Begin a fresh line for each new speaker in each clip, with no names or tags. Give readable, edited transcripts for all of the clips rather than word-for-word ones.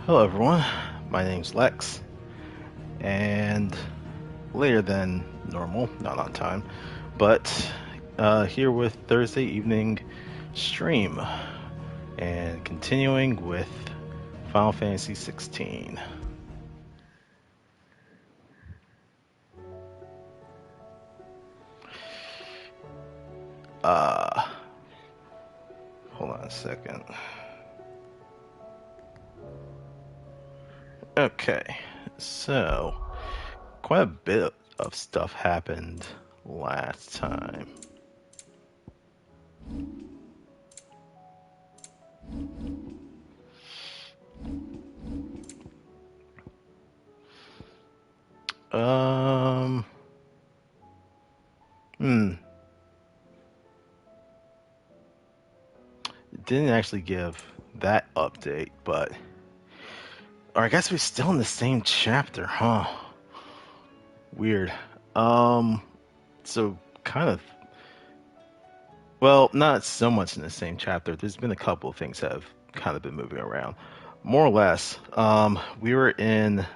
Hello, everyone. My name's Lex, and later than normal, not on time, but here with Thursday evening stream and continuing with Final Fantasy XVI. Uh, Hold on a second. Okay, so quite a bit of stuff happened last time. Um, hmm, didn't actually give that update, but or I guess we're still in the same chapter, huh? Weird. Um, so kind of, well, not so much in the same chapter. There's been a couple of things that have kind of been moving around. More or less, we were in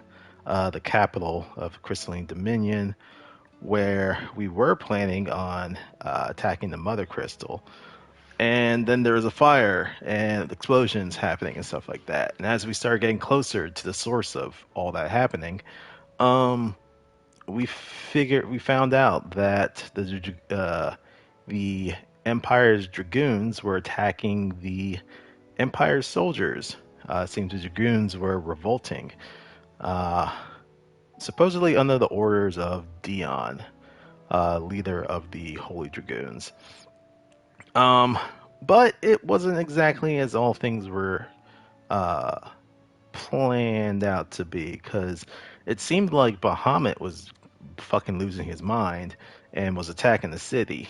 the capital of Crystalline Dominion, where we were planning on attacking the Mother Crystal. And then there was a fire and explosions happening and stuff like that. And as we started getting closer to the source of all that happening, um, we found out that the Empire's dragoons were attacking the Empire's soldiers. It seems the dragoons were revolting, uh, supposedly under the orders of Dion, leader of the Holy Dragoons. Um, but it wasn't exactly as all things were uh, planned out to be, because it seemed like Bahamut was fucking losing his mind and was attacking the city.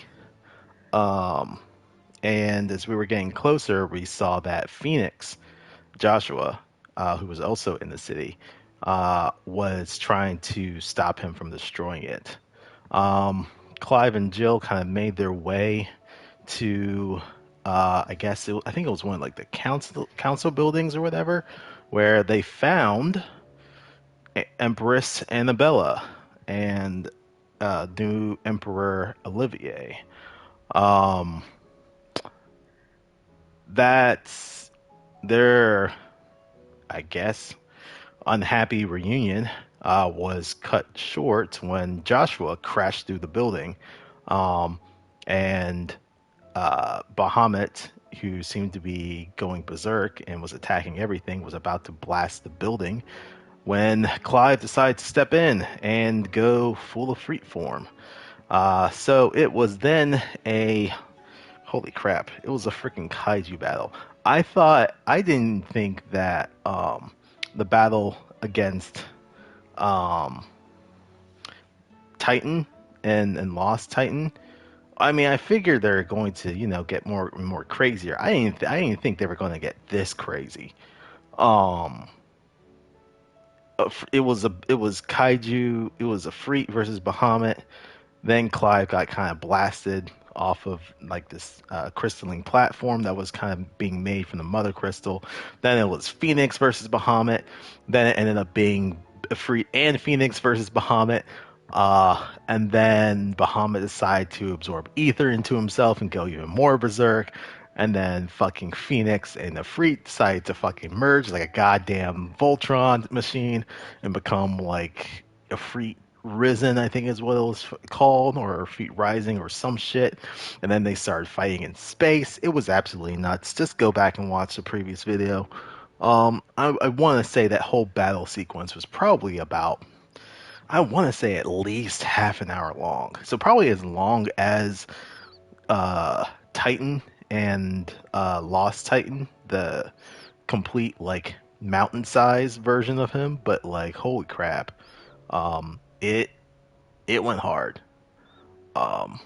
Um, and as we were getting closer, we saw that Phoenix, Joshua, who was also in the city, was trying to stop him from destroying it. Um, Clive and Jill kind of made their way to, I think it was one of like the council buildings or whatever, where they found Empress Annabella and new Emperor Olivier. Um, that's their, I guess, unhappy reunion was cut short when Joshua crashed through the building. Um, and Bahamut, who seemed to be going berserk and was attacking everything, was about to blast the building when Clive decided to step in and go full of freak form. So it was then a holy crap! It was a freaking kaiju battle. I didn't think that the battle against um, Titan and Lost Titan. I mean, I figured they're going to, get more and more crazier. I didn't think they were going to get this crazy. Um, it was kaiju. It was a freak versus Bahamut. Then Clive got kind of blasted off of like this crystalline platform that was kind of being made from the Mother Crystal. Then it was Phoenix versus Bahamut. Then it ended up being Free and Phoenix versus Bahamut. And then Bahamut decided to absorb ether into himself and go even more berserk. And then fucking Phoenix and the Freak decided to fucking merge like a goddamn Voltron machine and become like a Freak Risen, I think is what it was called, or Feet Rising or some shit. And then they started fighting in space. It was absolutely nuts. Just go back and watch the previous video. I want to say that whole battle sequence was probably about, I want to say at least half an hour long. So probably as long as Titan and Lost Titan, the complete like mountain size version of him, but like holy crap. It went hard. Um,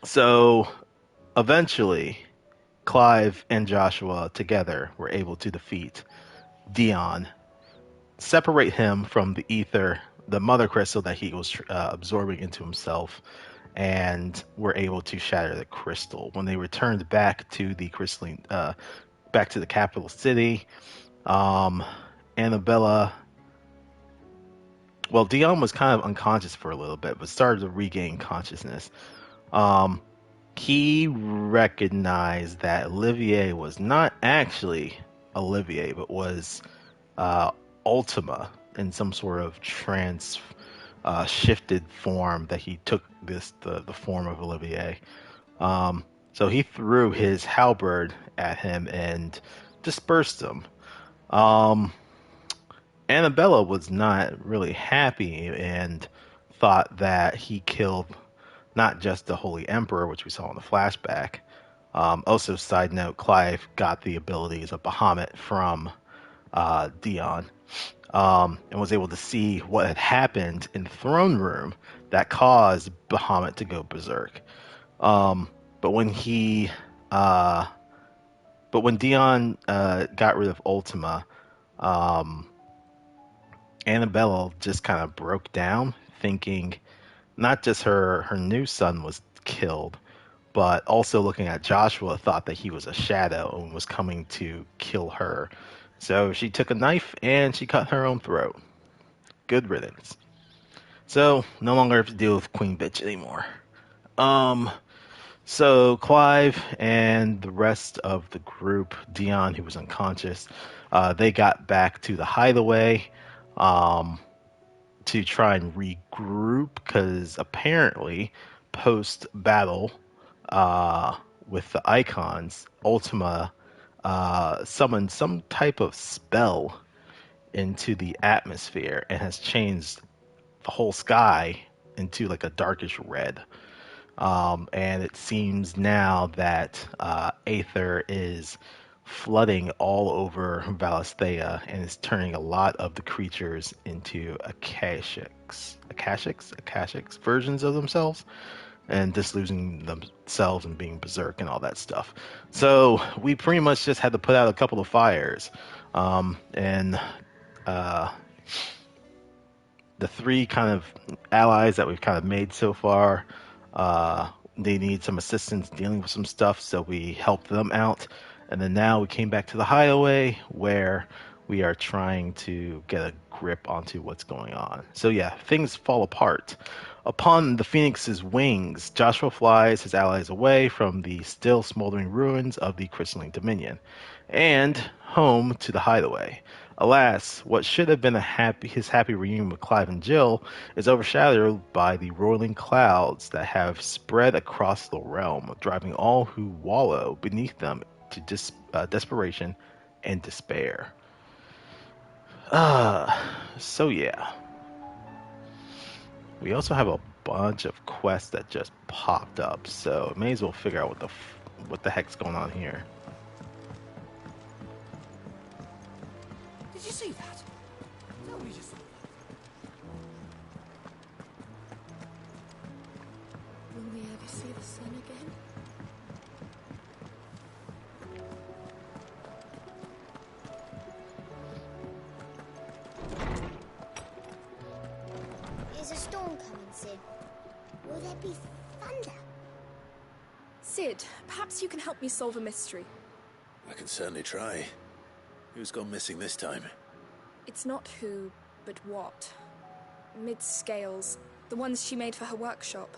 so eventually, Clive and Joshua together were able to defeat Dion, separate him from the ether, the mother crystal that he was absorbing into himself, and were able to shatter the crystal. When they returned back to the crystalline, back to the capital city, Um, Annabella, well, Dion was kind of unconscious for a little bit, but started to regain consciousness. Um, he recognized that Olivier was not actually Olivier, but was uh, Ultima in some sort of trance shifted form that he took the form of Olivier. So he threw his halberd at him and dispersed him. Um, Annabella was not really happy and thought that he killed not just the Holy Emperor, which we saw in the flashback. Also, side note, Clive got the abilities of Bahamut from Dion, and was able to see what had happened in the throne room that caused Bahamut to go berserk. Um, but when he, uh, but when Dion got rid of Ultima, um, Annabella just kind of broke down, thinking not just her new son was killed, but also looking at Joshua, thought that he was a shadow and was coming to kill her. So she took a knife and she cut her own throat. Good riddance. So no longer have to deal with Queen Bitch anymore. Um, so Clive and the rest of the group, Dion, who was unconscious, they got back to the hideaway um, to try and regroup because apparently, post battle uh, with the icons, Ultima summoned some type of spell into the atmosphere and has changed the whole sky into like a darkish red. And it seems now that Aether is flooding all over Valisthea and is turning a lot of the creatures into Akashics versions of themselves, and just losing themselves and being berserk and all that stuff. So we pretty much just had to put out a couple of fires. And the three kind of allies that we've kind of made so far, they need some assistance dealing with some stuff, so we helped them out. And then now we came back to the hideaway where we are trying to get a grip onto what's going on. So yeah, things fall apart. Upon the Phoenix's wings, Joshua flies his allies away from the still smoldering ruins of the crystalline dominion and home to the hideaway. Alas, what should have been his happy reunion with Clive and Jill is overshadowed by the rolling clouds that have spread across the realm, driving all who wallow beneath them to desperation and despair. So yeah. We also have a bunch of quests that just popped up, so may as well figure out what the heck's going on here.
Did you see that? Tell me you saw that.
Will we ever see the sun again?
Is a storm coming, Sid? Will there be thunder?
Sid, perhaps you can help me solve a mystery.
I can certainly try. Who's gone missing this time?
It's not who, but what. Mid's scales, the ones she made for her workshop.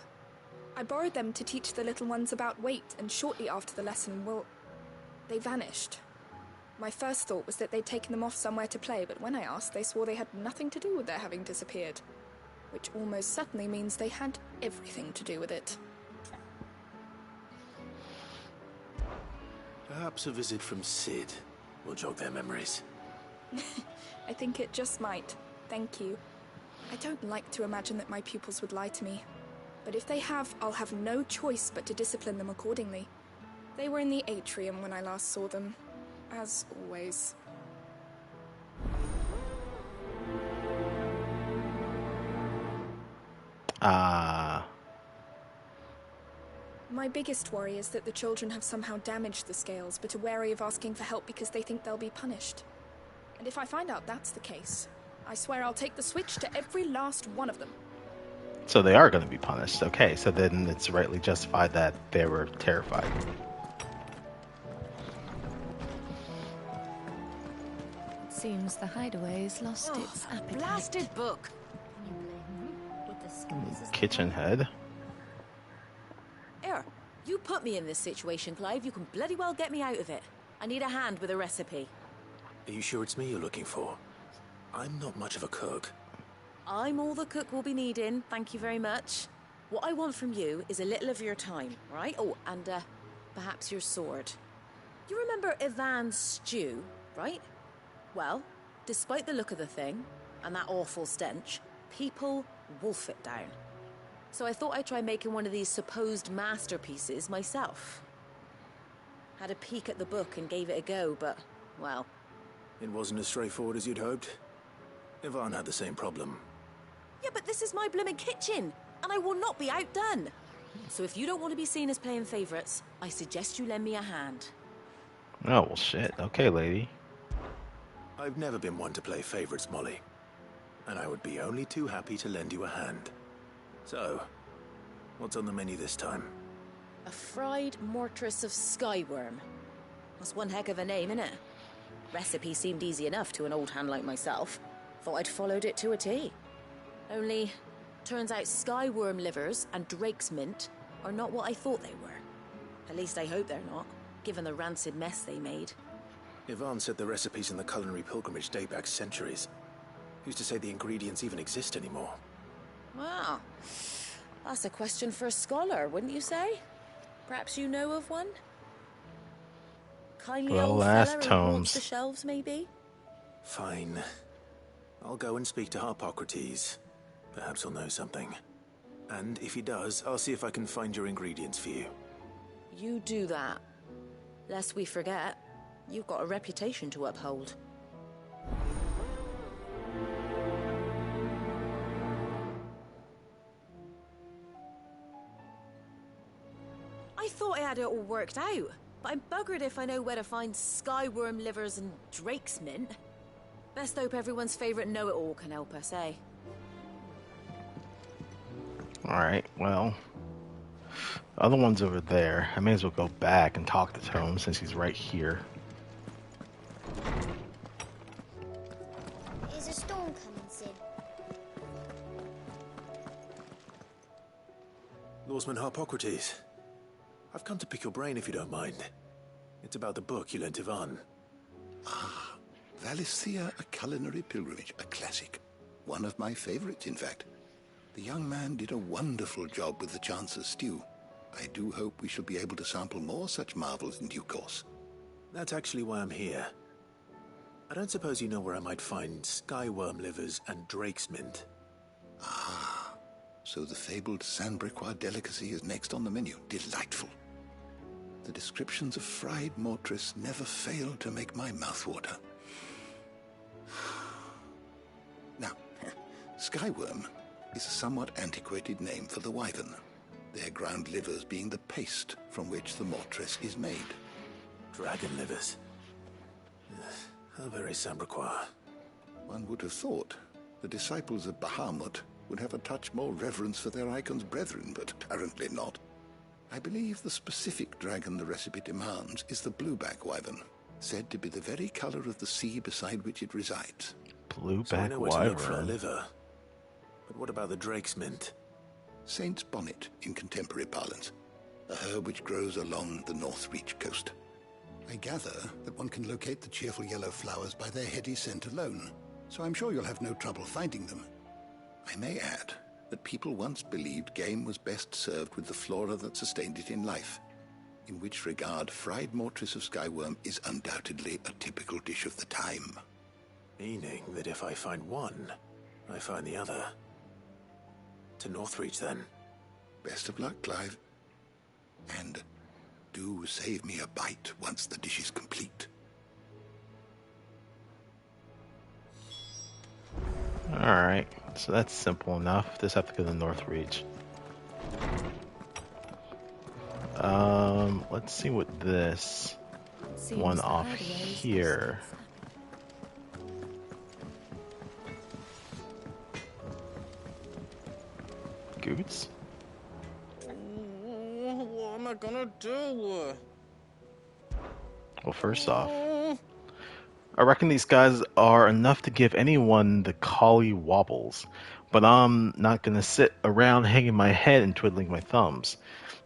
I borrowed them to teach the little ones about weight, and shortly after the lesson, well, they vanished. My first thought was that they'd taken them off somewhere to play, but when I asked, they swore they had nothing to do with their having disappeared. Which almost certainly means they had everything to do with it.
Perhaps a visit from Sid will jog their memories.
I think it just might. Thank you. I don't like to imagine that my pupils would lie to me. But if they have, I'll have no choice but to discipline them accordingly. They were in the atrium when I last saw them. As always. My biggest worry is that the children have somehow damaged the scales, but are wary of asking for help because they think they'll be punished. And if I find out that's the case, I swear I'll take the switch to every last one of them.
So they are going to be punished. Okay, so then it's rightly justified that they were terrified.
Seems the hideaway's lost its appetite.
Blasted book.
Can you blame them? With the skulls as the
Kitchen
bottom?
head.
Here, you put me in this situation, Clive. You can bloody well get me out of it. I need a hand with a recipe.
Are you sure it's me you're looking for? I'm not much of a cook.
I'm all the cook will be needing, thank you very much. What I want from you is a little of your time, right? Oh, and perhaps your sword. You remember Ivan's stew, right? Well, despite the look of the thing, and that awful stench, people wolf it down. So I thought I'd try making one of these supposed masterpieces myself. Had a peek at the book and gave it a go, but, well...
It wasn't as straightforward as you'd hoped. Ivan had the same problem.
Yeah, but this is my blooming kitchen, and I will not be outdone. So if you don't want to be seen as playing favourites, I suggest you lend me a hand.
Oh, well, shit. Okay, lady.
I've never been one to play favourites, Molly. And I would be only too happy to lend you a hand. So, what's on the menu this time?
A fried mortress of skyworm. That's one heck of a name, innit? Recipe seemed easy enough to an old hand like myself. Thought I'd followed it to a T. Only, turns out skyworm livers and drake's mint are not what I thought they were. At least I hope they're not, given the rancid mess they made.
Ivan said the recipes in the culinary pilgrimage date back centuries. Who's to say the ingredients even exist anymore?
Wow. That's a question for a scholar, wouldn't you say? Perhaps you know of one? Kindly
Well,
old
last
fella who
tomes.
haunts the shelves, maybe?
Fine. I'll go and speak to Harpocrates. Perhaps he'll know something. And if he does, I'll see if I can find your ingredients for you.
You do that. Lest we forget, you've got a reputation to uphold. I thought I had it all worked out, but I'm buggered if I know where to find skyworm livers and drake's mint. Best hope everyone's favourite know-it-all can help us, eh?
Alright, well. Other one's over there. I may as well go back and talk to him since he's right here.
Is a storm coming, Sid?
Lawsman Harpocrates. I've come to pick your brain if you don't mind. It's about the book you lent Ivan.
Valisthea, a culinary pilgrimage, a classic. One of my favorites, in fact. The young man did a wonderful job with the Chance's stew. I do hope we shall be able to sample more such marvels in due course.
That's actually why I'm here. I don't suppose you know where I might find skyworm livers and drake's mint.
Ah, so the fabled Sandbricois delicacy is next on the menu. Delightful. The descriptions of fried mortress never fail to make my mouth water. Now, skyworm is a somewhat antiquated name for the wyvern, their ground livers being the paste from which the mortress is made.
Dragon livers. How very Sandbricois.
One would have thought the disciples of Bahamut would have a touch more reverence for their Eikon's brethren, but apparently not. I believe the specific dragon the recipe demands is the blueback wyvern, said to be the very color of the sea beside which it resides.
Blueback
So I know where to look for a
wyvern.
liver. But what about the drake's mint?
Saint's bonnet in contemporary parlance, a herb which grows along the North Reach coast. I gather that one can locate the cheerful yellow flowers by their heady scent alone, so I'm sure you'll have no trouble finding them. I may add that people once believed game was best served with the flora that sustained it in life, in which regard fried mortress of skyworm is undoubtedly a typical dish of the time.
Meaning that if I find one, I find the other. To Northreach, then.
Best of luck, Clive. And do save me a bite once the dish is complete.
Alright, so that's simple enough. Just have to go to North Reach. Let's see what this
Seems
one
the
off
hideaway's lost
here.
its
Goots?
What am I gonna do?
Well, first off, I reckon these guys are enough to give anyone the collie wobbles, but I'm not gonna sit around hanging my head and twiddling my thumbs.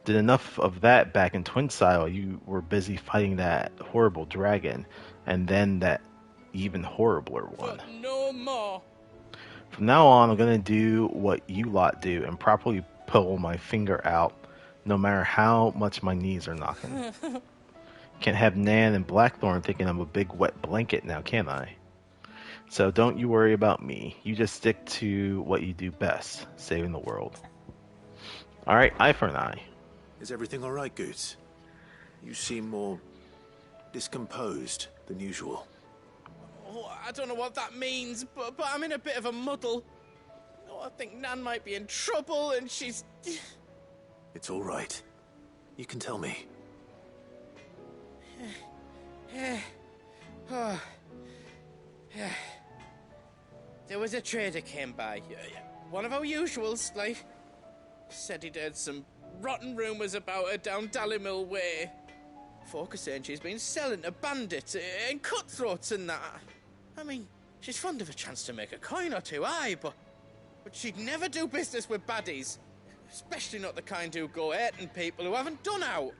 Did enough of that back in Twin while you were busy fighting that horrible dragon, and then that even horribler one.
But no more.
From now on, I'm gonna do what you lot do and properly pull my finger out, no matter how much my knees are knocking. Can't have Nan and Blackthorn thinking I'm a big wet blanket now, can I? So don't you worry about me. You just stick to what you do best, saving the world. Alright, eye for an eye.
Is everything all right, Goots? You seem more discomposed than usual.
Oh, I don't know what that means, but I'm in a bit of a muddle. Oh, I think Nan might be in trouble, and she's...
It's all right. You can tell me.
Oh. There was a trader came by. One of our usuals, like. Said he'd heard some rotten rumours about her down Dallimil Way. Folk are saying she's been selling to bandits and cutthroats and that. I mean, she's fond of a chance to make a coin or two, aye, but she'd never do business with baddies. Especially not the kind who go hurting people who haven't done out.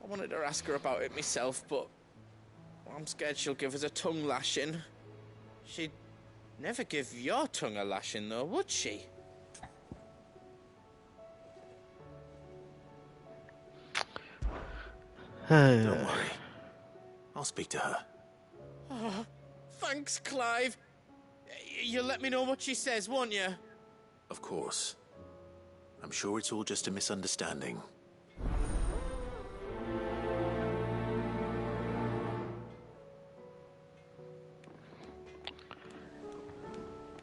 I wanted to ask her about it myself, but I'm scared she'll give us a tongue lashing. She'd never give your tongue a lashing, though, would she?
Don't worry. I'll speak to her.
Oh, thanks, Clive. You'll let me know what she says, won't you?
Of course. I'm sure it's all just a misunderstanding.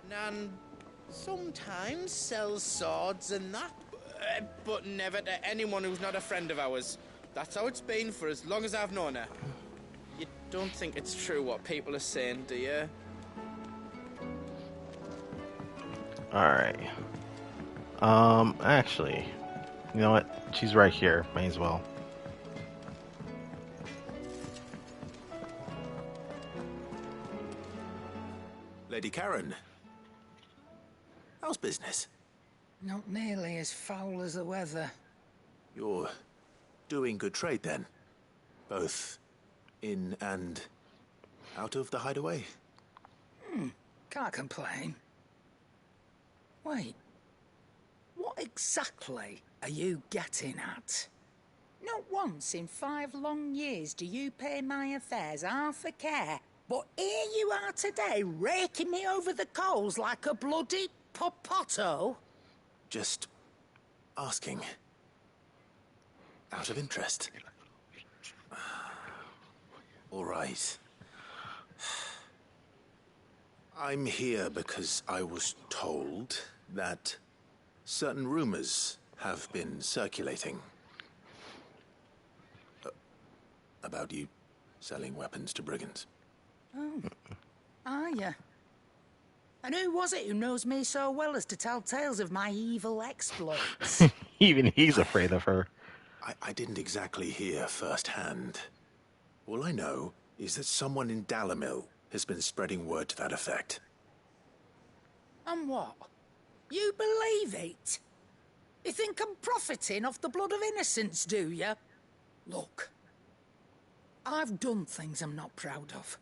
Nan sometimes sells swords and that, but never to anyone who's not a friend of ours. That's how it's been for as long as I've known her. You don't think it's true what people are saying, do you?
Alright. Actually, you know what? She's right here. May as well.
Lady Karen. How's business?
Not nearly as foul as the weather.
You're doing good trade then? Both in and out of the hideaway?
Can't complain. Wait. What exactly are you getting at? Not once in 5 long years do you pay my affairs half a care, but here you are today raking me over the coals like a bloody popoto?
Just asking. Out of interest. All right. I'm here because I was told that certain rumors have been circulating about you selling weapons to brigands.
Oh, are you? And who was it who knows me so well as to tell tales of my evil exploits?
Even he's afraid of her.
I didn't exactly hear firsthand. All I know is that someone in Dallimil has been spreading word to that effect.
And what? You believe it? You think I'm profiting off the blood of innocents, do you? Look, I've done things I'm not proud of.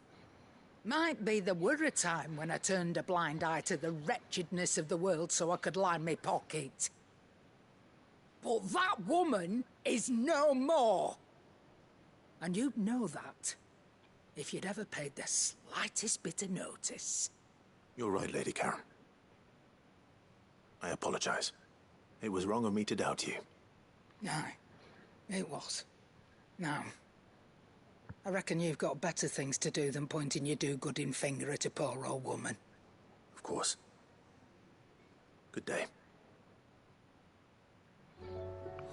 Might be there were a time when I turned a blind eye to the wretchedness of the world so I could line my pocket. But that woman is no more. And you'd know that if you'd ever paid the slightest bit of notice.
You're right, Lady Karen. I apologize. It was wrong of me to doubt you.
Aye, it was. Now, I reckon you've got better things to do than pointing your do-gooding finger at a poor old woman.
Of course. Good day.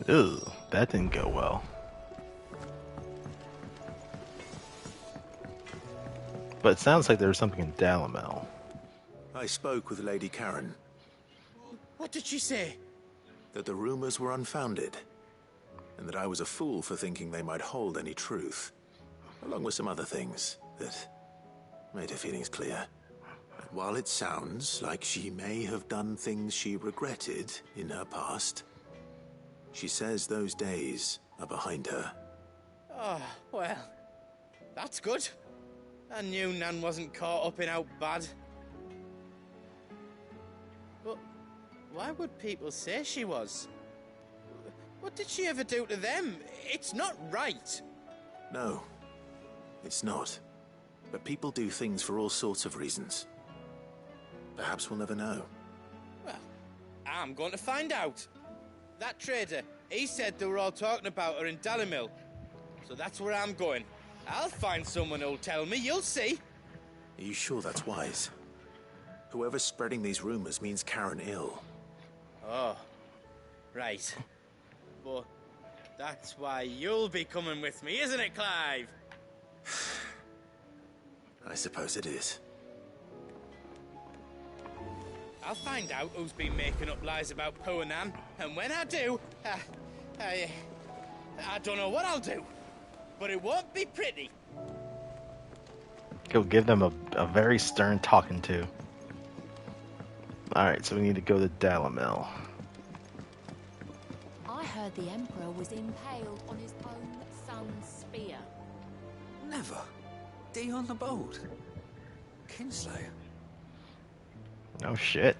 Ew, that didn't go well. But it sounds like there was something in Dallimel.
I spoke with Lady Karen.
What did she say?
That the rumors were unfounded, and that I was a fool for thinking they might hold any truth, along with some other things that Made her feelings clear. But while it sounds like she may have done things she regretted in her past, she says those days are behind her.
Oh, well, that's good. I knew Nan wasn't caught up in out bad. But why would people say she was? What did she ever do to them? It's not right.
No, it's not. But people do things for all sorts of reasons. Perhaps we'll never know.
Well, I'm going to find out. That trader, he said they were all talking about her in Dalimil. So that's where I'm going. I'll find someone who'll tell me, you'll see.
Are you sure that's wise? Whoever's spreading these rumors means Karen ill.
Oh, right. But that's why you'll be coming with me, isn't it, Clive?
I suppose it is.
I'll find out who's been making up lies about Poe and Nan, and when I do, I don't know what I'll do, but it won't be pretty.
He'll give them a very stern talking to. Alright, so we need to go to Dalimil.
I heard the Emperor was impaled on his own son's spear.
Never. D on the boat. Kinslayer.
Oh shit.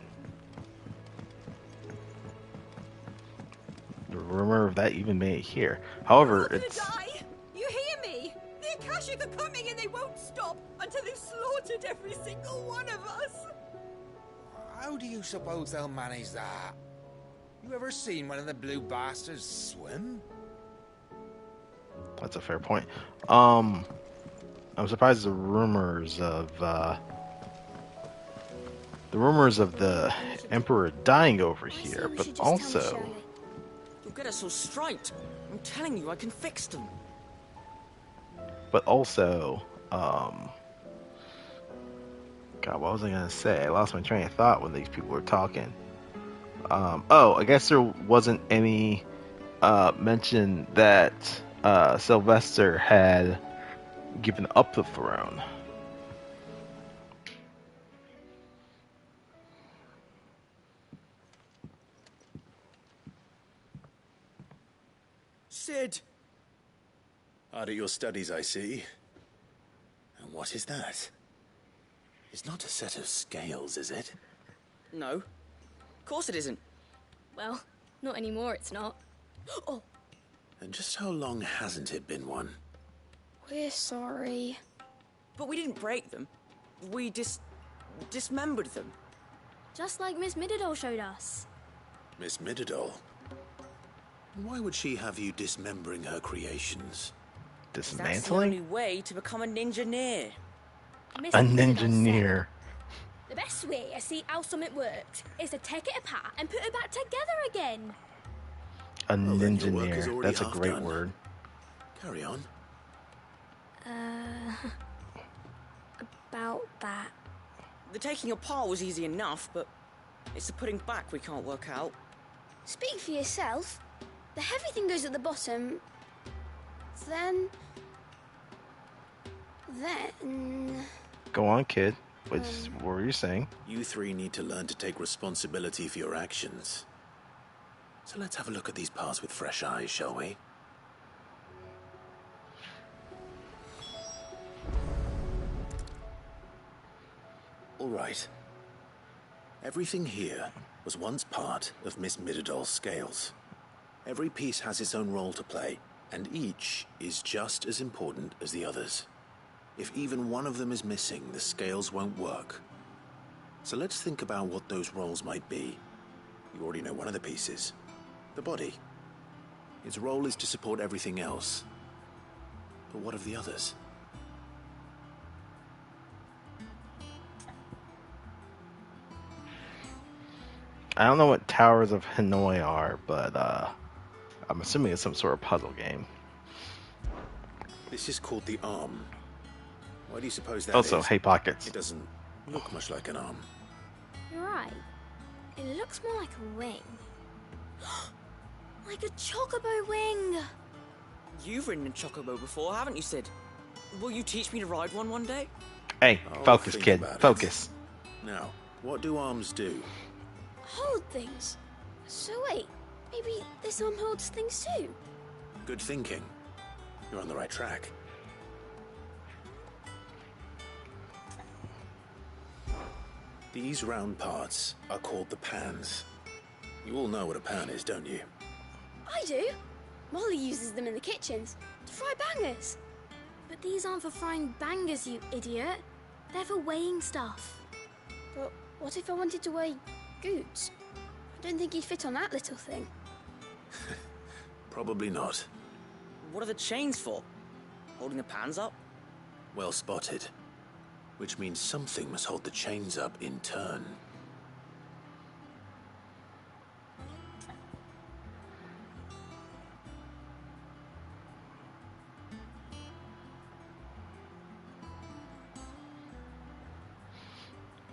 The rumor of that even made it here. However, it's...
Die. You hear me? The Akashic are coming and they won't stop until they've slaughtered every single one of us.
How do you suppose they'll manage that? You ever seen one of the blue bastards swim?
That's a fair point. I'm surprised the rumors of the Emperor dying over here, but also...
You'll get us all striped. I'm telling you, I can fix them.
But also, God, what was I gonna say? I lost my train of thought when these people were talking. Oh, I guess there wasn't any mention that Sylvester had given up the throne.
Sid! Hard at your studies, I see. And what is that? It's not a set of scales, is it?
No. Of course it isn't.
Well, not anymore, it's not. Oh!
And just how long hasn't it been one?
We're sorry.
But we didn't break them. We dismembered them.
Just like Miss Mididol showed us.
Miss Mididol? Why would she have you dismembering her creations?
That's the
Dismantling?
only way to become a ninja-neer.
Miss
A
Mididol
ninja-neer.
said, the best way to see how something worked is to take it apart and put it back together again.
A
Well, then your work is
ninja-neer.
already
That's a
half
great
done.
word.
Carry on.
About that.
The taking apart was easy enough, but it's the putting back we can't work out.
Speak for yourself. The heavy thing goes at the bottom. Then...
Go on, kid. What were you saying?
You three need to learn to take responsibility for your actions. So let's have a look at these parts with fresh eyes, shall we? All right. Everything here was once part of Miss Mididol's scales. Every piece has its own role to play, and each is just as important as the others. If even one of them is missing, the scales won't work. So let's think about what those roles might be. You already know one of the pieces. The body. Its role is to support everything else. But what of the others?
I don't know what Towers of Hanoi are, but I'm assuming it's some sort of puzzle game.
This is called the arm. Why do you suppose that
Also,
is?
hey Pockets.
It doesn't look much like an arm.
You're right. It looks more like a wing. Like a chocobo wing.
You've ridden a chocobo before, haven't you, Sid? Will you teach me to ride one day?
Hey,
I'll
focus,
think
kid.
about it.
Focus.
Now, what do arms do?
Hold things. So wait, maybe this arm holds things too?
Good thinking. You're on the right track. These round parts are called the pans. You all know what a pan is, don't you?
I do. Molly uses them in the kitchens to fry bangers. But these aren't for frying bangers, you idiot. They're for weighing stuff. But what if I wanted to weigh goods? I don't think he'd fit on that little thing.
Probably not.
What are the chains for? Holding the pans up?
Well spotted. Which means something must hold the chains up in turn.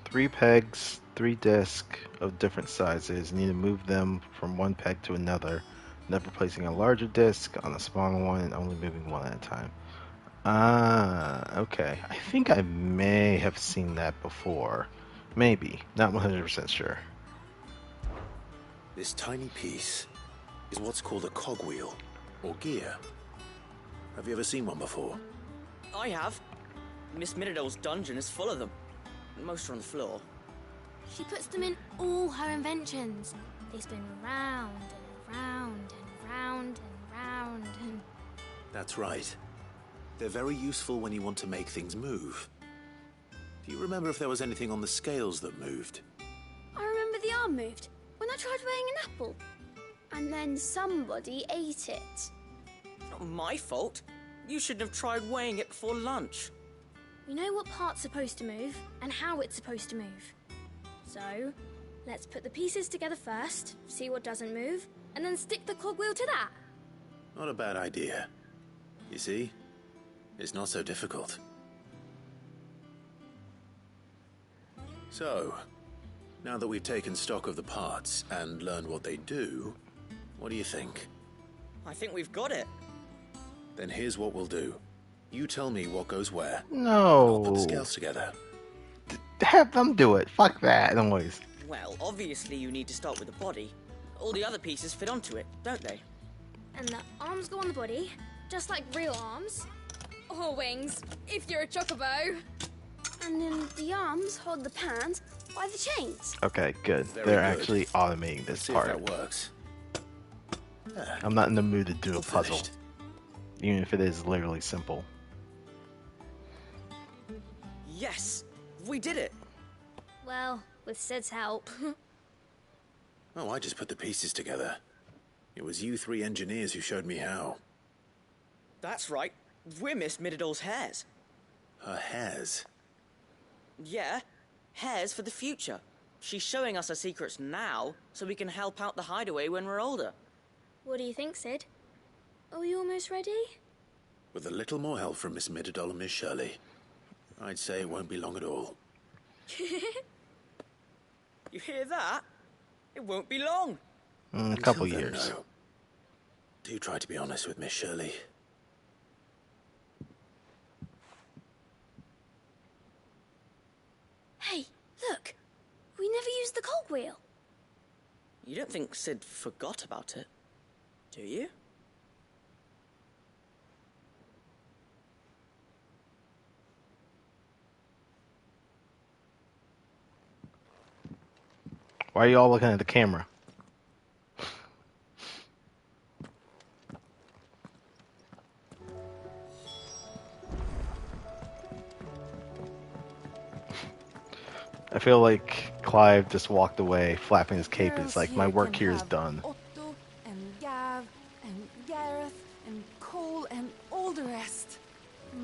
Three pegs, 3 discs of different sizes. You need to move them from one peg to another, never placing a larger disc on a smaller one and only moving one at a time. Ah, okay. I think I may have seen that before. Maybe. Not 100% sure.
This tiny piece is what's called a cogwheel, or gear. Have you ever seen one before?
I have. Miss Minadol's dungeon is full of them. Most are on the floor.
She puts them in all her inventions. They spin round and round and round and round and...
That's right. They're very useful when you want to make things move. Do you remember if there was anything on the scales that moved?
I remember the arm moved when I tried weighing an apple. And then somebody ate it.
Not my fault. You shouldn't have tried weighing it before lunch.
We know what part's supposed to move and how it's supposed to move. So, let's put the pieces together first, see what doesn't move, and then stick the cogwheel to that.
Not a bad idea. You see? It's not so difficult. So, now that we've taken stock of the parts and learned what they do, what do you think?
I think we've got it.
Then here's what we'll do. You tell me what goes where.
No.
I'll put the scales together.
Have them do it. Fuck that noise.
Well, obviously you need to start with the body. All the other pieces fit onto it, don't they?
And the arms go on the body, just like real arms. Or wings, if you're a chocobo. And then the arms hold the pans by the chains.
Okay, good.
Very
They're
good.
actually automating this
See
part.
if that works.
I'm not in the mood to do a
All
puzzle.
finished.
Even if it is literally simple.
Yes! We did it!
Well, with Sid's help.
Oh, I just put the pieces together. It was you 3 engineers who showed me how.
That's right. We're Miss Minadol's hairs.
Her hairs.
Yeah, hairs for the future. She's showing us her secrets now, so we can help out the hideaway when we're older.
What do you think, Sid? Are we almost ready?
With a little more help from Miss Midadol and Miss Shirley, I'd say it won't be long at all.
You hear that? It won't be long.
A couple
Until then,
years.
no. Do try to be honest with Miss Shirley.
Hey, look! We never used the cogwheel.
You don't think Sid forgot about it, do you?
Why are you all looking at the camera? I feel like Clive just walked away, flapping his cape. It's like, my work here is done.
Otto and Gav and Gareth and Cole and all the rest.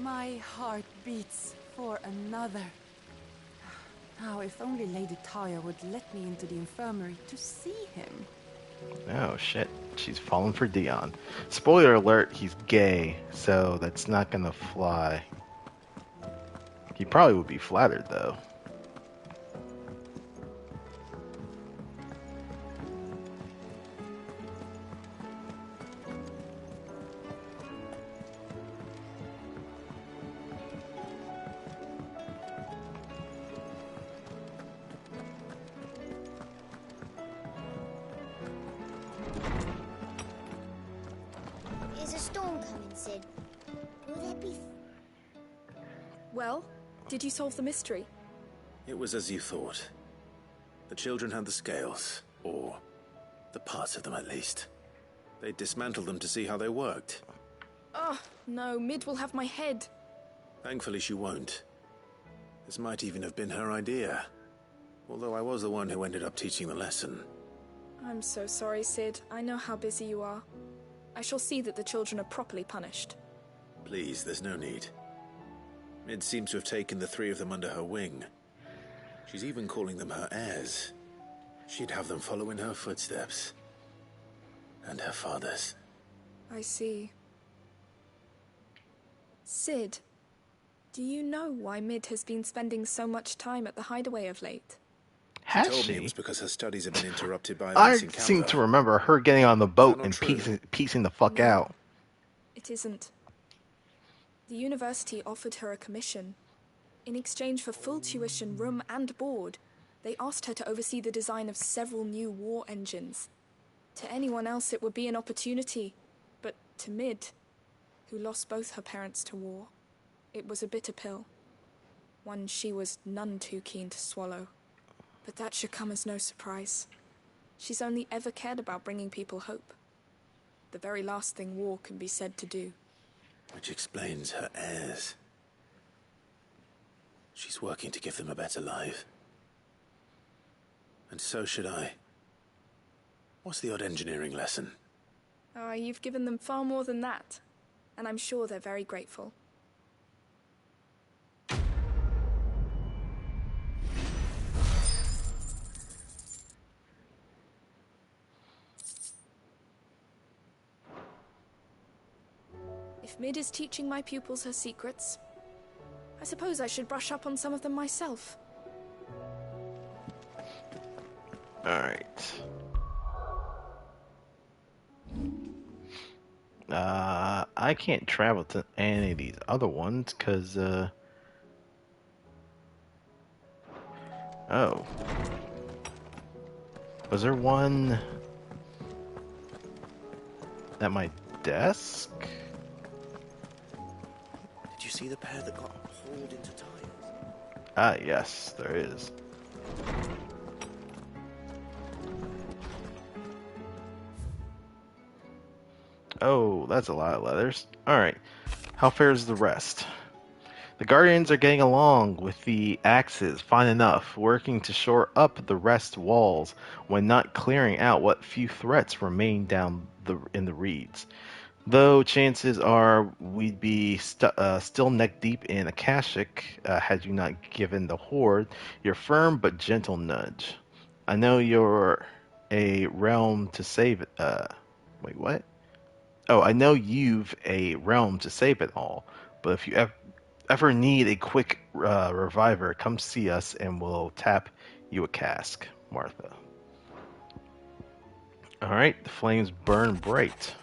My heart beats for another. Now, if only Lady Taya would let me into the infirmary to see him.
Oh shit, she's falling for Dion. Spoiler alert, he's gay, so that's not gonna fly. He probably would be flattered though.
Sid. Will there be...
Well, did you solve the mystery?
It was as you thought. The children had the scales, or the parts of them at least. They dismantled them to see how they worked.
Oh, no, Mid will have my head.
Thankfully she won't. This might even have been her idea. Although I was the one who ended up teaching the lesson.
I'm so sorry, Sid. I know how busy you are. I shall see that the children are properly punished.
Please, there's no need. Mid seems to have taken the three of them under her wing. She's even calling them her heirs. She'd have them follow in her footsteps. And her father's.
I see. Sid, do you know why Mid has been spending so much time at the hideaway of late?
Has
told
she?
me it was because her studies have been interrupted by
I
events in
seem
Canada.
to remember her getting on the boat and
true?
piecing the fuck
No.
out.
It isn't. The university offered her a commission. In exchange for full tuition, room and board, they asked her to oversee the design of several new war engines. To anyone else it would be an opportunity, but to Mid, who lost both her parents to war, it was a bitter pill. One she was none too keen to swallow. But that should come as no surprise. She's only ever cared about bringing people hope. The very last thing war can be said to do.
Which explains her heirs. She's working to give them a better life. And so should I. What's the odd engineering lesson?
Ah, you've given them far more than that. And I'm sure they're very grateful. If Mid is teaching my pupils her secrets, I suppose I should brush up on some of them myself.
Alright. I can't travel to any of these other ones, because, oh. Was there one at my desk?
Did you see the pair that got hauled into tires?
Ah, yes, there is. Oh, that's a lot of letters. Alright, how fares the rest? The Guardians are getting along with the axes fine enough, working to shore up the rest walls when not clearing out what few threats remain down in the reeds. Though chances are we'd be still neck deep in Akashic had you not given the Horde your firm but gentle nudge. I know you're a realm to save it. Wait, what? Oh, I know you've a realm to save it all, but if you ever need a quick reviver, come see us and we'll tap you a cask, Martha. Alright, the flames burn bright.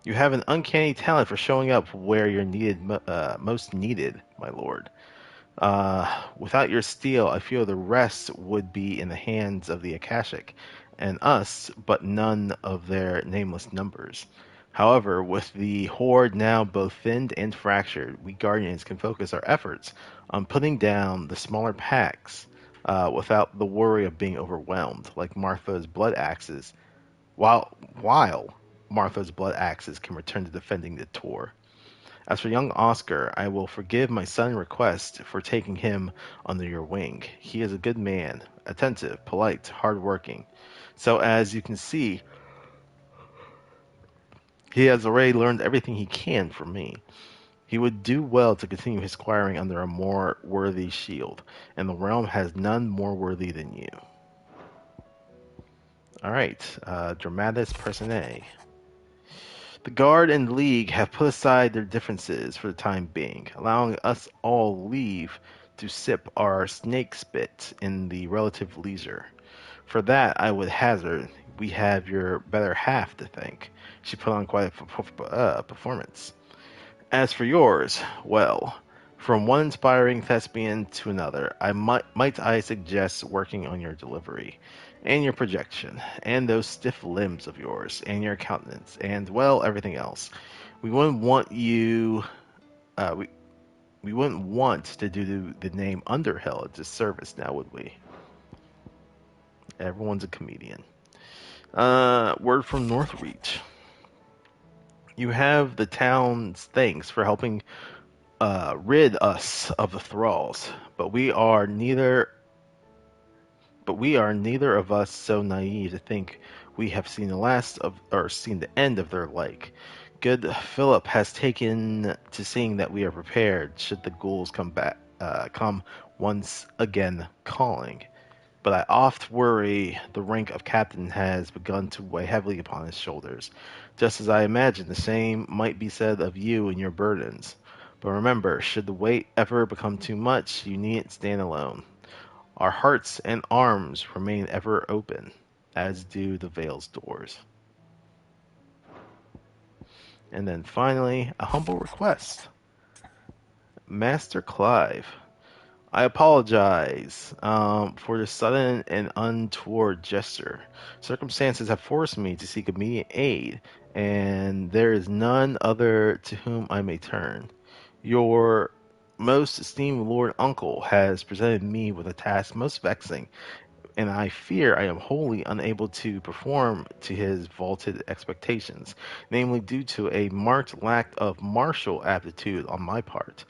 You have an uncanny talent for showing up where you're most needed, my lord. Without your steel, I feel the rest would be in the hands of the Akashic, and us, but none of their nameless numbers. However, with the Horde now both thinned and fractured, we Guardians can focus our efforts on putting down the smaller packs without the worry of being overwhelmed, like Martha's blood axes, while Martha's blood axes can return to defending the Tor. As for young Oscar, I will forgive my son request for taking him under your wing. He is a good man, attentive, polite, hardworking. So as you can see, he has already learned everything he can from me. He would do well to continue his squiring under a more worthy shield, and the realm has none more worthy than you. Alright, Dramatis Personae. The Guard and League have put aside their differences for the time being, allowing us all leave to sip our snake spit in the relative leisure. For that, I would hazard we have your better half to thank. She put on quite a performance. As for yours, well, from one inspiring thespian to another, might I suggest working on your delivery. and your projection, and those stiff limbs of yours, and your countenance, and, well, everything else. We wouldn't want you, we wouldn't want to do the name Underhill a disservice now, would we? Everyone's a comedian. Word from Northreach. You have the town's thanks for helping rid us of the thralls, but we are neither of us so naive to think we have seen the last of, or seen the end of their like. Good Philip has taken to seeing that we are prepared should the ghouls come once again calling. But I oft worry the rank of captain has begun to weigh heavily upon his shoulders, just as I imagine the same might be said of you and your burdens. But remember, should the weight ever become too much, you needn't stand alone. Our hearts and arms remain ever open, as do the Vale's doors. And then finally, a humble request. Master Clive, I apologize for this sudden and untoward gesture. Circumstances have forced me to seek immediate aid, and there is none other to whom I may turn. Your most esteemed Lord Uncle has presented me with a task most vexing, and I fear I am wholly unable to perform to his vaulted expectations, namely due to a marked lack of martial aptitude on my part.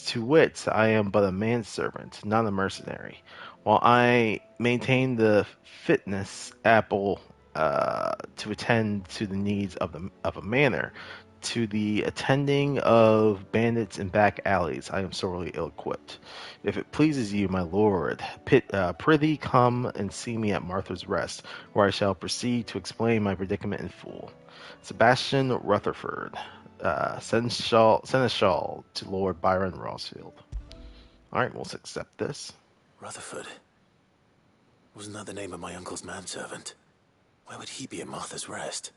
To wit, I am but a manservant, not a mercenary. While I maintain the fitness apple to attend to the needs of a manor, to the attending of bandits in back alleys, I am sorely ill-equipped. If it pleases you, my lord, prithee come and see me at Martha's Rest, where I shall proceed to explain my predicament in full. Sebastian Rutherford, Seneschal to Lord Byron Rosfield. Alright, we'll accept this.
Rutherford? Wasn't that the name of my uncle's manservant? Why would he be at Martha's Rest?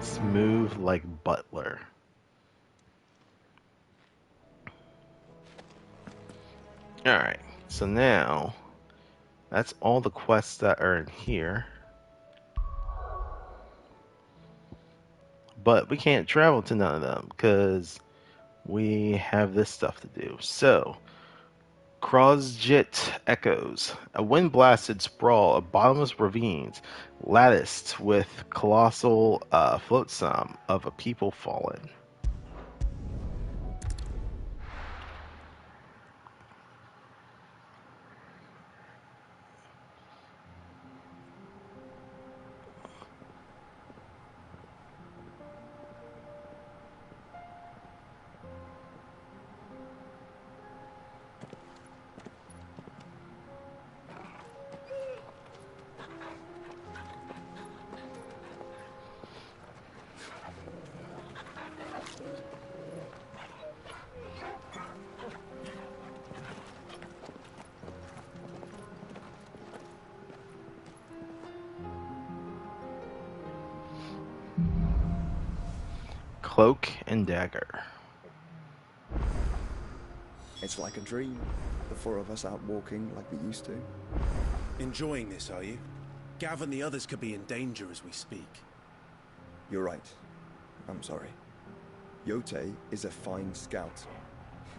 Smooth like butler. Alright, so now that's all the quests that are in here. But we can't travel to none of them because we have this stuff to do. So, Crosjit Echoes, a wind-blasted sprawl of bottomless ravines, latticed with colossal flotsam of a people fallen. Cloak and Dagger.
It's like a dream. The four of us out walking like we used to.
Enjoying this, are you? Gav and the others could be in danger as we speak.
You're right. I'm sorry. Yote is a fine scout.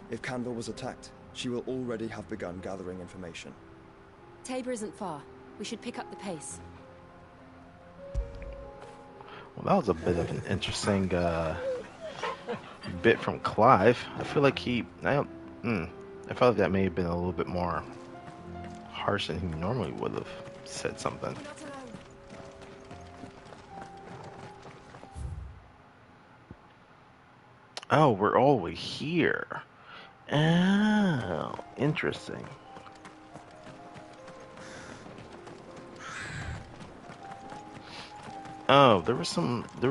If Kandor was attacked, she will already have begun gathering information.
Tabor isn't far. We should pick up the pace.
Well, that was a bit of an interesting bit from Clive. I feel like I felt like that may have been a little bit more harsh than he normally would have said something. Oh, we're all the way here. Oh, interesting. Oh, there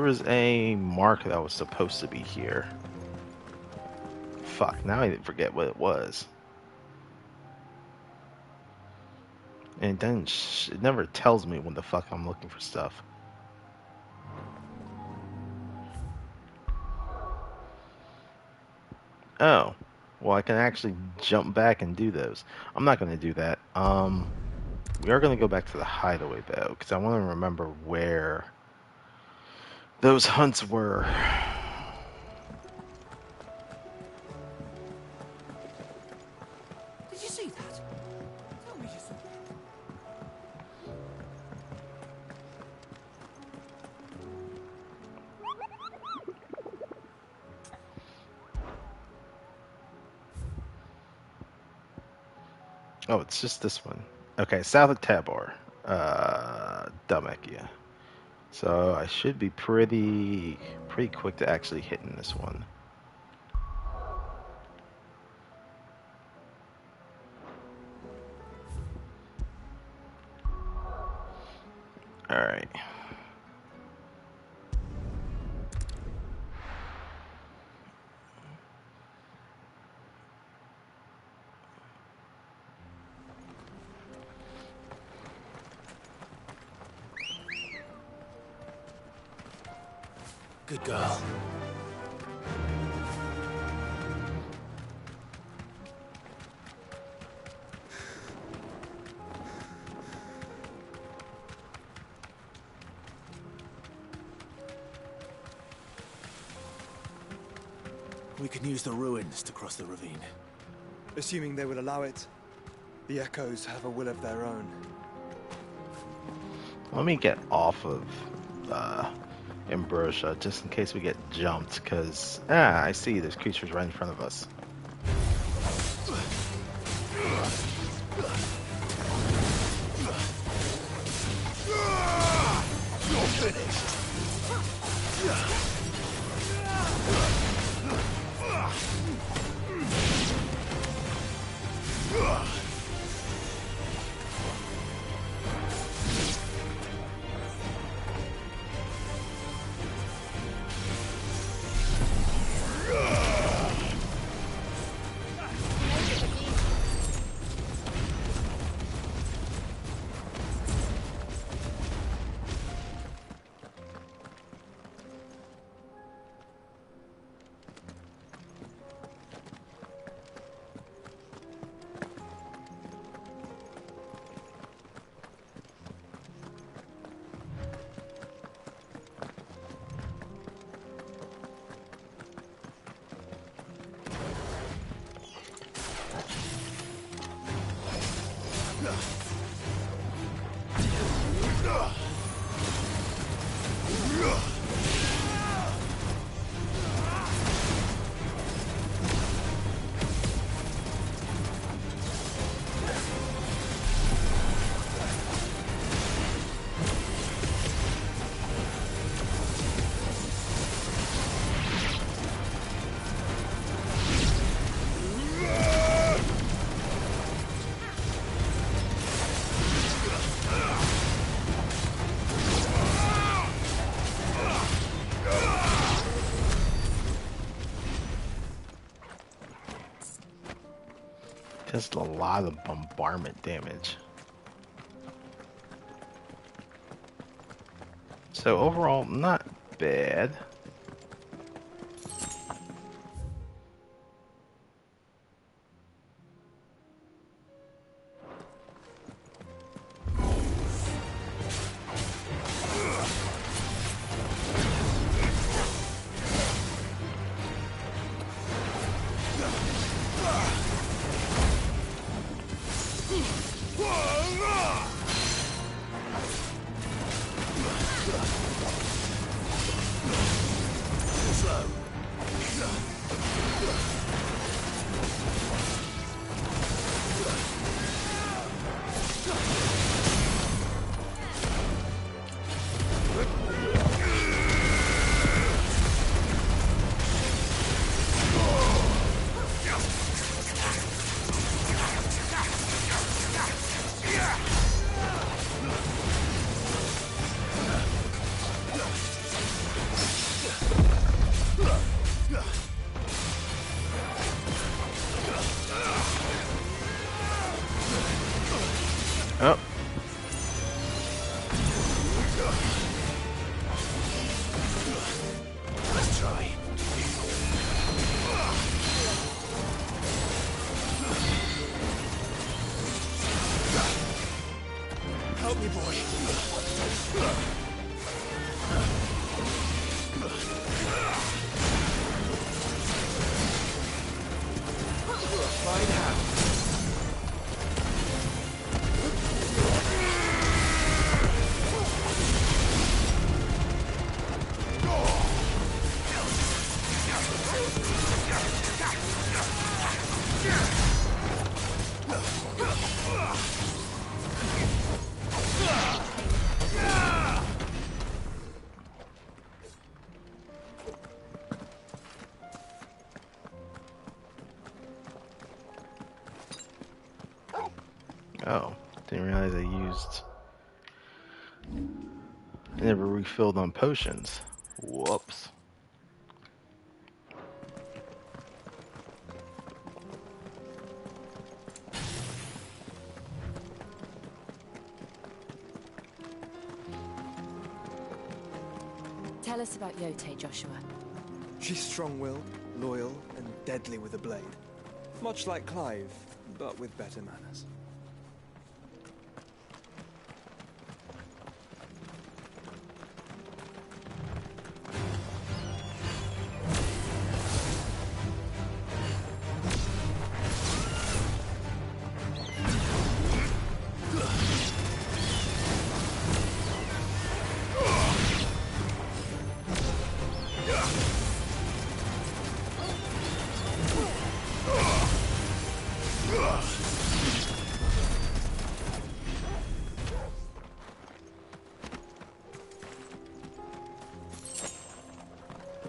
was a mark that was supposed to be here. Fuck, now I didn't forget what it was. And then it never tells me when the fuck I'm looking for stuff. Oh, Well, I can actually jump back and do those. I'm not going to do that. We are going to go back to the hideaway, though, because I want to remember where those hunts were.
Did you see that? Tell me just.
Oh, it's just this one. Okay, south of Tabor, Dalmacia. So I should be pretty quick to actually hitting this one. All right.
Good girl. We can use the ruins to cross the ravine.
Assuming they will allow it. The Echoes have a will of their own.
Let me get off of Ambrosia just in case we get jumped, because I see there's creatures right in front of us.
You're finished.
Just a lot of bombardment damage. So overall, not bad.
Help me, boy. Fine hand.
Oh, didn't realize I never refilled on potions. Whoops.
Tell us about Yote, Joshua.
She's strong-willed, loyal, and deadly with a blade. Much like Clive, but with better manners.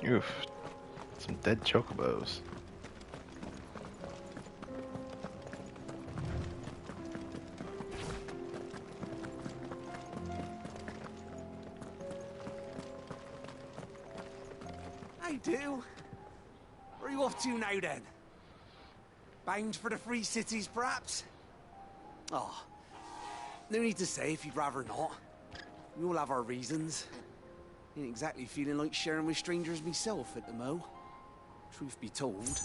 Oof. Some dead chocobos.
I do. Where are you off to now, then? Bound for the Free Cities, perhaps? Oh, no need to say if you'd rather not. We all have our reasons. Ain't exactly feeling like sharing with strangers myself at the mo. Truth be told,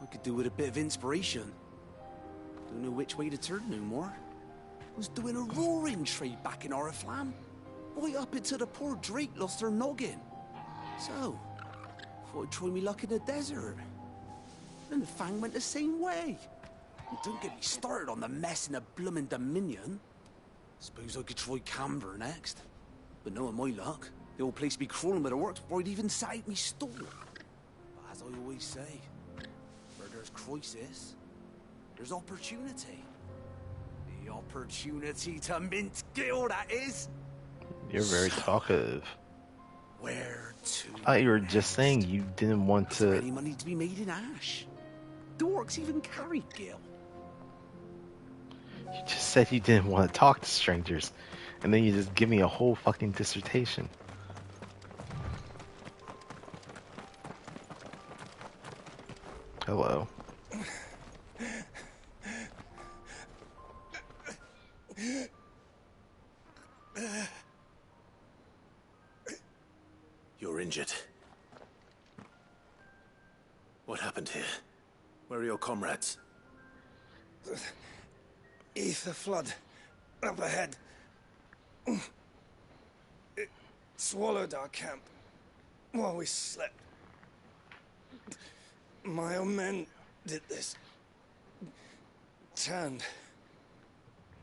I could do with a bit of inspiration. Don't know which way to turn no more. Was doing a roaring trade back in Oriflamme. Right up until the poor Drake lost her noggin. So, thought I'd try me luck in the desert. And the Fang went the same way. And don't get me started on the mess in the bloomin' Dominion. Suppose I could try Camber next. But knowing my luck, the old place be crawling with the works before I'd even set out me store. But as I always say, where there's crisis, there's opportunity. The opportunity to mint gil, that is.
You're very talkative.
Where to?
I thought you were just saying you didn't want
Is there
to.
any money to be made in ash? The orcs even carry gil.
You just said you didn't want to talk to strangers, and then you just give me a whole fucking dissertation. Hello.
You're injured. What happened here? Where are your comrades?
Ether flood. Up ahead. It swallowed our camp while we slept. My own men did this. Turned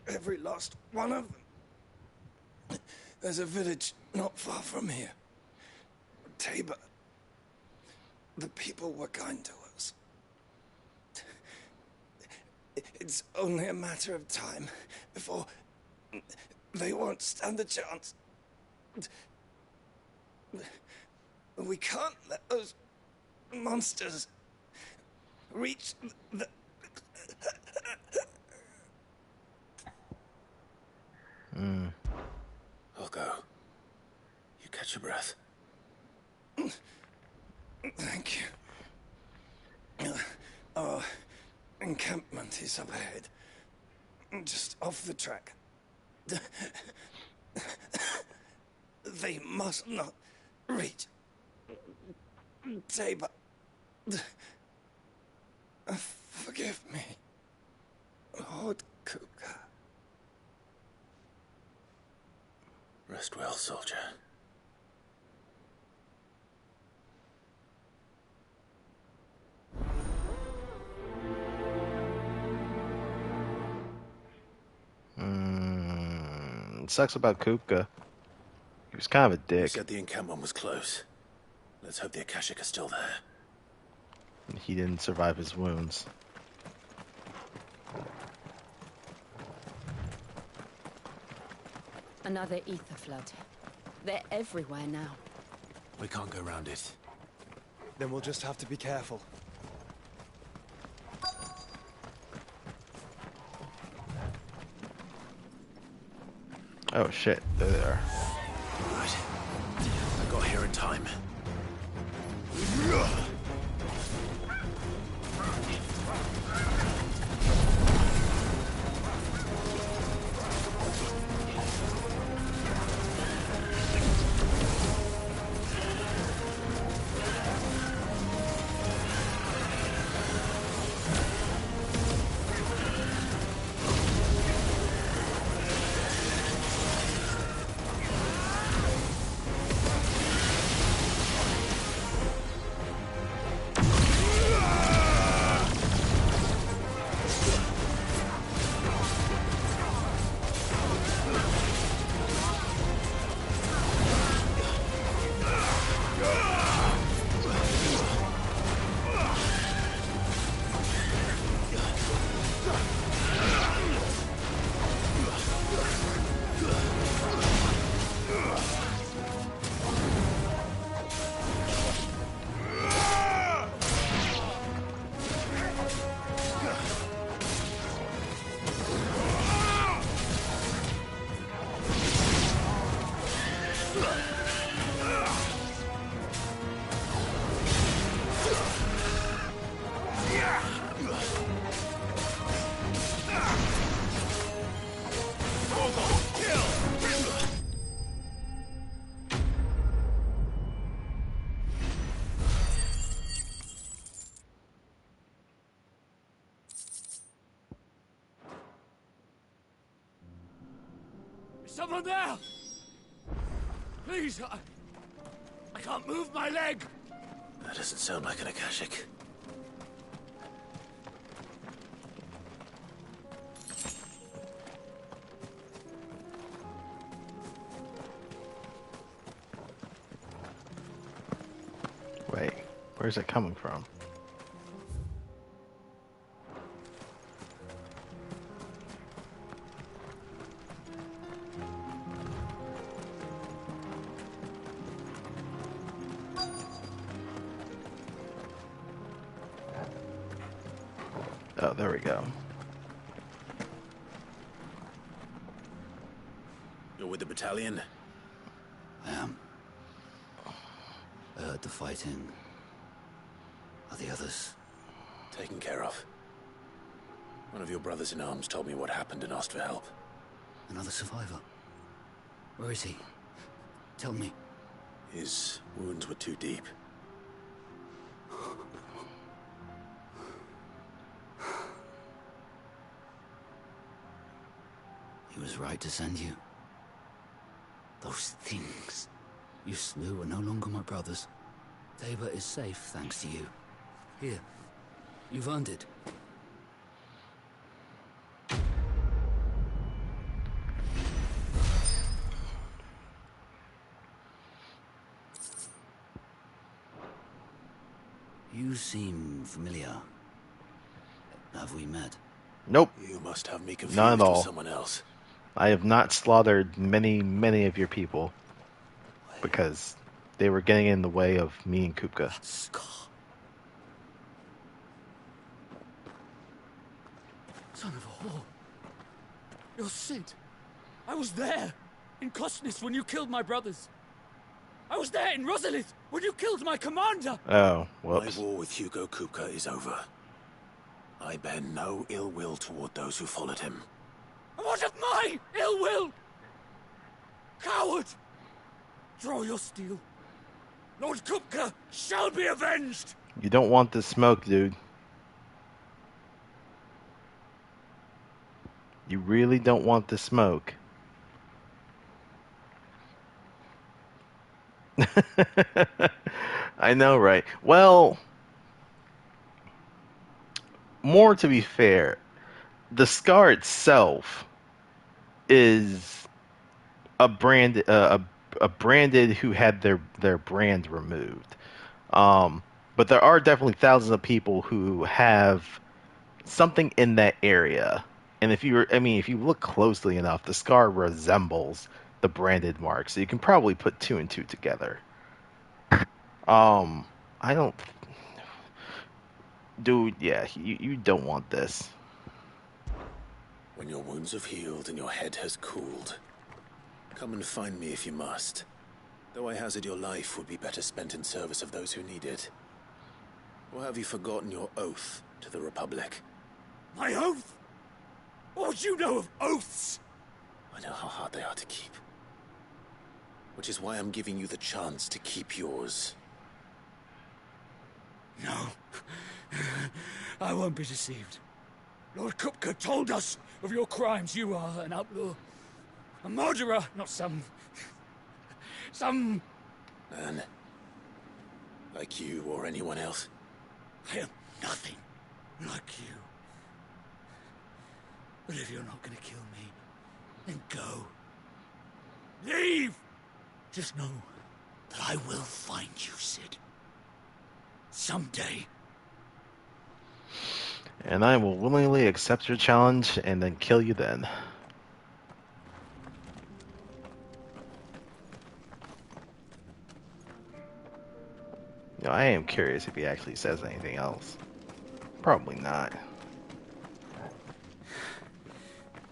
every last one of them. There's a village not far from here. Tabor. The people were kind to us. It's only a matter of time before they won't stand a chance. We can't let those monsters reach the...
I'll go. You catch your breath.
Thank you. Our encampment is up ahead. Just off the track. They must not reach Tabor. Forgive me, Lord Kuka.
Rest well, soldier.
Sucks about Kupka. He was kind of a
You
dick.
said the encampment was close. Let's hope the Akashic are still there.
He didn't survive his wounds.
Another ether flood. They're everywhere now.
We can't go around it.
Then we'll just have to be careful.
Oh shit, there they are.
Right. I got here in time.
Someone there! Please, I can't move my leg!
That doesn't sound like an Akashic.
Wait, where's it coming from? Oh, there we go.
You're with the battalion?
I am. I heard the fighting. Are the others?
Taken care of. One of your brothers in arms told me what happened and asked for help.
Another survivor? Where is he? Tell me.
His wounds were too deep.
He was right to send you. Those things you slew are no longer my brothers. Tabor is safe thanks to you. Here, you've earned it. You seem familiar. Have we met?
Nope.
You must have me confused
Not at all.
with someone else.
I have not slaughtered many of your people because they were getting in the way of me and Kupka.
Son of a whore. You're Sid. I was there, in Kosnis, when you killed my brothers. I was there in Rosalith, when you killed my commander.
Oh, whoops.
My war with Hugo Kupka is over. I bear no ill will toward those who followed him.
And what of my ill will? Coward! Draw your steel. Lord Kupka shall be avenged!
You don't want the smoke, dude. You really don't want the smoke. I know, right? Well, more to be fair, the scar itself is a branded who had their brand removed. But there are definitely thousands of people who have something in that area. And if you look closely enough, the scar resembles the branded mark, so you can probably put two and two together. I don't, dude. Yeah, you don't want this.
When your wounds have healed and your head has cooled, come and find me if you must. Though I hazard your life would be better spent in service of those who need it. Or have you forgotten your oath to the Republic?
My oath? What do you know of oaths?
I know how hard they are to keep. Which is why I'm giving you the chance to keep yours.
No. I won't be deceived. Lord Kupka told us of your crimes. You are an outlaw. A murderer, not some...
Man. Like you or anyone else.
I am nothing like you. But if you're not gonna kill me, then go. Leave! Just know that I will find you, Sid. Someday.
And I will willingly accept your challenge and then kill you then. I am curious if he actually says anything else. Probably not.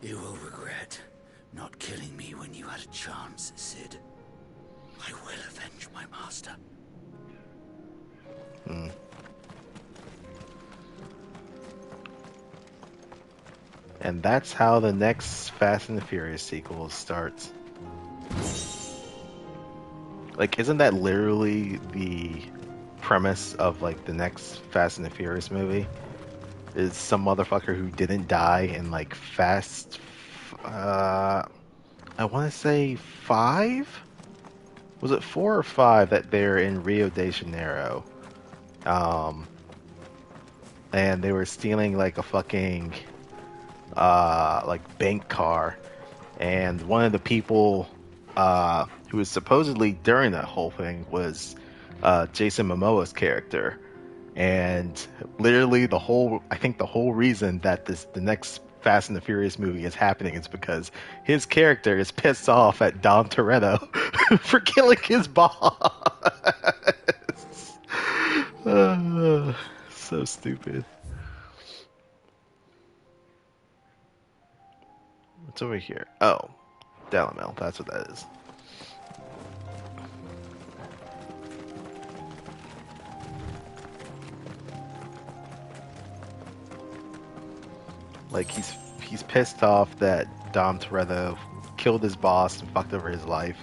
You will regret not killing me when you had a chance, Sid. I will avenge my master.
And that's how the next Fast and the Furious sequel starts. Like, isn't that literally the premise of, like, the next Fast and the Furious movie? Is some motherfucker who didn't die in, like, I want to say 5? Was it 4 or 5 that they're in Rio de Janeiro? And they were stealing, like, a fucking, like, bank car. And one of the people, who was supposedly during that whole thing was, Jason Momoa's character. And literally I think the whole reason that the next Fast and the Furious movie is happening is because his character is pissed off at Dom Toretto for killing his boss. So stupid. What's over here? Oh, Dalamel, that's what that is. Like, he's pissed off that Dom Toretto killed his boss and fucked over his life.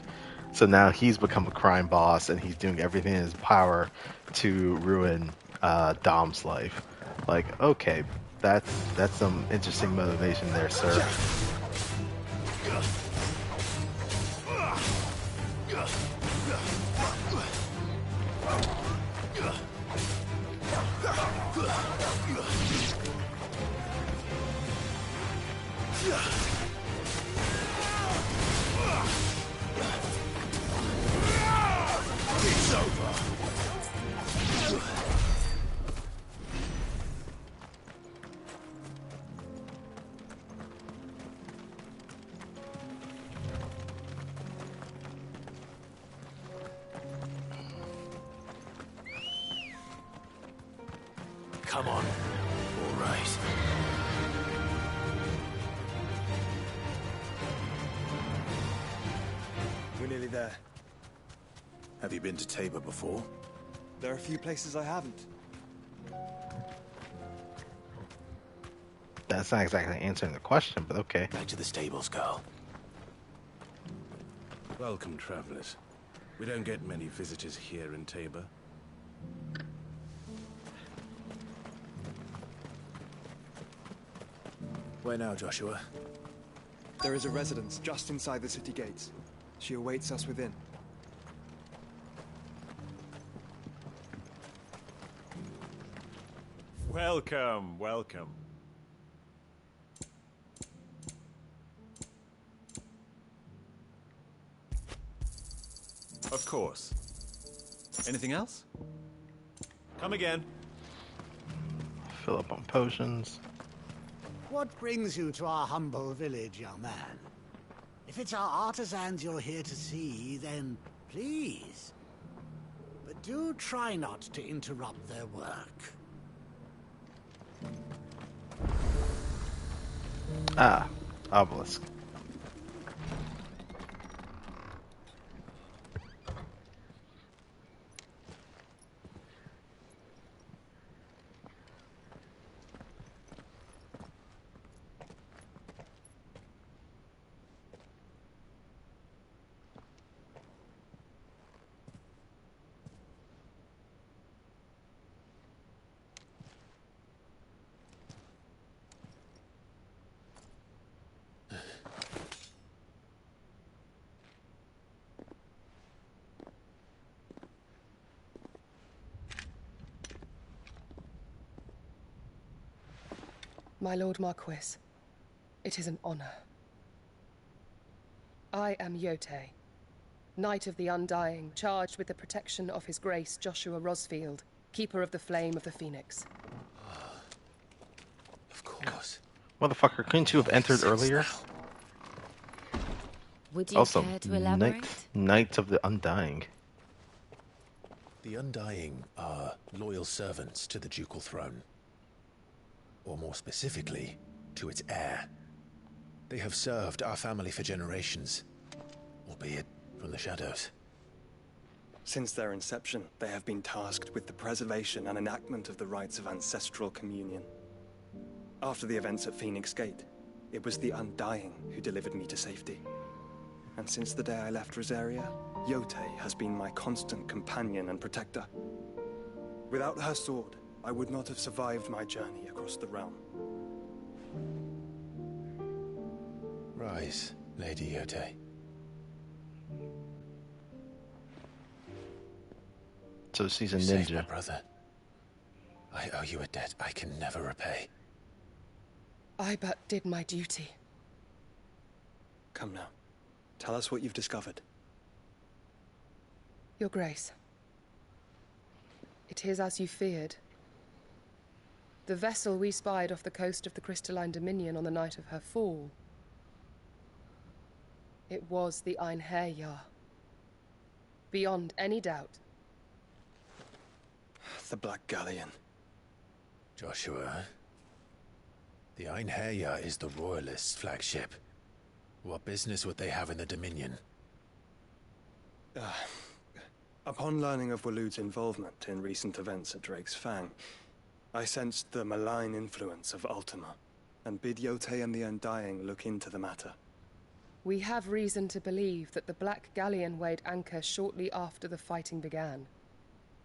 So now he's become a crime boss and he's doing everything in his power to ruin Dom's life. Like, okay, that's some interesting motivation there, sir.
It's over.
Come on. All right.
We're nearly there.
Have you been to Tabor before?
There are a few places I haven't.
That's not exactly answering the question, but okay.
Back to the stables, girl.
Welcome, travelers. We don't get many visitors here in Tabor.
Where now, Joshua?
There is a residence just inside the city gates. She awaits us within.
Welcome, welcome. Of course. Anything else? Come again.
Fill up on potions.
What brings you to our humble village, young man? If it's our artisans you're here to see, then please. But do try not to interrupt their work.
Ah, obelisk.
My Lord Marquis, it is an honor. I am Yotei, Knight of the Undying, charged with the protection of His Grace Joshua Rosfield, Keeper of the Flame of the Phoenix.
Of course.
Motherfucker, couldn't you have entered earlier?
Would you
Also,
care to elaborate?
Knights of the Undying.
The Undying are loyal servants to the ducal throne. Or more specifically, to its heir. They have served our family for generations, albeit from the shadows.
Since their inception, they have been tasked with the preservation and enactment of the rites of ancestral communion. After the events at Phoenix Gate, it was the Undying who delivered me to safety. And since the day I left Rosaria, Yotei has been my constant companion and protector. Without her sword, I would not have survived my journey across the realm.
Rise, Lady Yotei.
So she's a
You saved
ninja.
my brother. I owe you a debt I can never repay.
I but did my duty.
Come now. Tell us what you've discovered.
Your Grace. It is as you feared. The vessel we spied off the coast of the Crystalline Dominion on the night of her fall. It was the Einherjar. Beyond any doubt.
The Black Galleon.
Joshua, the Einherjar is the Royalists' flagship. What business would they have in the Dominion?
Upon learning of Waloed's involvement in recent events at Drake's Fang, I sensed the malign influence of Ultima, and bid Yotei and the Undying look into the matter.
We have reason to believe that the Black Galleon weighed anchor shortly after the fighting began,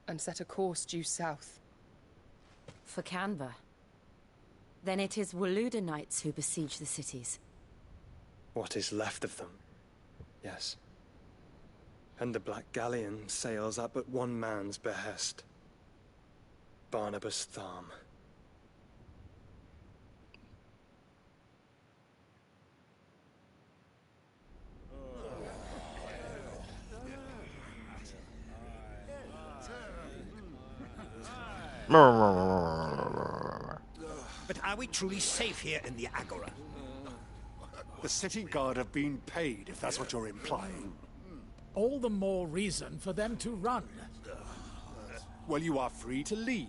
and set a course due south.
For Canva. Then it is Waloeda Knights who besiege the cities.
What is left of them, yes. And the Black Galleon sails at but one man's behest. Barnabas Tharm.
But are we truly safe here in the Agora? The city guard have been paid, if that's what you're implying.
All the more reason for them to run.
Well, you are free to leave,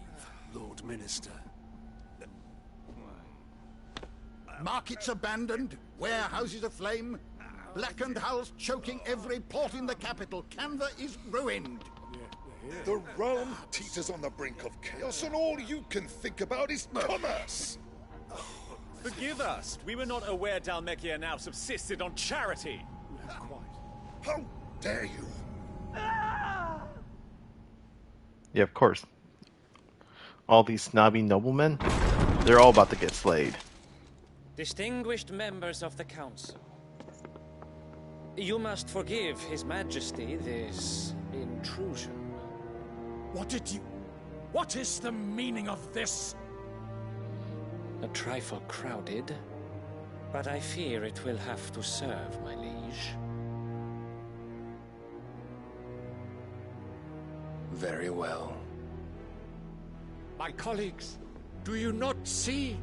Lord Minister.
Markets abandoned, warehouses aflame, blackened hulls choking every port in the capital. Canva is ruined.
The realm teeters on the brink of chaos, and all you can think about is commerce.
Forgive us. We were not aware Dhalmekia now subsisted on charity.
How dare you?
Yeah, of course. All these snobby noblemen, they're all about to get slayed.
Distinguished members of the council, you must forgive His Majesty this intrusion.
What is the meaning of this?
trifle crowded, but I fear it will have to serve, my liege.
Very well.
My colleagues, do you not see?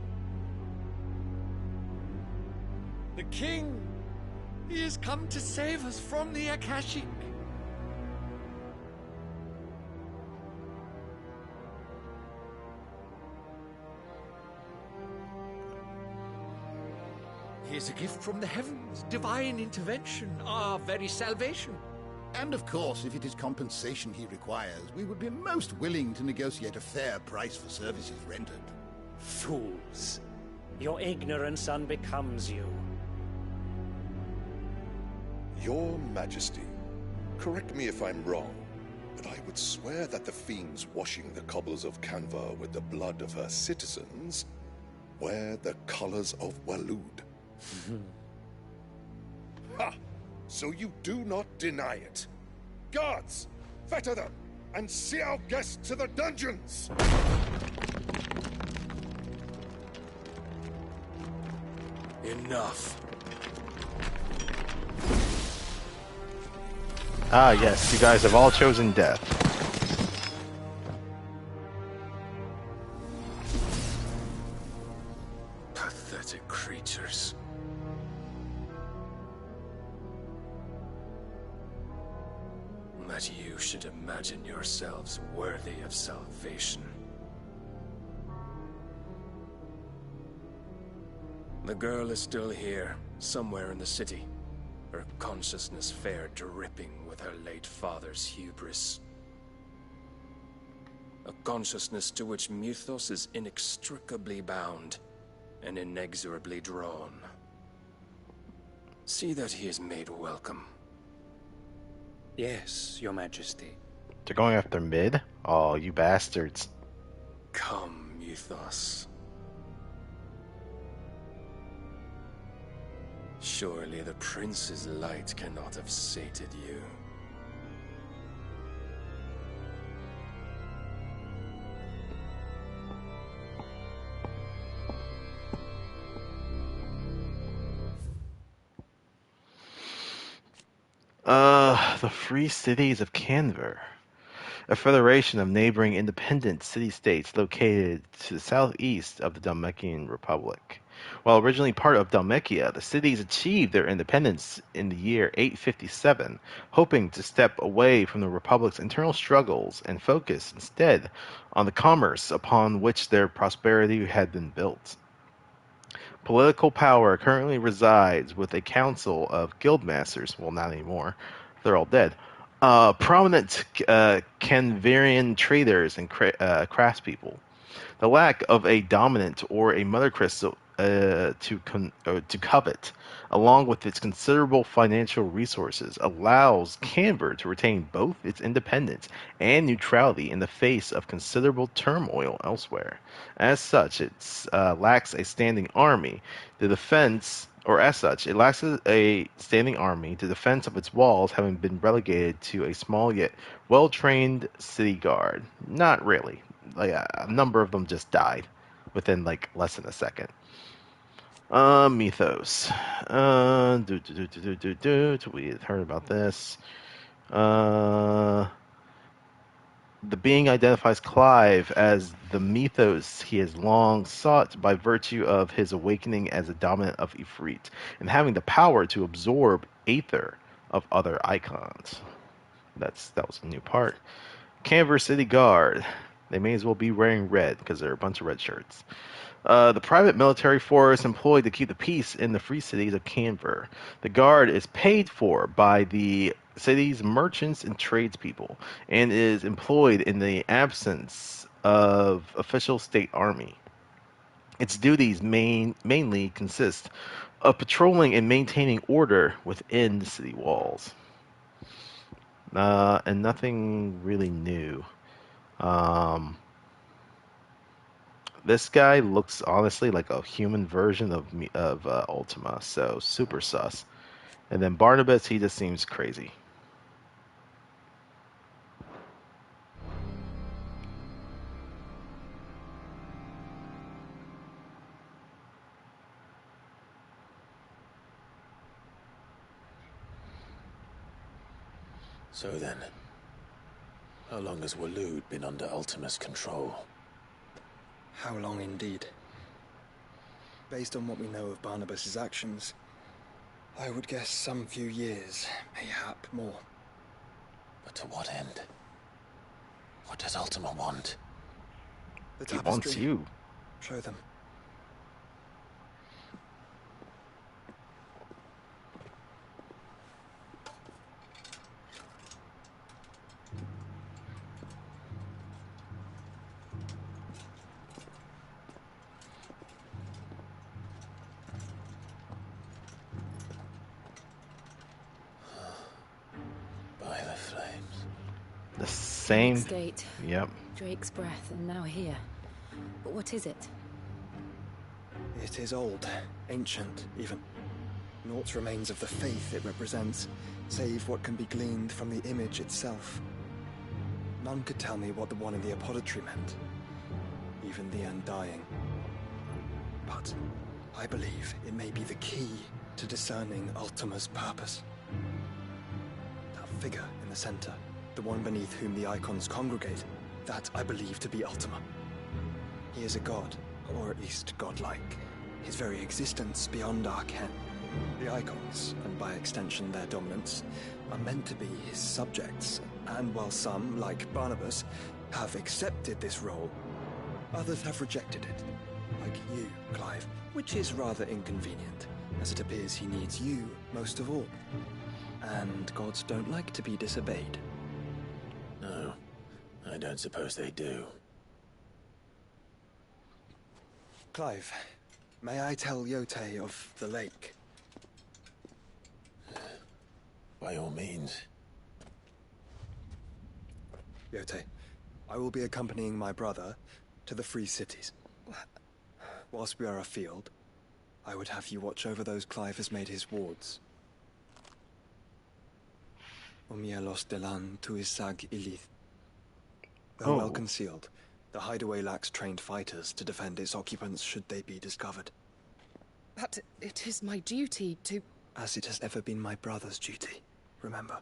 The king! He has come to save us from the Akashic. He is a gift from the heavens, divine intervention, our very salvation.
And of course, if it is compensation he requires, we would be most willing to negotiate a fair price for services rendered.
Fools. Your ignorance unbecomes you.
Your Majesty, correct me if I'm wrong, but I would swear that the fiends washing the cobbles of Canva with the blood of her citizens wear the colors of Waloed. Ha! So you do not deny it. Guards, fetter them, and see our guests to the dungeons!
Enough.
Ah, yes, you guys have all chosen death.
Pathetic creatures. That you should imagine yourselves worthy of salvation. The girl is still here, somewhere in the city. Her consciousness fair dripping with her late father's hubris. A consciousness to which Mythos is inextricably bound and inexorably drawn. See that he is made welcome.
Yes, Your Majesty.
They're going after mid? Oh, you bastards.
Come, Mythos. Surely the prince's light cannot have sated you.
The Free Cities of Canver, a federation of neighboring independent city-states located to the southeast of the Dalmekian Republic. While originally part of Dalmekia, the cities achieved their independence in the year 857, hoping to step away from the Republic's internal struggles and focus instead on the commerce upon which their prosperity had been built. Political power currently resides with a council of guildmasters, well, not anymore, they're all dead, prominent Canvarian traders and craftspeople. The lack of a dominant or a mother crystal to covet, along with its considerable financial resources, allows Canver to retain both its independence and neutrality in the face of considerable turmoil elsewhere. As such, it lacks a standing army. The defense, or as such, it lacks a standing army. The defense of its walls having been relegated to a small yet well-trained city guard. Not really. Like a number of them just died within like less than a second. Mythos. We had heard about this. The being identifies Clive as the Mythos he has long sought by virtue of his awakening as a dominant of Ifrit and having the power to absorb aether of other icons. That was a new part. Canver City Guard. They may as well be wearing red because they're a bunch of red shirts. The private military force employed to keep the peace in the free cities of Canver. The guard is paid for by the city's merchants and tradespeople and is employed in the absence of official state army. Its duties mainly consist of patrolling and maintaining order within the city walls. And nothing really new. This guy looks honestly like a human version of Ultima, so super sus. And then Barnabas, he just seems crazy.
So then, how long has Waloed been under Ultima's control?
How long indeed? Based on what we know of Barnabas's actions, I would guess some few years, mayhap more.
But to what end? What does Ultima want?
The
He
tapestry.
wants you.
Show them.
By the flames.
The same.
Phoenix Gate.
Yep.
Drake's breath, and now here. But what is it?
It is old, ancient, even. Naught remains of the faith it represents, save what can be gleaned from the image itself. None could tell me what the one in the Proprietary meant, even the Undying. But I believe it may be the key to discerning Ultima's purpose. That figure in the center, the one beneath whom the icons congregate, that I believe to be Ultima. He is a god, or at least godlike, his very existence beyond our ken. The icons, and by extension their dominants, are meant to be his subjects, and while some, like Barnabas, have accepted this role, others have rejected it, like you, Clive, which is rather inconvenient, as it appears he needs you most of all. And gods don't like to be disobeyed.
No, I don't suppose they do.
Clive, may I tell Yote of the lake?
By all means.
Yote, I will be accompanying my brother to the Free Cities. Whilst we are afield, I would have you watch over those Clive has made his wards. Umielos delan tuisag ilith. Though well concealed, the hideaway lacks trained fighters to defend its occupants should they be discovered.
But it is my duty to...
As it has ever been my brother's duty, remember.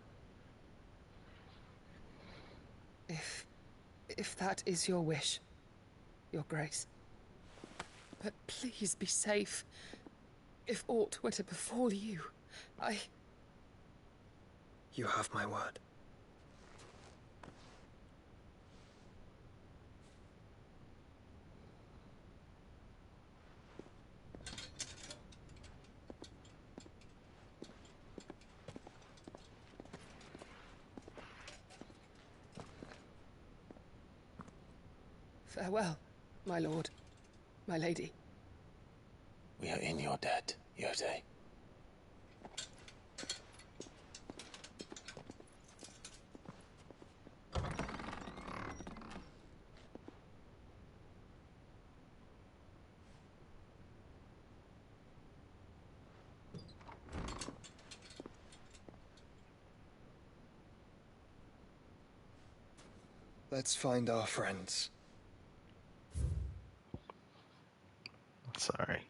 If that is your wish, Your Grace. But please be safe. If aught were to befall you,
You have my word.
Farewell, my lord, my lady.
We are in your debt, Yote.
Let's find our friends.
Sorry.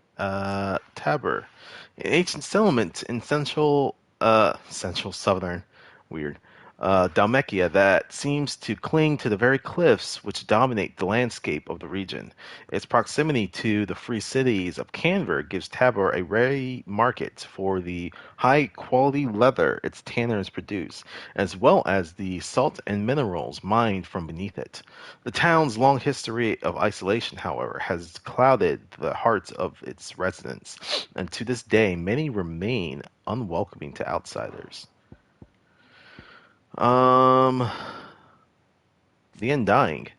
Tabor. An ancient settlement in central southern, weird, Dalmekia that seems to cling to the very cliffs which dominate the landscape of the region. Its proximity to the free cities of Canver gives Tabor a ready market for the high-quality leather its tanners produce, as well as the salt and minerals mined from beneath it. The town's long history of isolation, however, has clouded the hearts of its residents, and to this day many remain unwelcoming to outsiders. The Undying,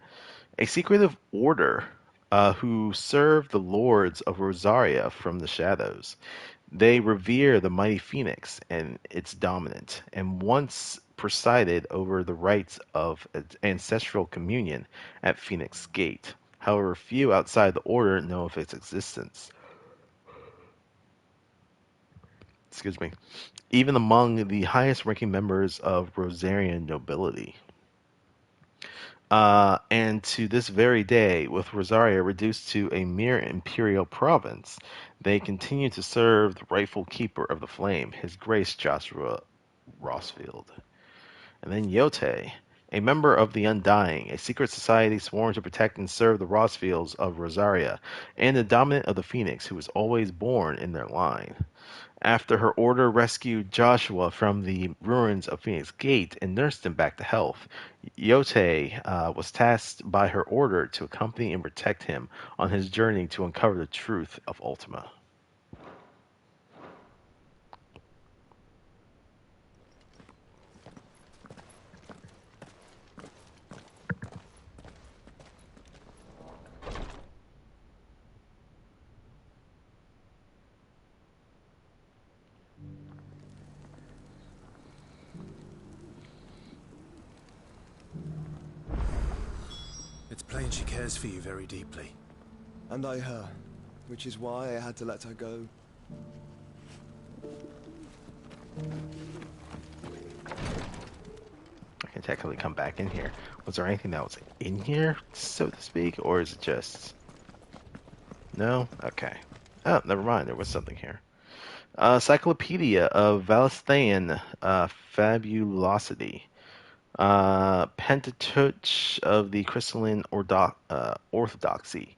a secretive order who serve the lords of Rosaria from the shadows. They revere the mighty Phoenix and its dominant, and once presided over the rites of ancestral communion at Phoenix Gate. However, few outside the order know of its existence. Excuse me. Even among the highest ranking members of Rosarian nobility. And to this very day, with Rosaria reduced to a mere imperial province, they continue to serve the rightful keeper of the flame, His Grace Joshua Rosfield. And then Yote, a member of the Undying, a secret society sworn to protect and serve the Rosfields of Rosaria, and the dominant of the Phoenix, who was always born in their line. After her order rescued Joshua from the ruins of Phoenix Gate and nursed him back to health, Yote was tasked by her order to accompany and protect him on his journey to uncover the truth of Ultima.
It's plain she cares for you very deeply.
And I her, which is why I had to let her go.
I can technically come back in here. Was there anything that was in here, so to speak, or is it just... No? Okay. Oh, never mind. There was something here. Cyclopedia of Valisthaean Fabulosity. Pentateuch of the Crystalline Orthodoxy.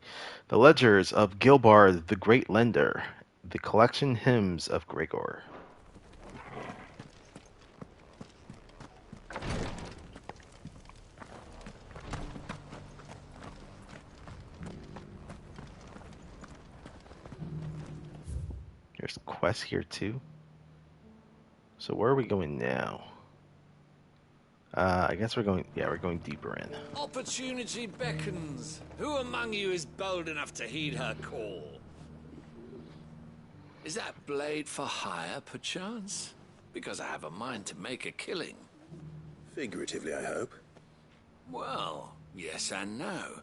The Ledgers of Gilbard the Great Lender. The Collection Hymns of Gregor. There's quests here too. So where are we going now? I guess we're going deeper in.
Opportunity beckons. Who among you is bold enough to heed her call? Is that blade for hire, perchance? Because I have a mind to make a killing.
Figuratively, I hope.
Well, yes and no.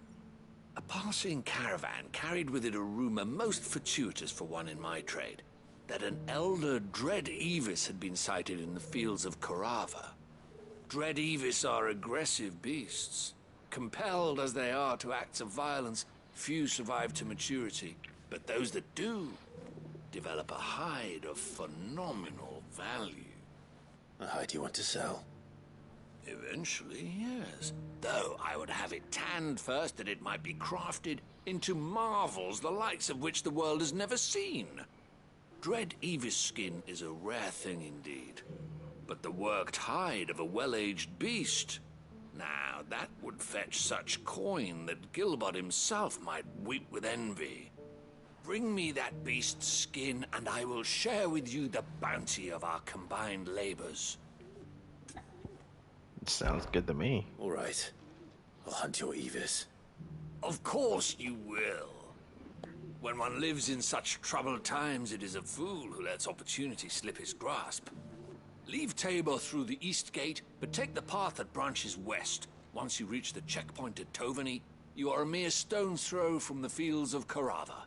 A passing caravan carried with it a rumor most fortuitous for one in my trade, that an elder Dread Evis had been sighted in the fields of Korava. Dread Evis are aggressive beasts. Compelled as they are to acts of violence, few survive to maturity, but those that do develop a hide of phenomenal value.
A hide you want to sell?
Eventually, yes. Though I would have it tanned first that it might be crafted into marvels the likes of which the world has never seen. Dread Evis skin is a rare thing indeed. But the worked hide of a well-aged beast, now that would fetch such coin that Gilbert himself might weep with envy. Bring me that beast's skin, and I will share with you the bounty of our combined labors.
It sounds good to me.
All right. I'll hunt your Evis.
Of course you will. When one lives in such troubled times, it is a fool who lets opportunity slip his grasp. Leave Tabor through the east gate, but take the path that branches west. Once you reach the checkpoint at Tovany, you are a mere stone's throw from the fields of Korava.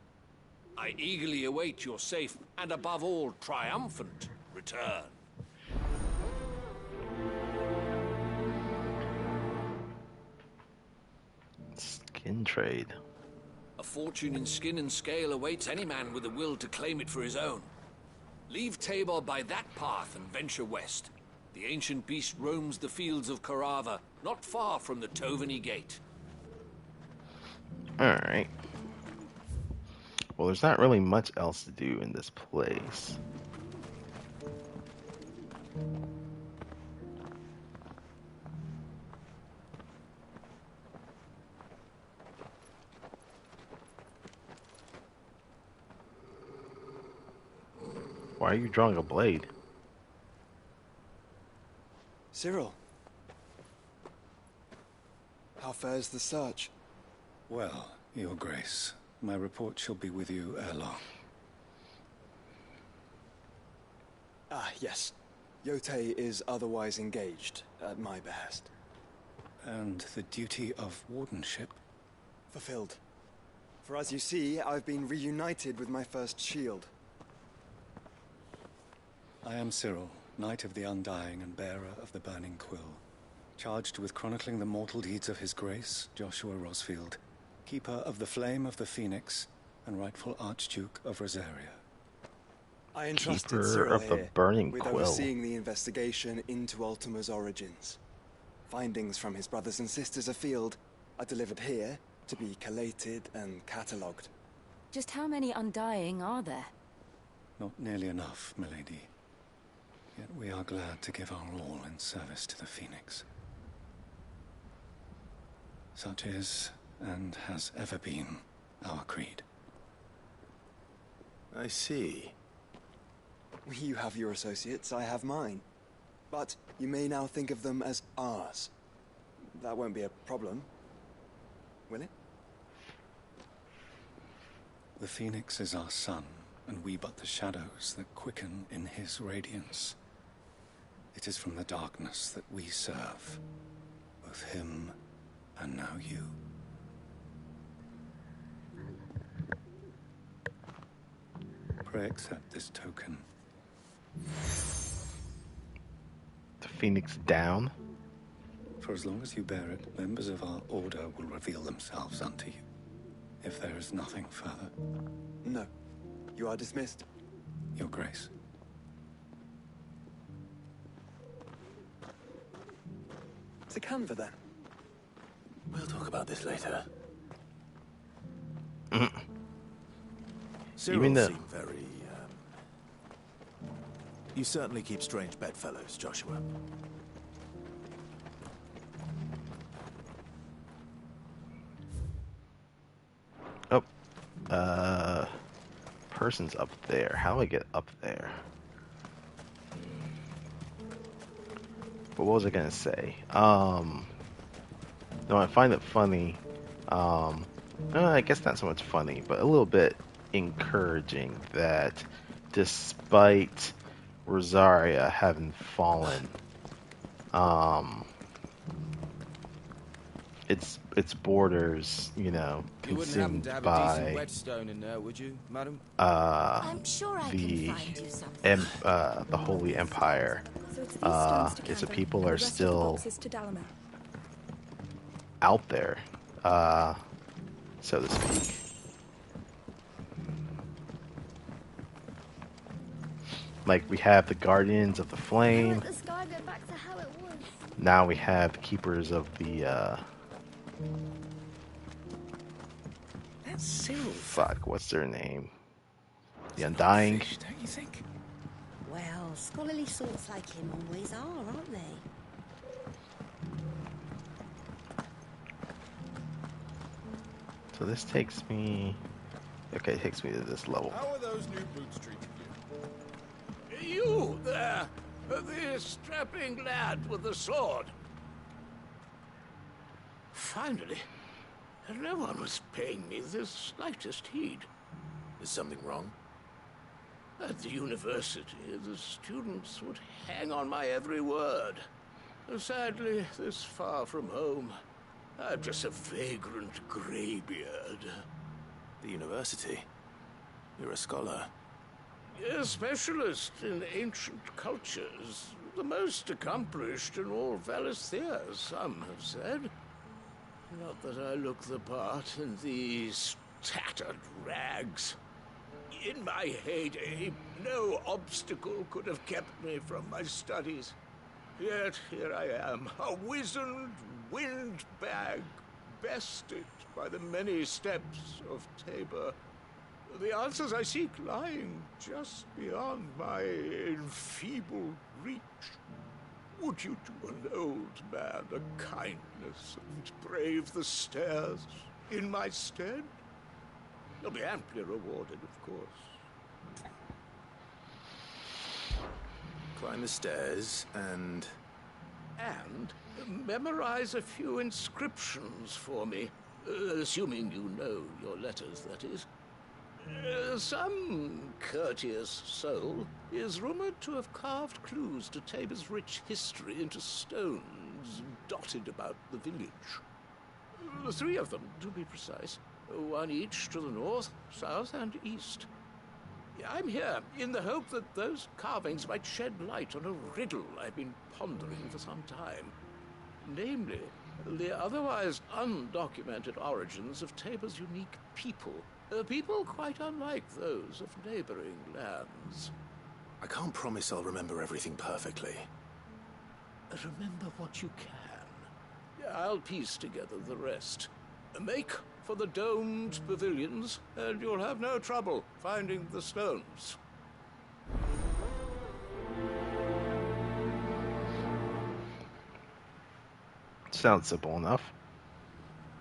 I eagerly await your safe, and above all, triumphant return.
Skin trade.
A fortune in skin and scale awaits any man with the will to claim it for his own. Leave Tabor by that path and venture west. The ancient beast roams the fields of Korava, not far from the Tovany Gate.
Alright. Well, there's not really much else to do in this place. Why are you drawing a blade?
Cyril. How fares the search?
Well, Your Grace, my report shall be with you ere long.
Ah, yes. Yote is otherwise engaged, at my behest.
And the duty of wardenship?
Fulfilled. For as you see, I've been reunited with my first shield.
I am Cyril, Knight of the Undying and bearer of the Burning Quill, charged with chronicling the mortal deeds of His Grace, Joshua Rosfield, keeper of the Flame of the Phoenix and rightful Archduke of Rosaria.
I entrusted
Keeper
Cyril
of the
here
Burning
with
Quill.
overseeing the investigation into Ultima's origins. Findings from his brothers and sisters afield are delivered here to be collated and catalogued.
Just how many Undying are there?
Not nearly enough, milady. Yet we are glad to give our all in service to the Phoenix. Such is, and has ever been, our creed.
I see.
You have your associates, I have mine. But you may now think of them as ours. That won't be a problem, will it?
The Phoenix is our sun, and we but the shadows that quicken in his radiance. It is from the darkness that we serve, both him and now you. Pray accept this token.
The Phoenix down?
For as long as you bear it, members of our order will reveal themselves unto you. If there is nothing further.
No. You are dismissed.
Your Grace.
To Canva, then.
We'll talk about this later. Cyril
Even though...
seemed very, You certainly keep strange bedfellows, Joshua.
Oh. Person's up there. How do I get up there? But what was I gonna say? No, I find it funny. I guess not so much funny, but a little bit encouraging that despite Rosaria having fallen, its borders, you know, consumed by
whetstone in there, would you, madam?
I'm sure I can find you something.
The Holy Empire. Its people are still out there, so to speak. Like, we have the Guardians of the Flame. Now we have the Keepers of the,
That's Cyril.
Fuck, what's their name? The Undying?
Fish, don't you think?
Well, scholarly sorts like him always are, aren't they?
So this takes me... Okay, it takes me to this level.
How are those new boots treating you?
You there, the strapping lad with the sword. Finally, no one was paying me the slightest heed.
Is something wrong?
At the university, the students would hang on my every word. Sadly, this far from home, I'm just a vagrant greybeard.
The university? You're a scholar.
A specialist in ancient cultures. The most accomplished in all Valisthea, some have said. Not that I look the part in these tattered rags. In my heyday, no obstacle could have kept me from my studies. Yet here I am, a wizened windbag, bested by the many steps of Tabor. The answers I seek lying just beyond my enfeebled reach. Would you do an old man a kindness and brave the stairs in my stead? You'll be amply rewarded, of course.
Climb the stairs and...
And memorize a few inscriptions for me, assuming you know your letters, that is. Some courteous soul is rumored to have carved clues to Tabor's rich history into stones dotted about the village. 3 of them, to be precise. 1 each to the north, south, and east. I'm here in the hope that those carvings might shed light on a riddle I've been pondering for some time. Namely, the otherwise undocumented origins of Tabor's unique people. People quite unlike those of neighboring lands.
I can't promise I'll remember everything perfectly.
Remember what you can. I'll piece together the rest. Make for the domed pavilions, and you'll have no trouble finding the stones.
Sounds simple enough.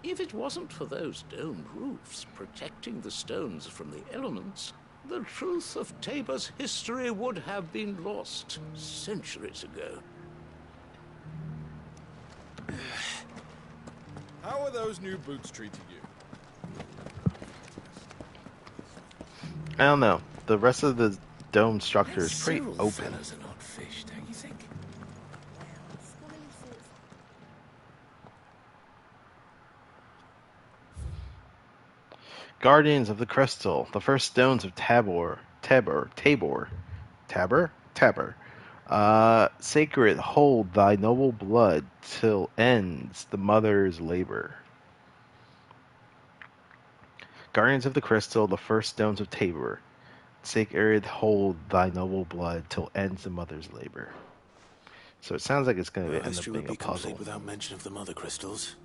If it wasn't for those domed roofs protecting the stones from the elements, the truth of Tabor's history would have been lost centuries ago.
How are those new boots treating you?
I don't know. The rest of the dome structure is pretty open.
Fellas are not fish, don't you think?
Guardians of the Crystal, the first stones of Tabor. Sacred, hold thy noble blood till ends the mother's labor. Guardians of the Crystal, the first stones of Tabor. Sacred, hold thy noble blood till ends the mother's labor. So it sounds like it's going to end up
History would
being a
be
puzzle.
complete without mention of the mother crystals.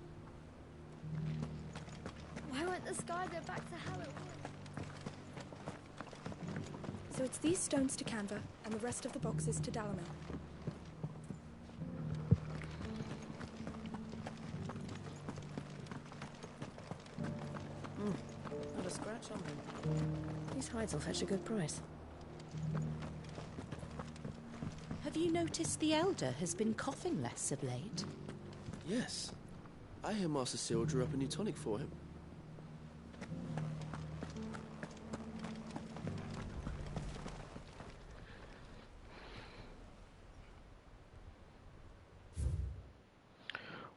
Why won't the sky go back to how it was?
So it's these stones to Canva, and the rest of the boxes to Dalamil.
Not a scratch on them. These hides will fetch a good price. Have you noticed the Elder has been coughing less of late?
Yes. I hear Master Seal drew up a new tonic for him.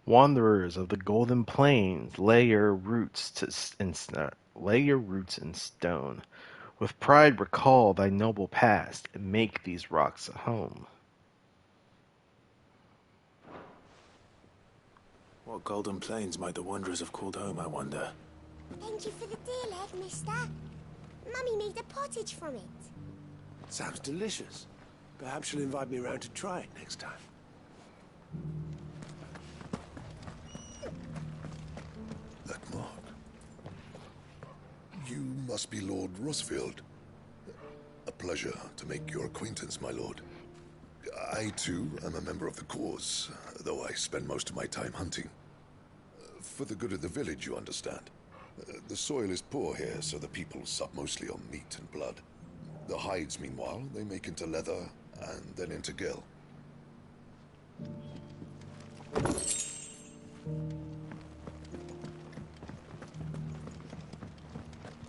Wanderers of the Golden Plains, lay your roots in stone. With pride recall thy noble past, and make these rocks a home.
What golden plains might the wanderers have called home, I wonder?
Thank you for the deal, Ed, mister. Mummy made a pottage from it.
Sounds delicious. Perhaps she'll invite me round to try it next time.
That mark. You must be Lord Rosfield. A pleasure to make your acquaintance, my lord. I, too, am a member of the cause, though I spend most of my time hunting. For the good of the village, you understand. The soil is poor here, so the people sup mostly on meat and blood. The hides, meanwhile, they make into leather, and then into gill.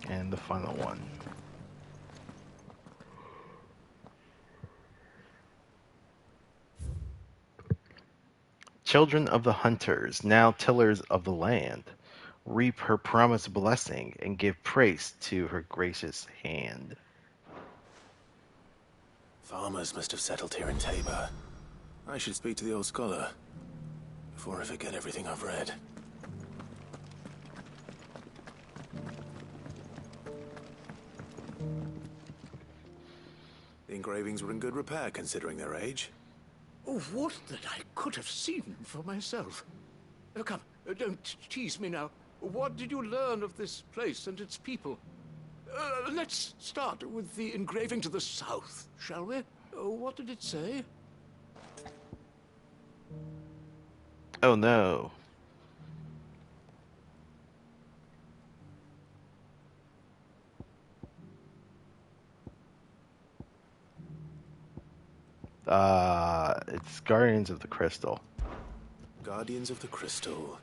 And the final one. Children of the hunters, now tillers of the land, reap her promised blessing and give praise to her gracious hand.
Farmers must have settled here in Tabor. I should speak to the old scholar before I forget everything I've read. The engravings were in good repair considering their age.
Oh, what that I could have seen for myself. Come, don't tease me now. What did you learn of this place and its people? Let's start with the engraving to the south, shall we? What did it say?
Oh no. It's Guardians of the Crystal.
Guardians of the Crystal,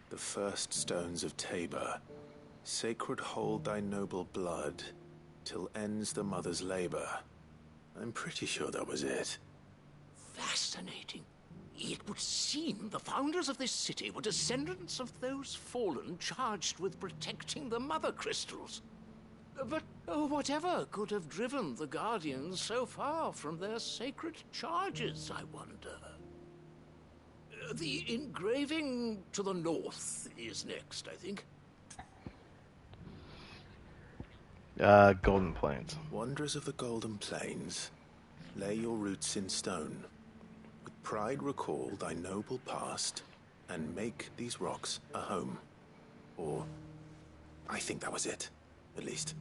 the first stones of Tabor. Sacred hold thy noble blood, till ends the mother's labor. I'm pretty sure that was it.
Fascinating. It would seem the founders of this city were descendants of those fallen charged with protecting the mother crystals. But whatever could have driven the Guardians so far from their sacred charges, I wonder? The engraving to the north is next, I think.
Golden Plains.
Wanderers of the Golden Plains. Lay your roots in stone. With pride recall thy noble past, and make these rocks a home. Or, I think that was it, at least.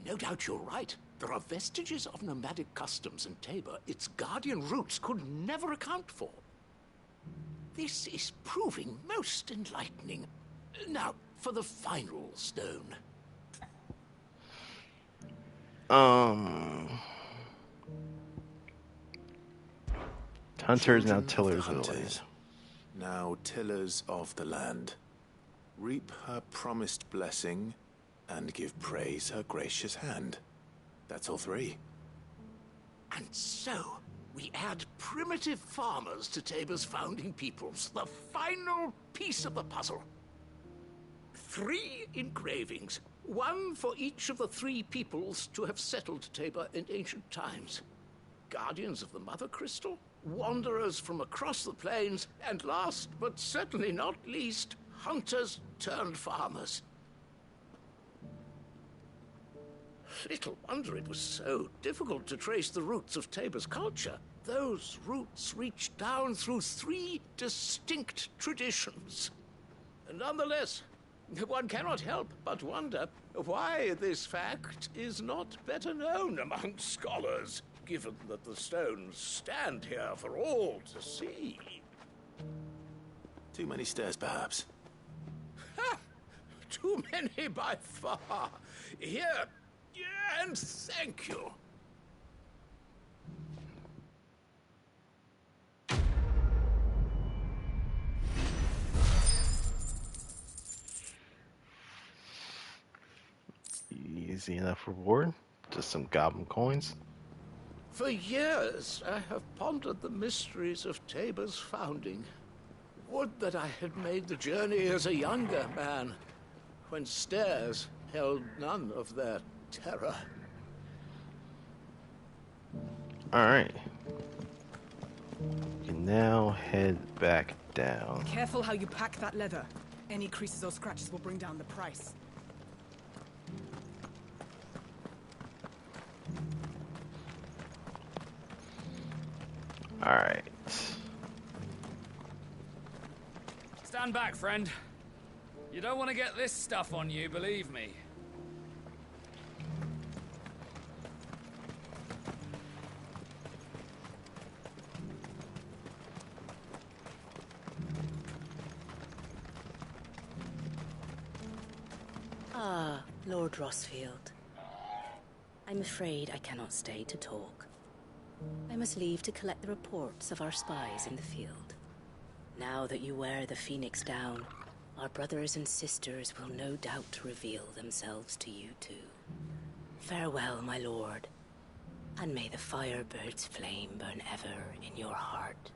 No doubt you're right. There are vestiges of nomadic customs in Tabor its guardian roots could never account for. This is proving most enlightening. Now, for the final stone.
Hunters, now
Children
tillers
of
of
the
the land.
hunters, now tillers of the land. Reap her promised blessing, and give praise her gracious hand. That's all three.
And so, we add primitive farmers to Tabor's founding peoples, the final piece of the puzzle. 3 engravings, one for each of the 3 peoples to have settled Tabor in ancient times. Guardians of the Mother Crystal, wanderers from across the plains, and last but certainly not least, hunters turned farmers. Little wonder it was so difficult to trace the roots of Tabor's culture. Those roots reach down through 3 distinct traditions. Nonetheless, one cannot help but wonder why this fact is not better known among scholars, given that the stones stand here for all to see.
Too many stairs, perhaps.
Ha! Too many by far. Here, and thank you.
Easy enough reward. Just some goblin coins.
For years, I have pondered the mysteries of Tabor's founding. Would that I had made the journey as a younger man, when stairs held none of their terror.
Alright. We can now head back down.
Careful how you pack that leather. Any creases or scratches will bring down the price.
Alright.
Stand back, friend. You don't want to get this stuff on you, believe me.
Ah, Lord Rosfield. I'm afraid I cannot stay to talk. I must leave to collect the reports of our spies in the field. Now that you wear the Phoenix down, our brothers and sisters will no doubt reveal themselves to you too. Farewell, my lord, and may the Firebird's flame burn ever in your heart.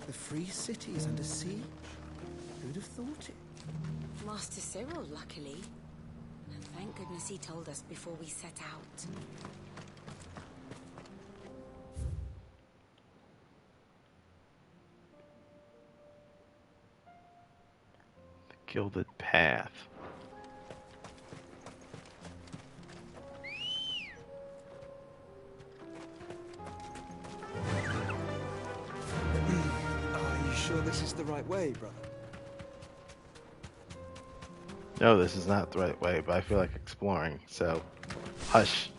The Free City is under siege? Who'd have thought it?
Master Cyril, luckily. And thank goodness he told us before we set out.
The Gilded Path.
Are you sure this is the right way, brother?
No, this is not the right way, but I feel like exploring, so hush.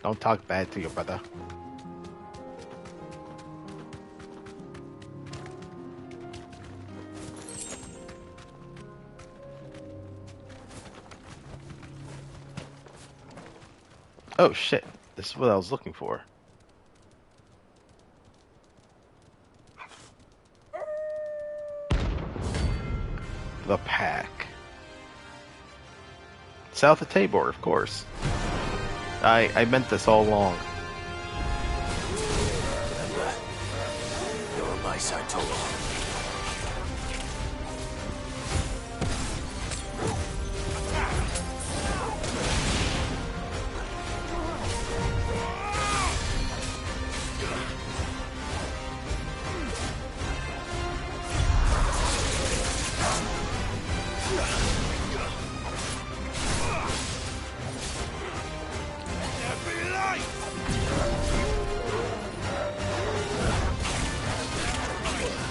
Don't talk bad to your brother. Oh shit, this is what I was looking for. The pack. South of Tabor, of course. I meant this all along.
You're on my side, Tolo.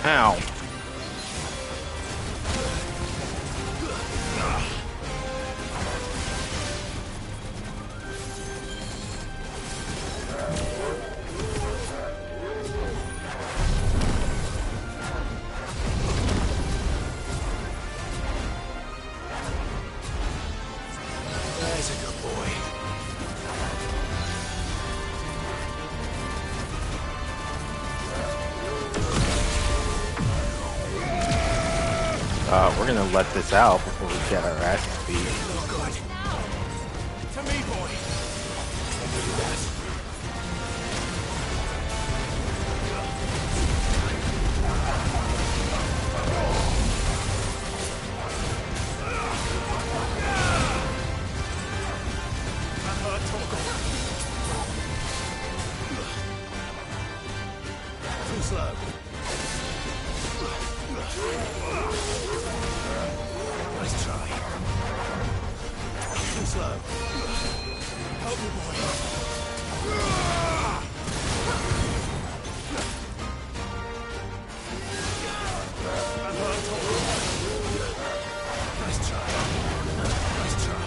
Ow.
There's a good boy.
We're gonna let this out before we get our asses beat.
Oh, good. To me, boy. Too slow. Nice try. Too slow. Help me, boy. Nice try. Nice try.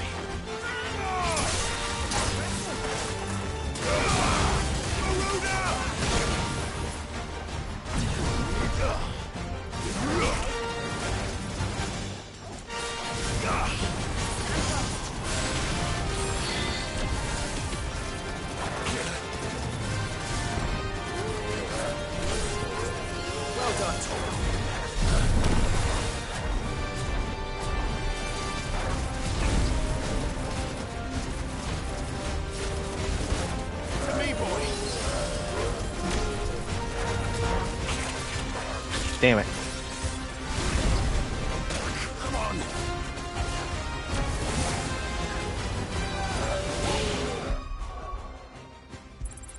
Well done, Tom. To me, boy.
Damn it.
Come on.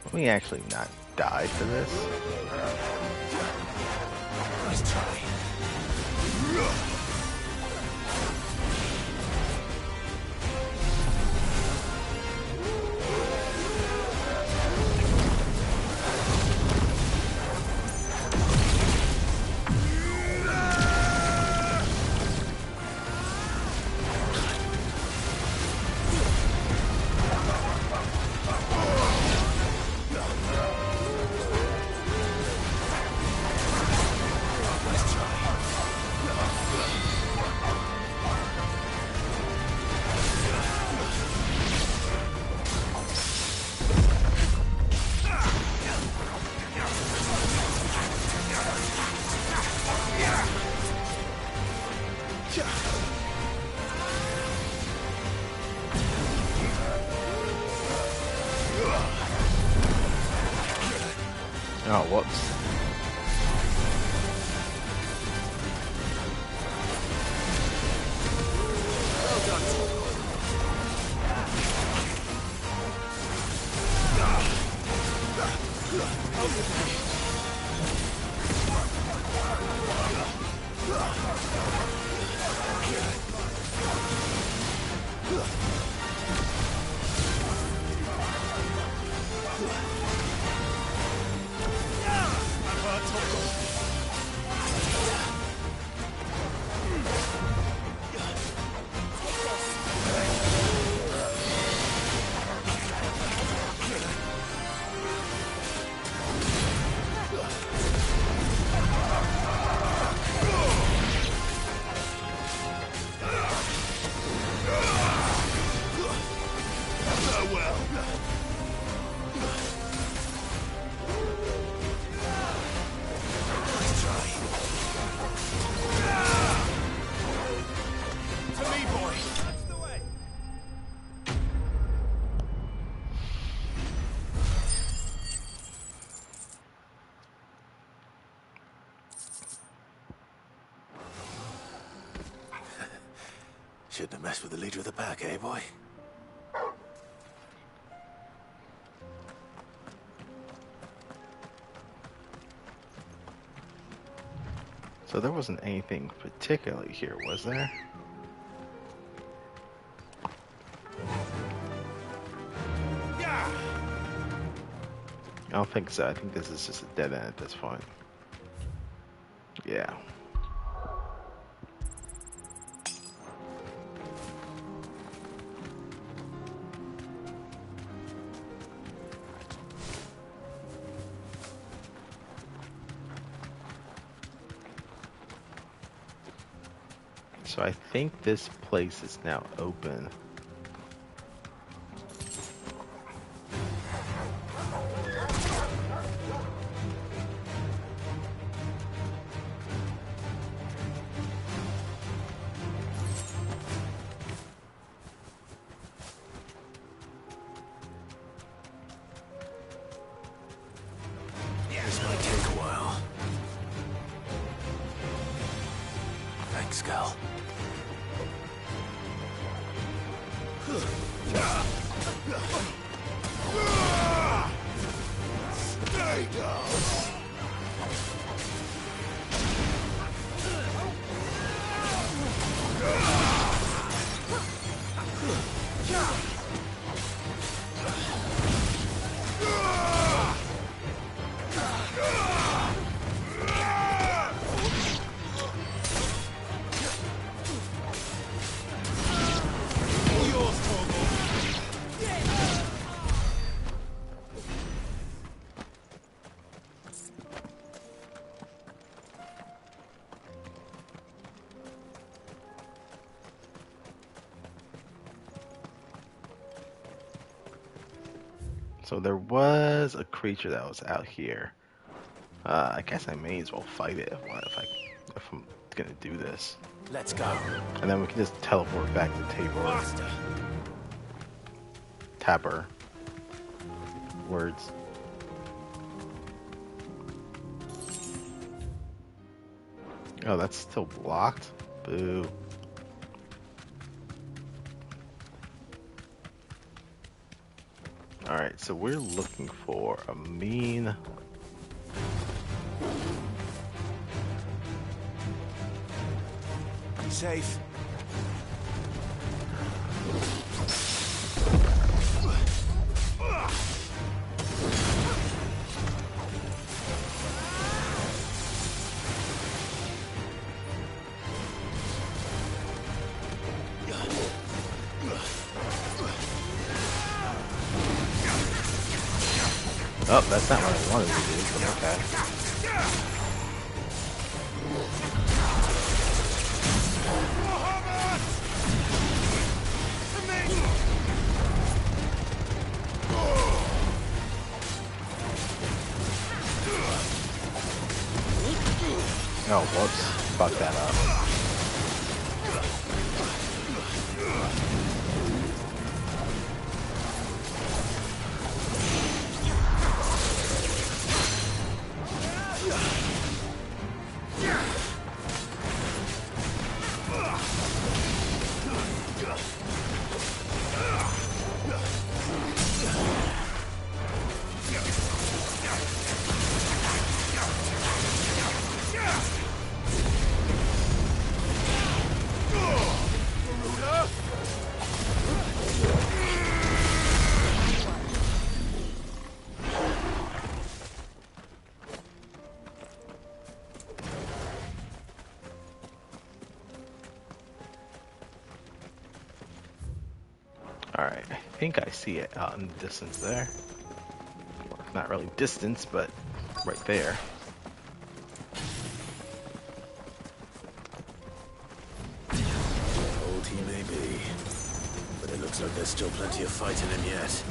Let me actually not die for this.
Nice try.
Oh, whoops.
Shouldn't have messed with the leader of the pack, eh, boy?
So there wasn't anything particularly here, was there? I don't think so. I think this is just a dead end at this point. Yeah. So I think this place is now open.
This might take a while. Thanks, Cal. Stay down. So there was a creature that was out here. I guess I may as well fight it if I'm gonna do this. Let's go.
And then we can just teleport back to Tabor. Tabor. Words. Oh, that's still blocked? Boo. Alright, so we're looking for a mean...
Be safe.
Oh, that's not what I wanted to do, but okay. Oh, whoops. Fuck that up. Alright, I think I see it out in the distance there. Well, not really distance, but right there.
Old he may be, but it looks like there's still plenty of fight in him yet.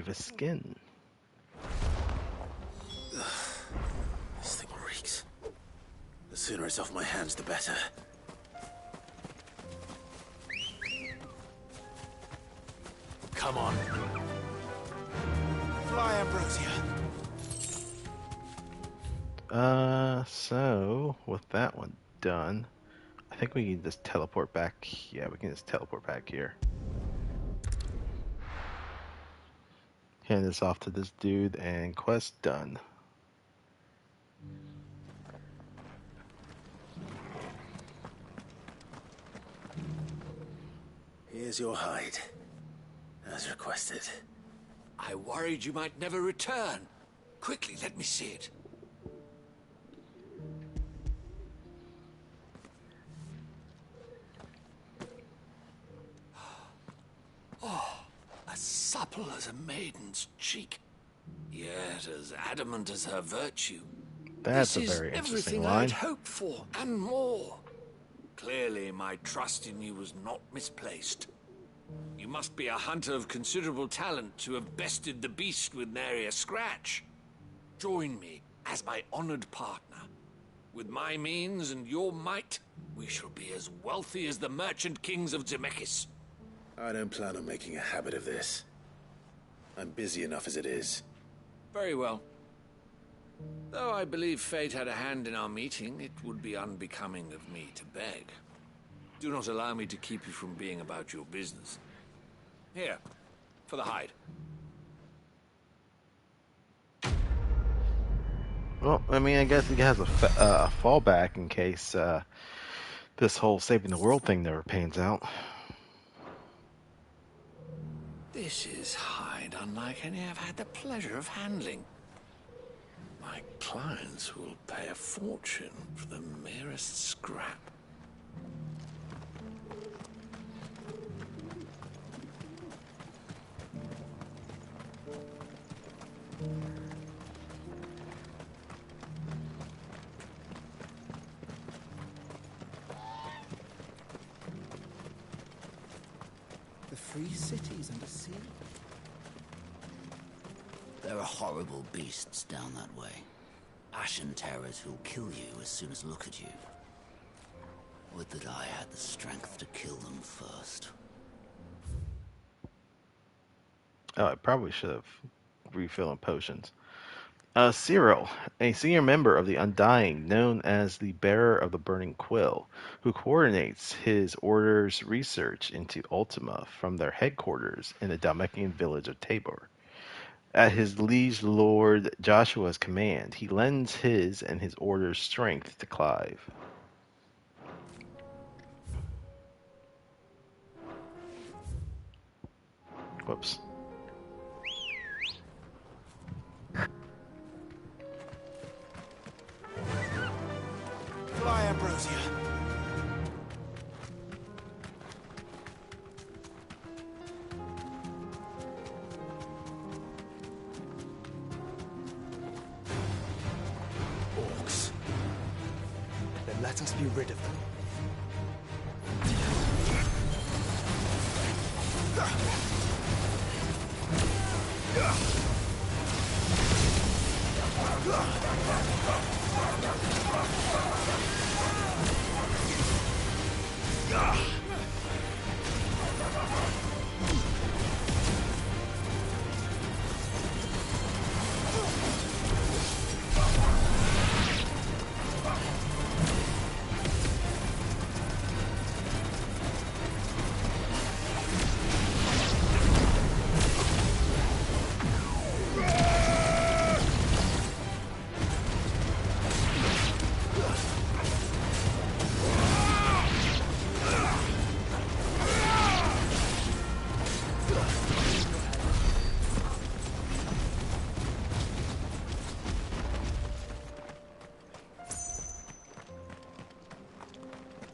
Grievous skin.
This thing reeks. The sooner it's off my hands, the better. Come on. Fly, Ambrosia.
So with that one done, I think we can just teleport back. Yeah, we can just teleport back here. Hand this off to this dude, and quest done.
Here's your hide, as requested.
I worried you might never return. Quickly, let me see it. Oh, as supple as a maiden's cheek, yet as adamant as her virtue.
That's
this
a very
is
interesting
everything
line.
I'd hoped for, and more. Clearly, my trust in you was not misplaced. You must be a hunter of considerable talent to have bested the beast with nary a scratch. Join me as my honored partner. With my means and your might, we shall be as wealthy as the merchant kings of Zemeckis.
I don't plan on making a habit of this. I'm busy enough as it is.
Very well. Though I believe fate had a hand in our meeting, it would be unbecoming of me to beg. Do not allow me to keep you from being about your business. Here, for the hide.
Well, I mean, I guess he has a fallback in case this whole saving the world thing never pans out.
This is hide unlike any I've had the pleasure of handling. My clients will pay a fortune for the merest scrap.
The free cities under sea?
There are horrible beasts down that way. Ashen terrors who'll kill you as soon as look at you. Would that I had the strength to kill them first.
Oh, I probably should have refilling potions. Cyril, a senior member of the Undying, known as the Bearer of the Burning Quill, who coordinates his order's research into Ultima from their headquarters in the Dalmekian village of Tabor. At his liege lord Joshua's command, he lends his and his order's strength to Clive. Whoops.
Fly, Ambrosia.
Orcs. Then let us be rid of them.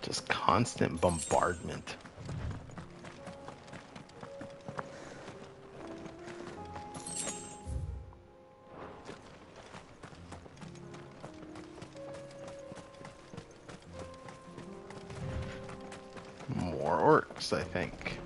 Just constant bombardment. More orcs, I think.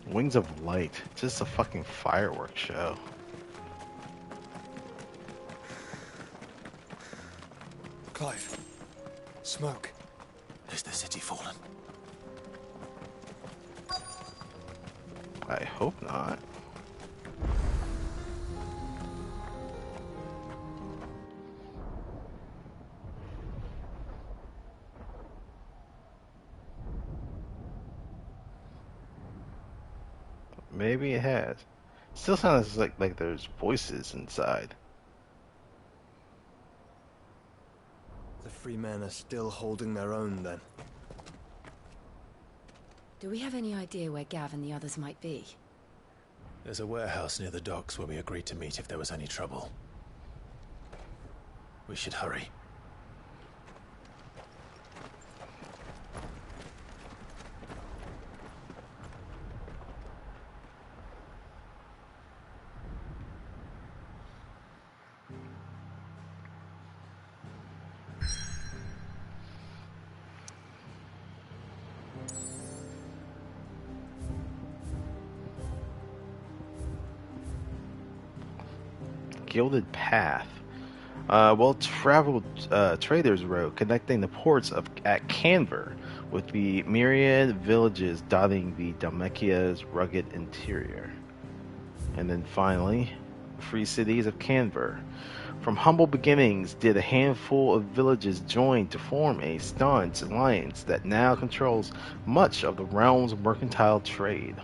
Wings of Light. Just a fucking fireworks show.
Clive. Smoke.
Is the city fallen?
I hope not. Maybe it has. Still sounds like there's voices inside.
The free men are still holding their own, then.
Do we have any idea where Gav and the others might be?
There's a warehouse near the docks where we agreed to meet if there was any trouble. We should hurry.
Gilded Path. Well-traveled traders route connecting the ports at Canver with the myriad villages dotting the Dhalmekia's rugged interior. And then finally, free cities of Canver. From humble beginnings did a handful of villages join to form a staunch alliance that now controls much of the realm's mercantile trade.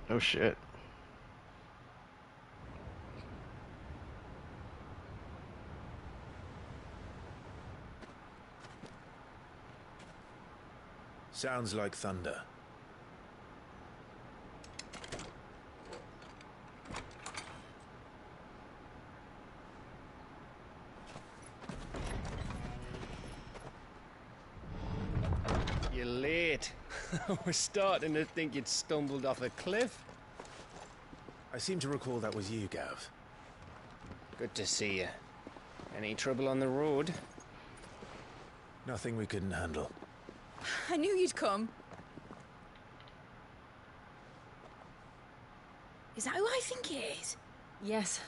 Oh shit.
Sounds like thunder.
You're late. We're starting to think you'd stumbled off a cliff.
I seem to recall that was you, Gav.
Good to see you. Any trouble on the road?
Nothing we couldn't handle.
I knew you'd come. Is that who I think it is?
Yes.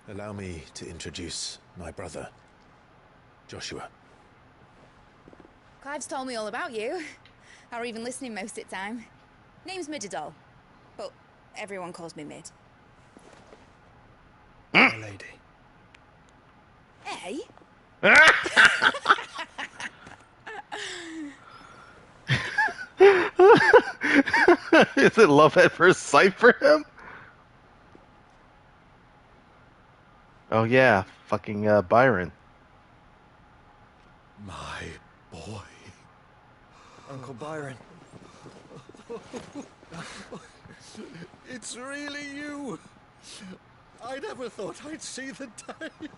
Allow me to introduce my brother, Joshua.
Clive's told me all about you. Or even listening most of the time. Name's Mididol, but everyone calls me Mid.
My lady.
Hey?
Is it love at first sight for him? Oh yeah, fucking Byron.
My boy.
Uncle Byron.
It's really you. I never thought I'd see the day.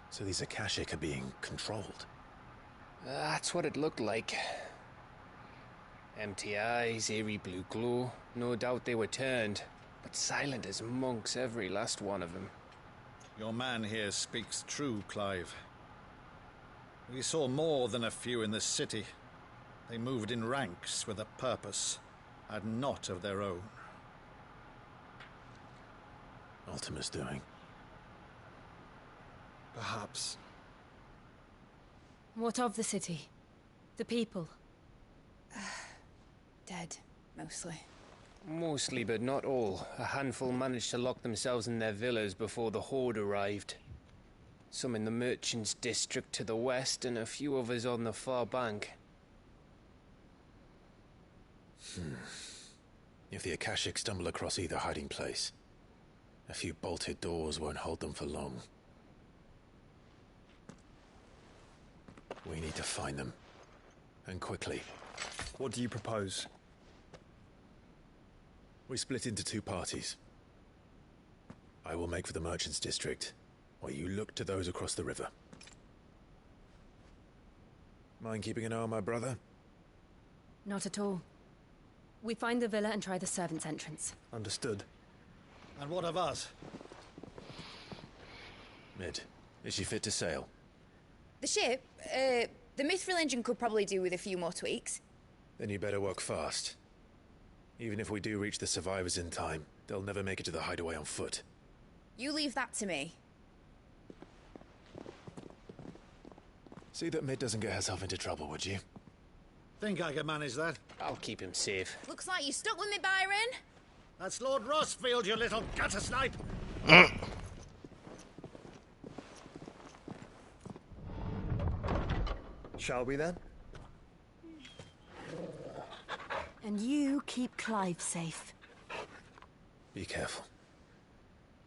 So these Akashic are being controlled.
That's what it looked like. Empty eyes, eerie blue glow. No doubt they were turned, but silent as monks, every last one of them.
Your man here speaks true, Clive. We saw more than a few in the city. They moved in ranks with a purpose, and not of their own.
Ultima's doing.
Perhaps.
What of the city? The people?
Dead, mostly.
Mostly, but not all. A handful managed to lock themselves in their villas before the Horde arrived. Some in the merchants' district to the west, and a few others on the far bank.
If the Akashic stumble across either hiding place, a few bolted doors won't hold them for long. We need to find them. And quickly.
What do you propose?
We split into two parties. I will make for the merchants' district, while you look to those across the river.
Mind keeping an eye on my brother?
Not at all. We find the villa and try the servants' entrance.
Understood.
And what of us?
Mid, is she fit to sail?
The ship, the mithril engine could probably do with a few more tweaks.
Then you better work fast. Even if we do reach the survivors in time, they'll never make it to the hideaway on foot.
You leave that to me.
See that Mid doesn't get herself into trouble, would you?
Think I can manage that?
I'll keep him safe.
Looks like you stuck with me, Byron.
That's Lord Rosfield, you little gutter snipe!
Shall we then?
And you keep Clive safe.
Be careful.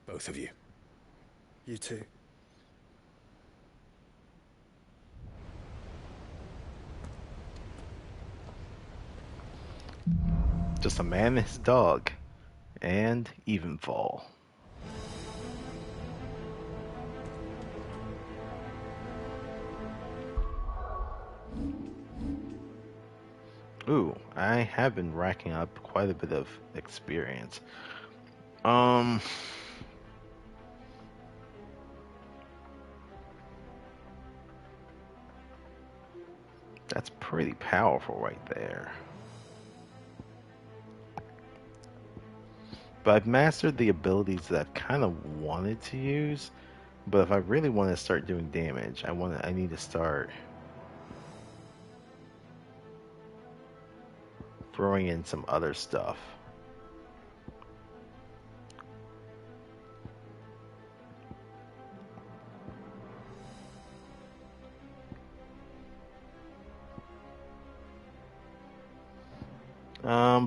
Both of you.
You too.
Just a man and his dog. And Evenfall. Ooh, I have been racking up quite a bit of experience. That's pretty powerful right there. But I've mastered the abilities that I've kind of wanted to use. But if I really want to start doing damage, I need to start throwing in some other stuff.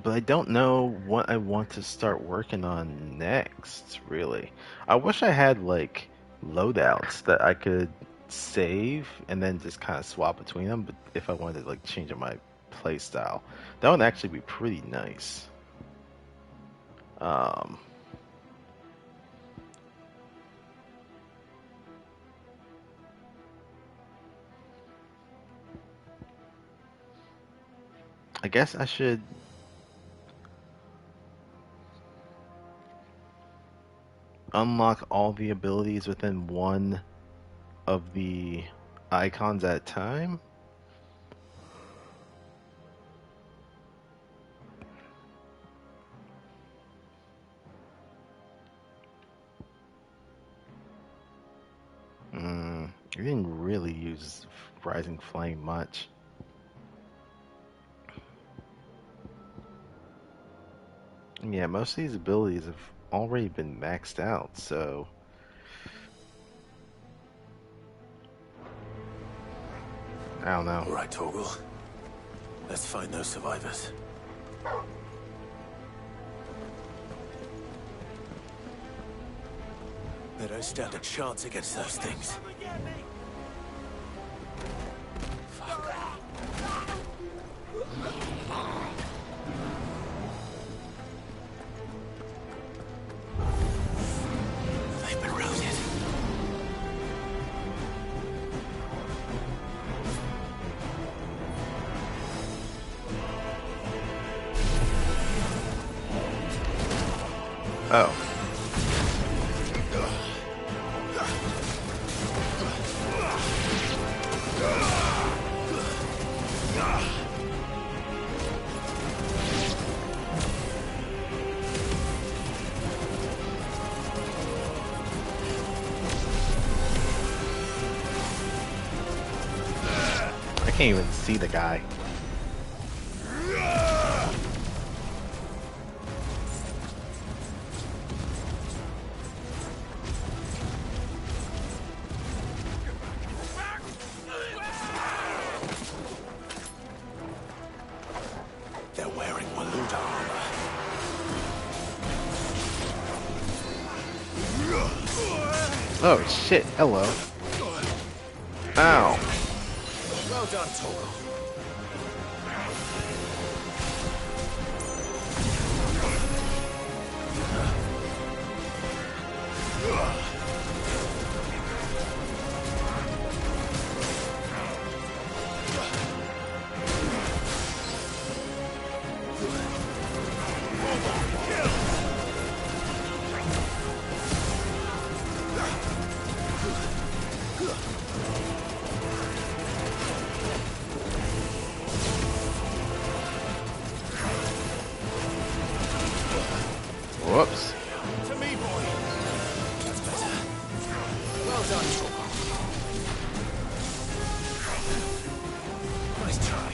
But I don't know what I want to start working on next, really. I wish I had, like, loadouts that I could save and then just kind of swap between them, but if I wanted to, like, change up my play style. That would actually be pretty nice. I guess I should unlock all the abilities within one of the icons at a time. I didn't really use Rising Flame much. Yeah, most of these abilities have already been maxed out, so I don't know.
All right, Torgal. Let's find those survivors. They don't stand a chance against those things. They've been routed.
Oh. I can't even see the guy.
They're wearing Waluda armor.
Oh shit, hello. Ow.
Well done, Torgal.
Well done, Torgal. Nice try.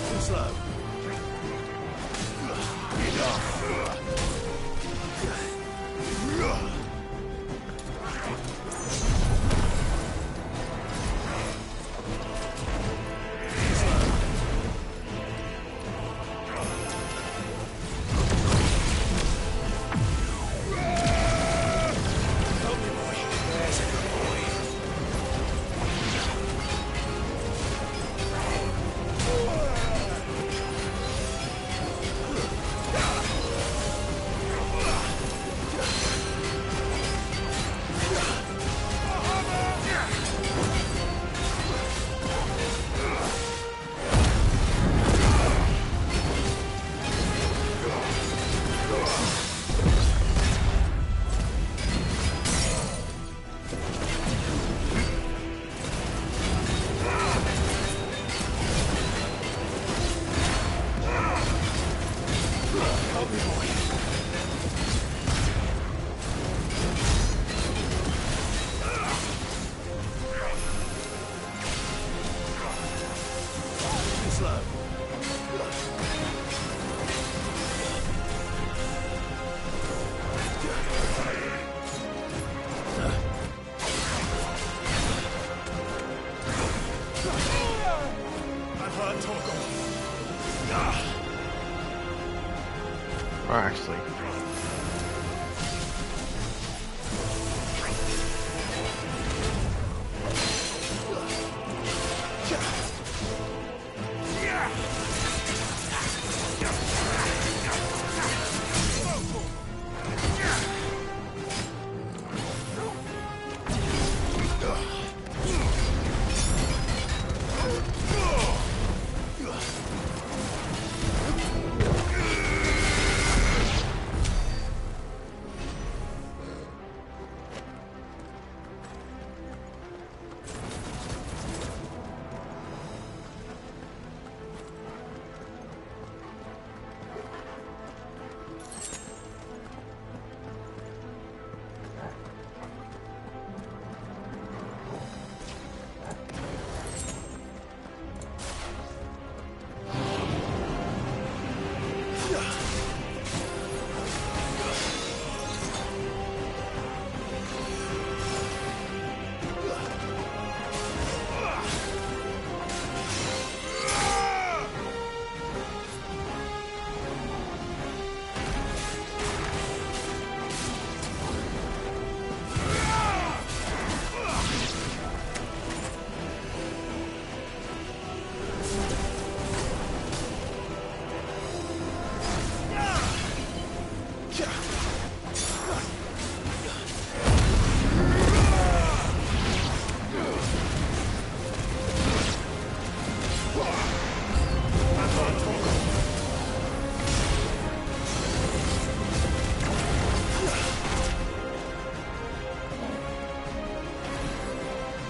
Too slow.
Or actually,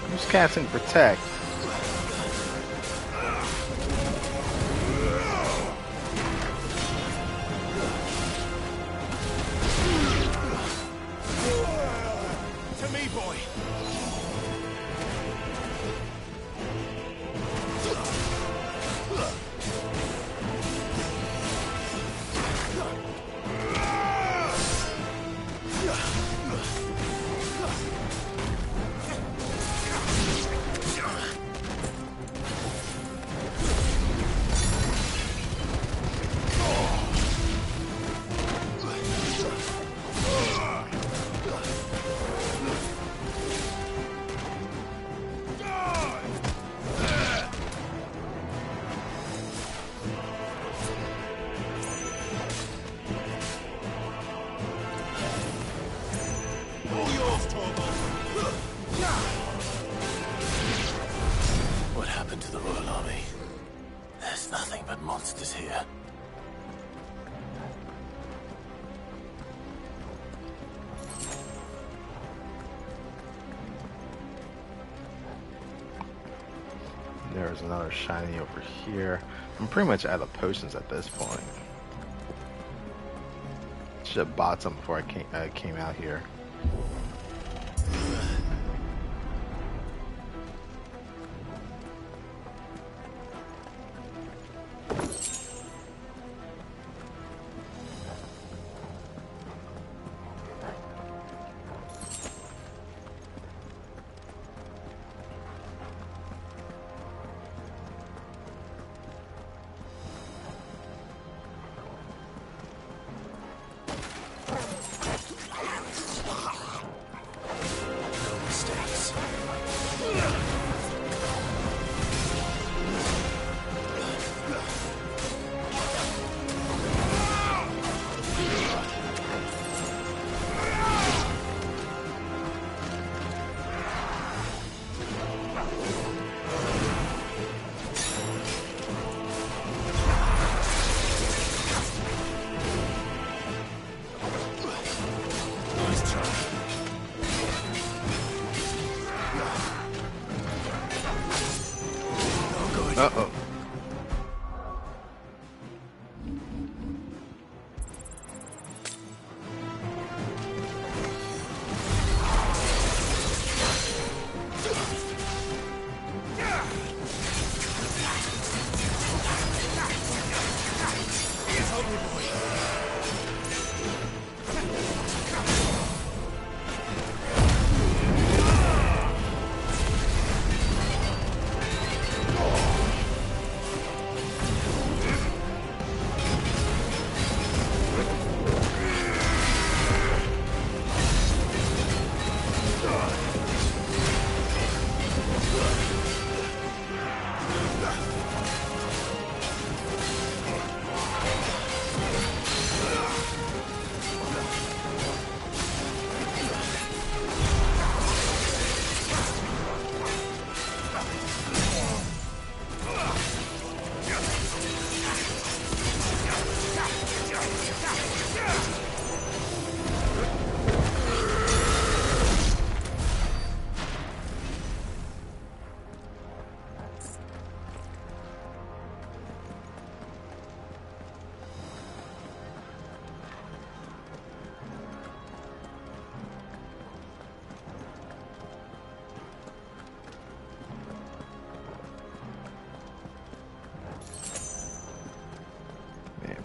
who's casting Protect?
To me, boy.
What happened to the Royal Army? There's nothing but monsters here.
There's another shiny over here. I'm pretty much out of potions at this point. should have bought some before I came out here. Uh-oh.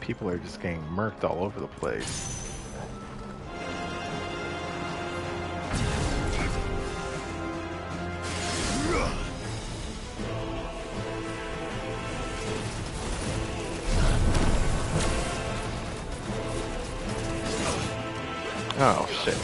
People are just getting murked all over the place. Oh, shit.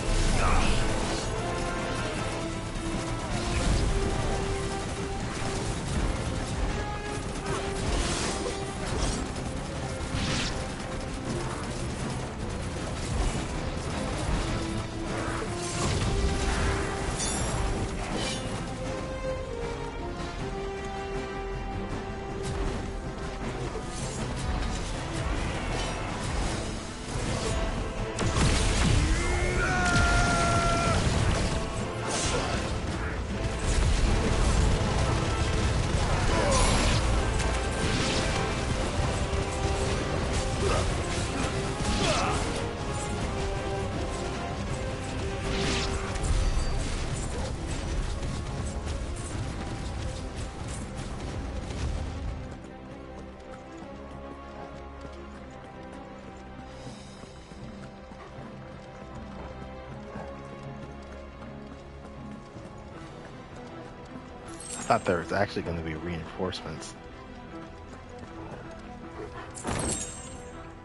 I thought there was actually going to be reinforcements.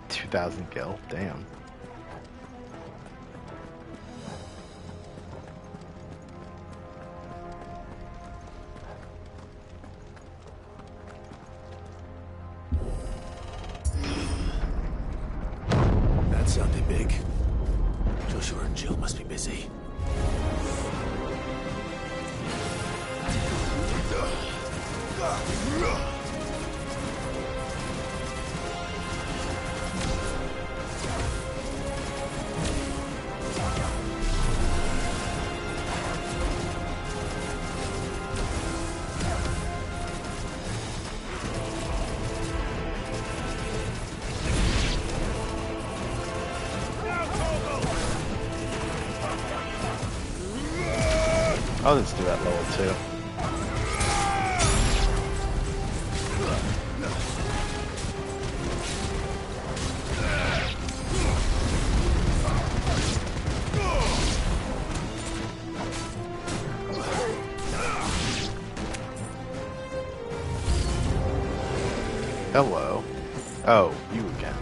2,000 gil, damn.
That sounded big. Joshua and Jill must be busy.
I'll just do that level 2. Hello. Oh, you again.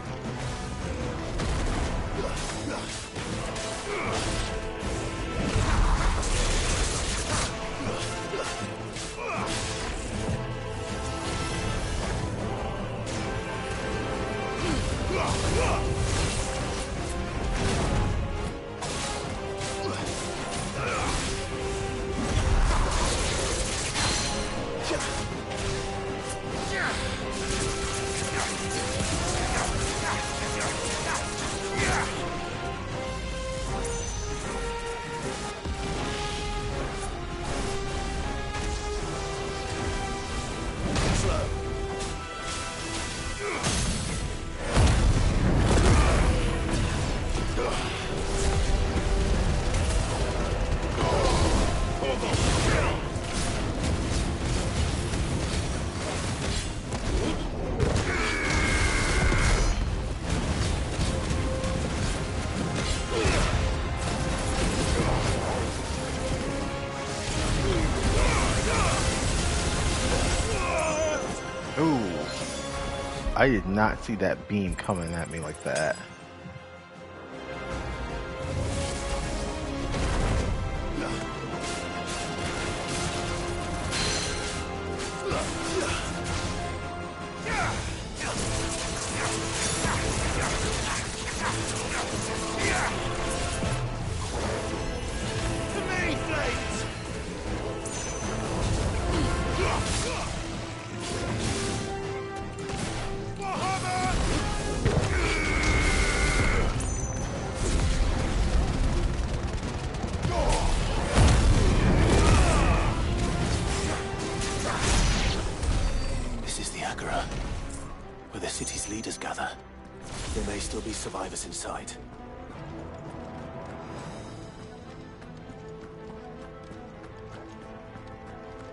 I did not see that beam coming at me like that.
Survivors inside.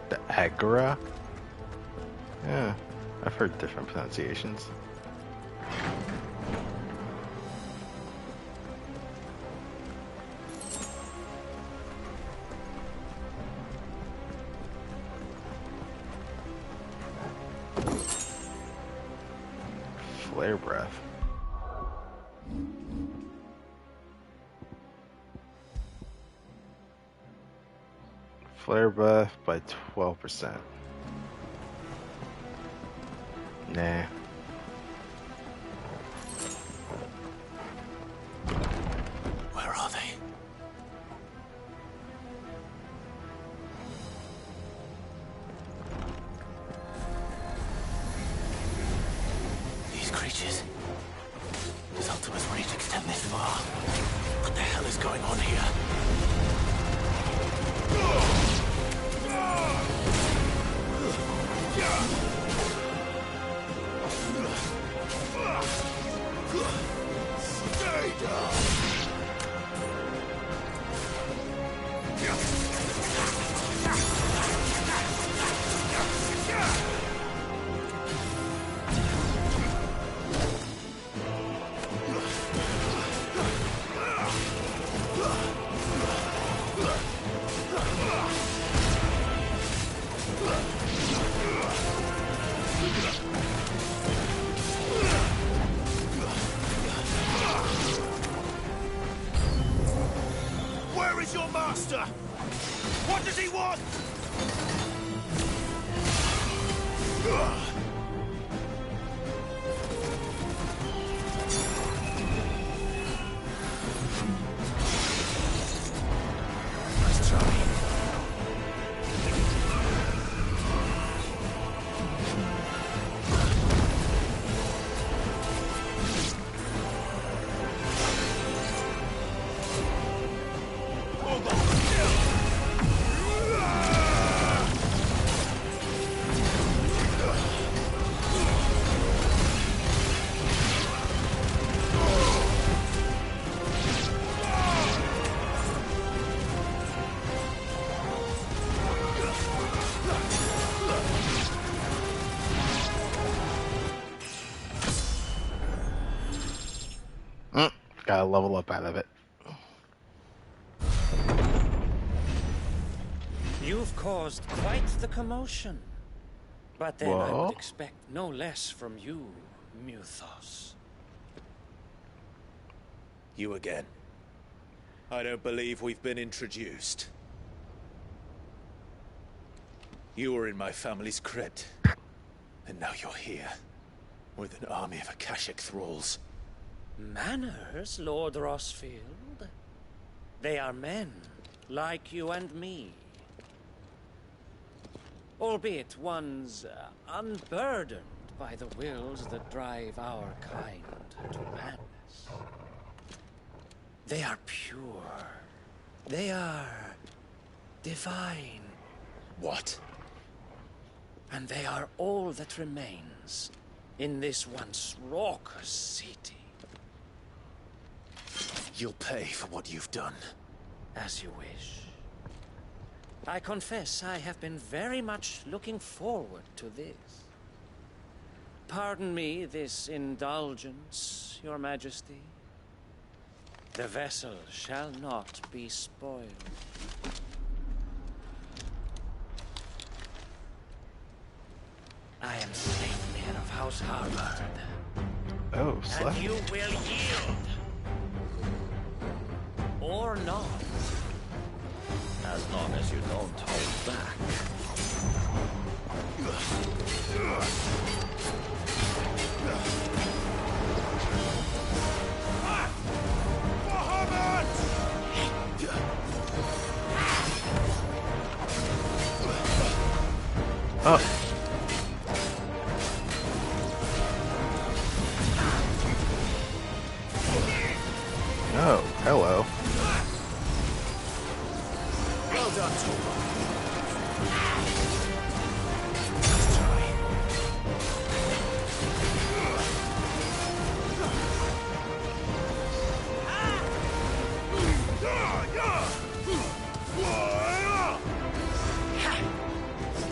The Agora? Yeah, I've heard different pronunciations. Flare breath. Flare buff by 12%. Nah.
Where are they? These creatures. Does Ultima's reach extend this far? What the hell is going on here? Stay down. Where is your master? What does he want? Nice try.
got a level up out of it.
You've caused quite the commotion. But then I
Whoa.
would expect no less from you, Muthos.
You again. I don't believe we've been introduced. You were in my family's crypt. And now you're here. With an army of Akashic thralls.
Manners, Lord Rosfield? They are men, like you and me. Albeit ones unburdened by the wills that drive our kind to madness. They are pure. They are divine.
What?
And they are all that remains in this once raucous city.
You'll pay for what you've done.
As you wish. I confess I have been very much looking forward to this. Pardon me this indulgence, Your Majesty. The vessel shall not be spoiled. I am Sleipnir of House Harvard.
Oh,
and you will yield. Or not.
As long as you don't hold back.
Oh. Oh, hello.
Well done,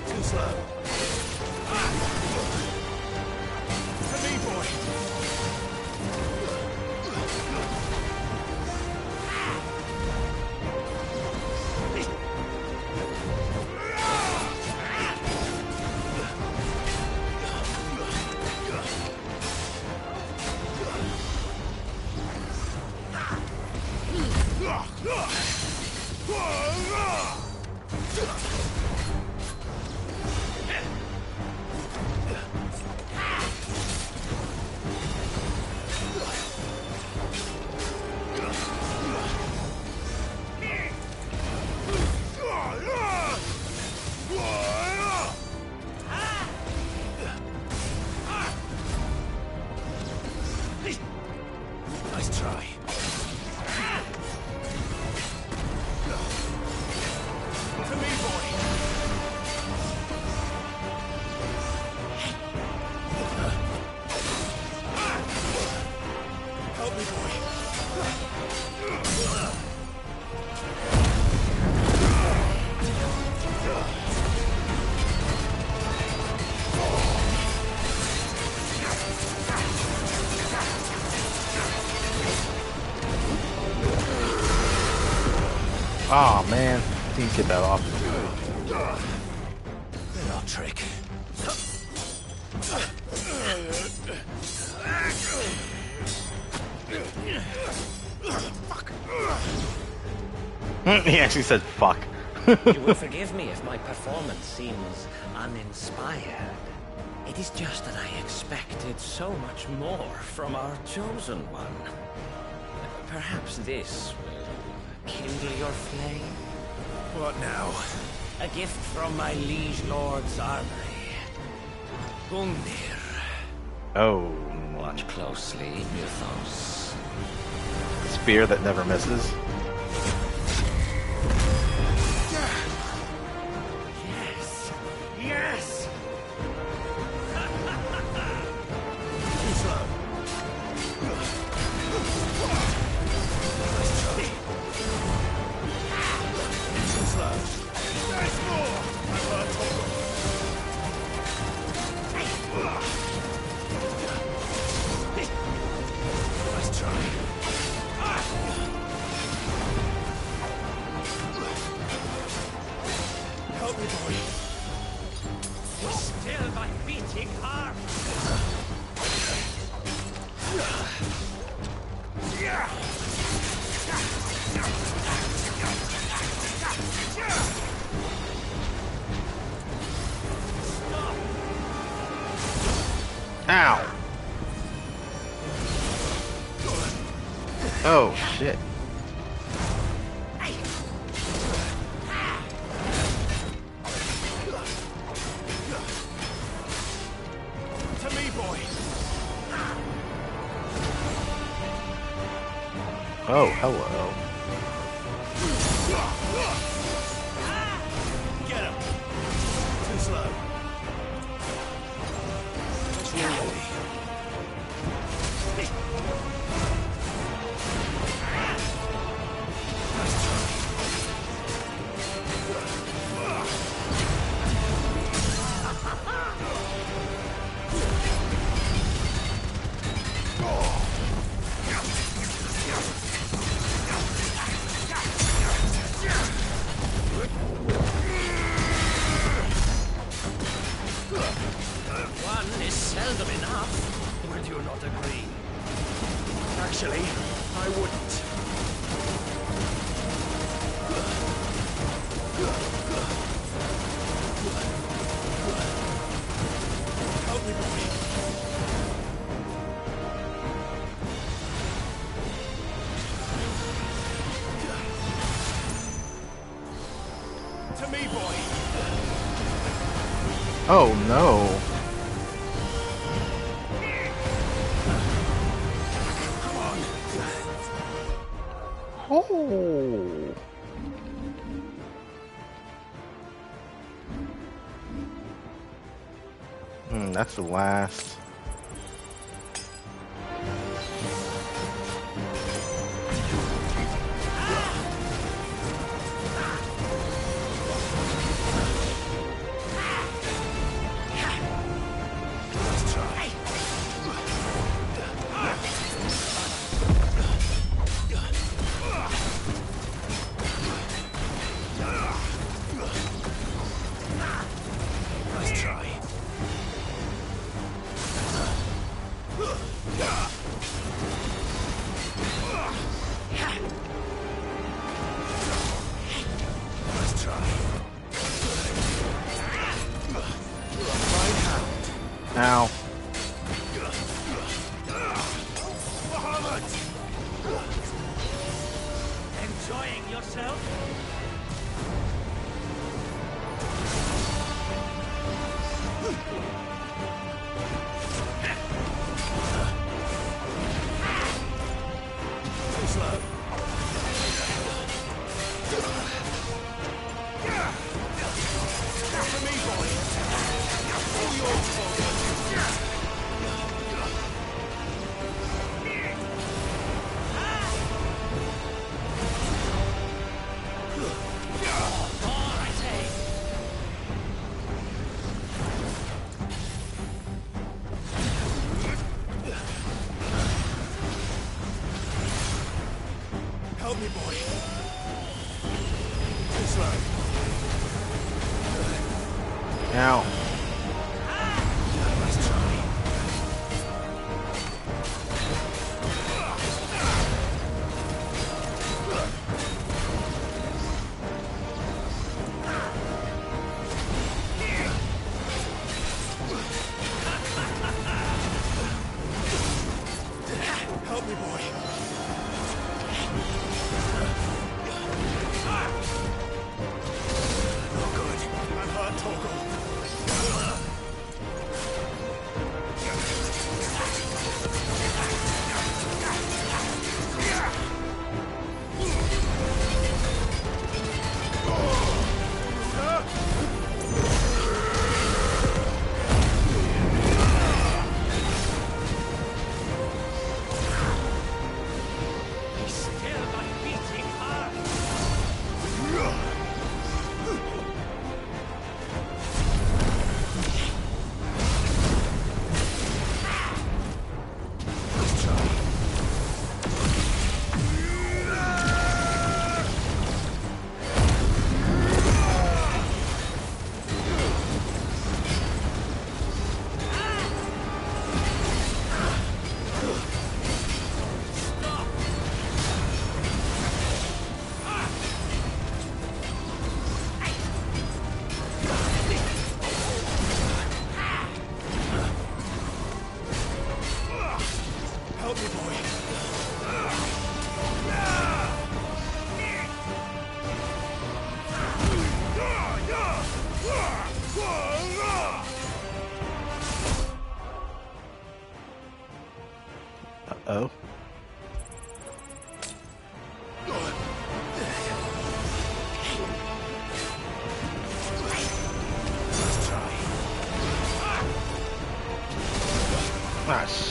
Too slow. To me, boy. Nice try. To me, boy. Help me, boy.
Oh man, didn't get that off.
Little trick.
He actually said fuck.
You will forgive me if my performance seems uninspired. It is just that I expected so much more from our chosen one. Perhaps this will kindle your flame?
What now?
A gift from my liege lord's armory. Gungnir.
Oh.
Watch closely, Muthos.
Spear that never misses.
Yes! Yes!
Too slow. Nice try. Too slow. There's more! I've heard talk of. Nice try.
boy.
Still my beating heart.
Ow! Oh, shit.
To me, boy.
Oh, hello.
Get him. Too slow. Slowly.
One is seldom enough.
Would you not agree? Actually, I wouldn't. Help me, boy. To me, boy.
Oh, no. Oh. That's the last.
Let's try. Let's try. Right hand.
Ow.
Enjoying yourself?
Too slow. For me, boy. All yours, help me, boy. Too slow.
Ow.
Let's try. Help me, boy. Not good. I'm hurt, Torgal.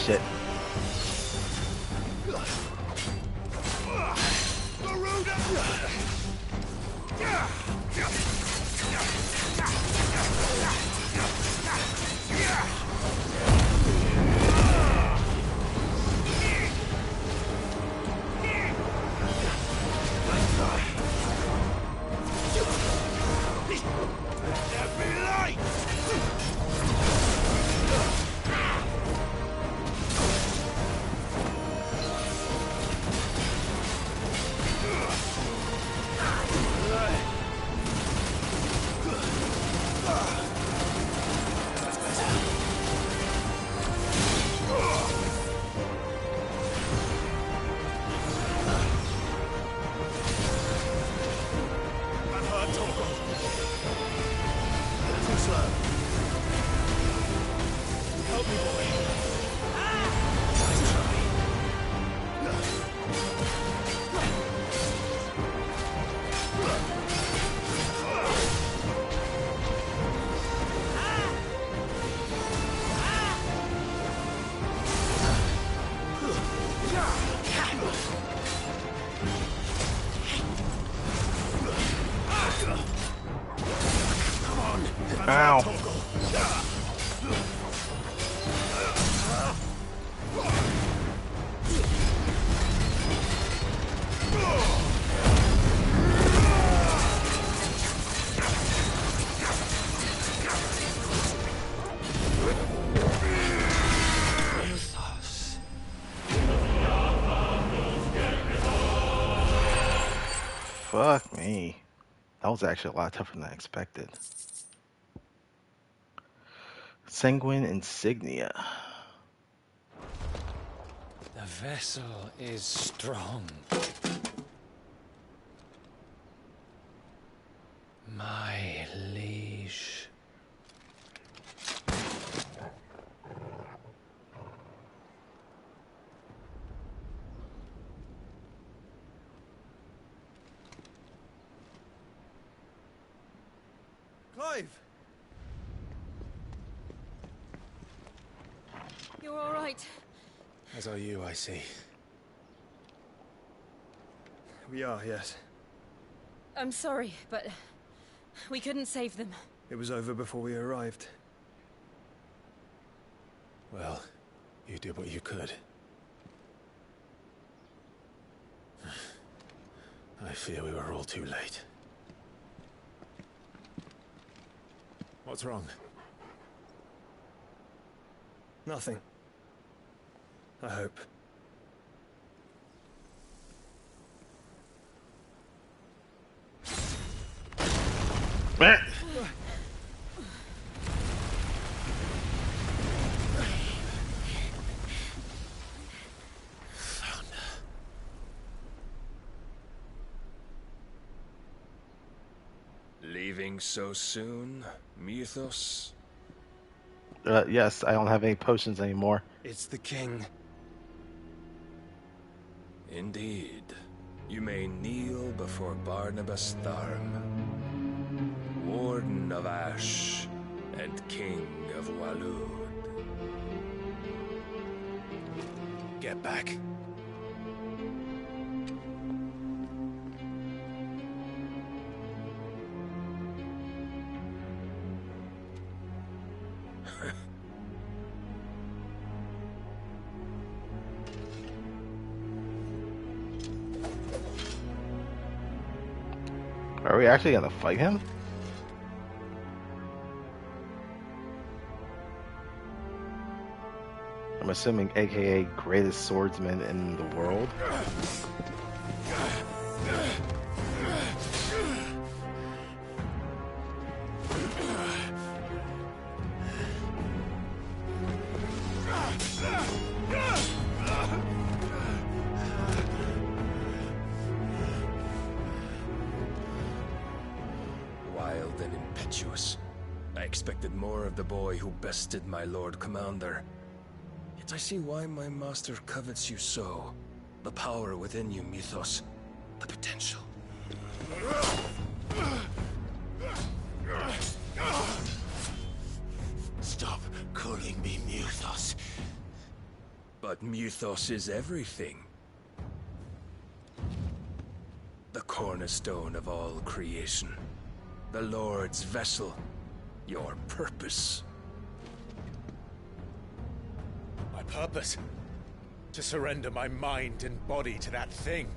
shit. Ow. Fuck me. That was actually a lot tougher than I expected. Sanguine insignia.
The vessel is strong. My liege.
Clive!
You're all right.
As are you, I see.
We are, yes.
I'm sorry, but we couldn't save them.
It was over before we arrived.
Well, you did what you could. I fear we were all too late. What's wrong?
Nothing. I hope.
Leaving so soon, Mythos?
Yes, I don't have any potions anymore.
It's the king.
Indeed. You may kneel before Barnabas Tharm, Warden of Ash and King of Walud.
Get back.
Are we actually gonna fight him? I'm assuming AKA greatest swordsman in the world.
Wild and impetuous. I expected more of the boy who bested my Lord Commander. Yet I see why my master covets you so. The power within you, Mythos. The potential.
Stop calling me Mythos.
But mythos is everything. The cornerstone of all creation. The Lord's vessel. Your purpose.
My purpose? To surrender my mind and body to that thing.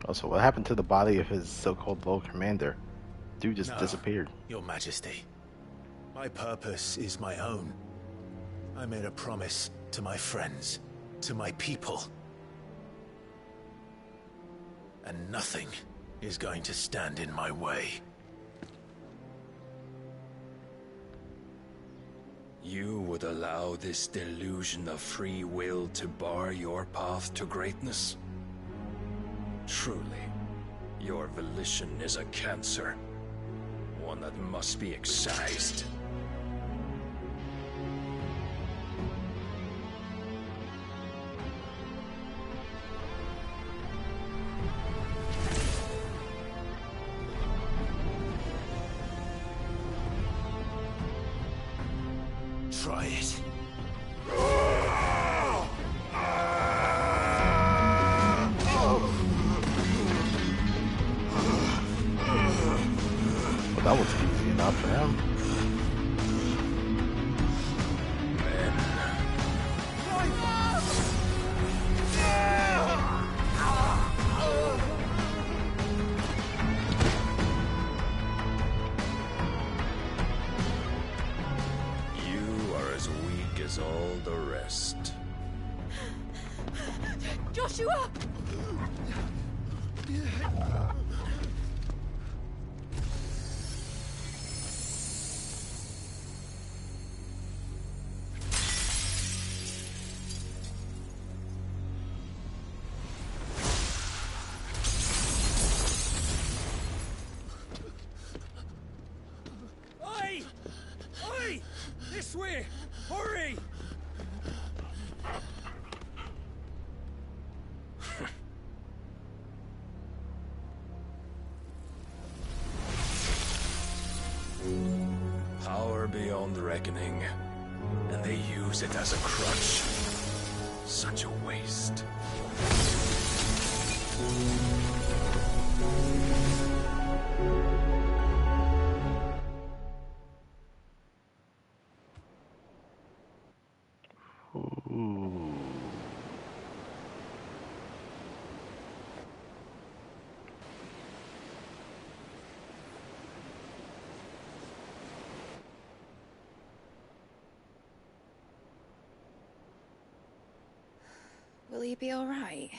Also, what happened to the body of his so-called Lord Commander? Dude just disappeared.
Your Majesty. My purpose is my own. I made a promise to my friends, to my people. And nothing is going to stand in my way.
You would allow this delusion of free will to bar your path to greatness? Truly, your volition is a cancer. One that must be excised.
Try it.
Well, that was easy enough for him.
You are as weak as all the rest.
Joshua!
Oi! Oi! This way! Hurry!
Power beyond reckoning, and they use it as a crutch. Such a waste.
Ooh.
Will he be all right?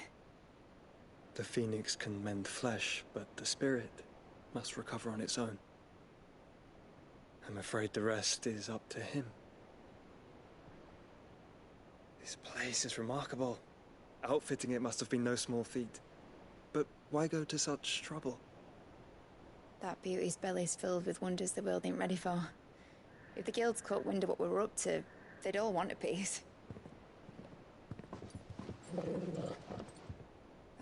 The phoenix can mend flesh, but the spirit must recover on its own. I'm afraid the rest is up to him. This place is remarkable. Outfitting it must have been no small feat. But why go to such trouble?
That beauty's belly's filled with wonders the world ain't ready for. If the guilds caught wind of what we were up to, they'd all want a piece.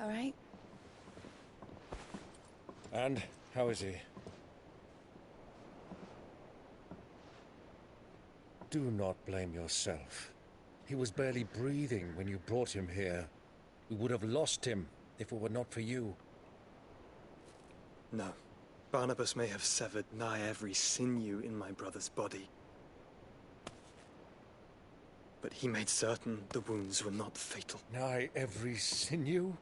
All right?
And how is he? Do not blame yourself. He was barely breathing when you brought him here. We would have lost him if it were not for you.
No. Barnabas may have severed nigh every sinew in my brother's body. But he made certain the wounds were not fatal.
Nigh every sinew?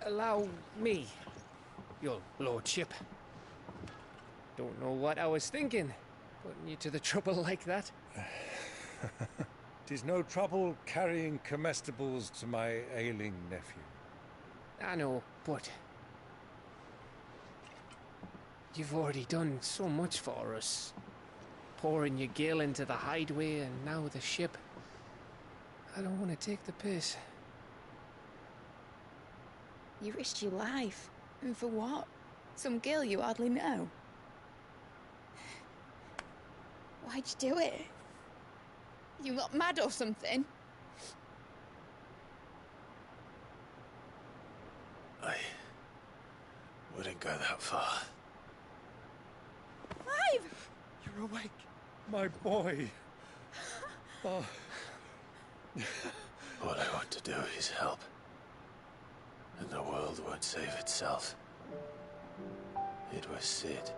Allow me, your lordship. Don't know what I was thinking, putting you to the trouble like that.
'Tis no trouble carrying comestibles to my ailing nephew.
I know, but you've already done so much for us. Pouring your gil into the hideaway and now the ship. I don't want to take the piss.
You risked your life. And for what? Some girl you hardly know. Why'd you do it? You got mad or something?
I wouldn't go that far.
Clive!
You're awake, my boy. Oh. All I want to do is help. And the world won't save itself. It was Sid.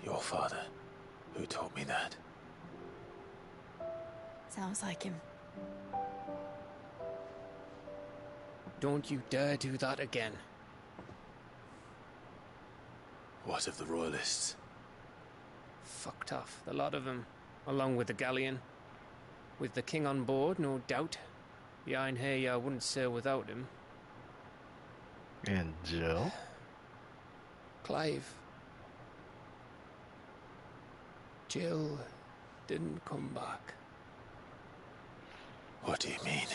Your father, who taught me that.
Sounds like him.
Don't you dare do that again.
What of the Royalists?
Fucked off, the lot of them, along with the galleon. With the king on board, no doubt. The Iron Hair wouldn't sail without him.
And Jill?
Clive. Jill didn't come back.
What do you mean?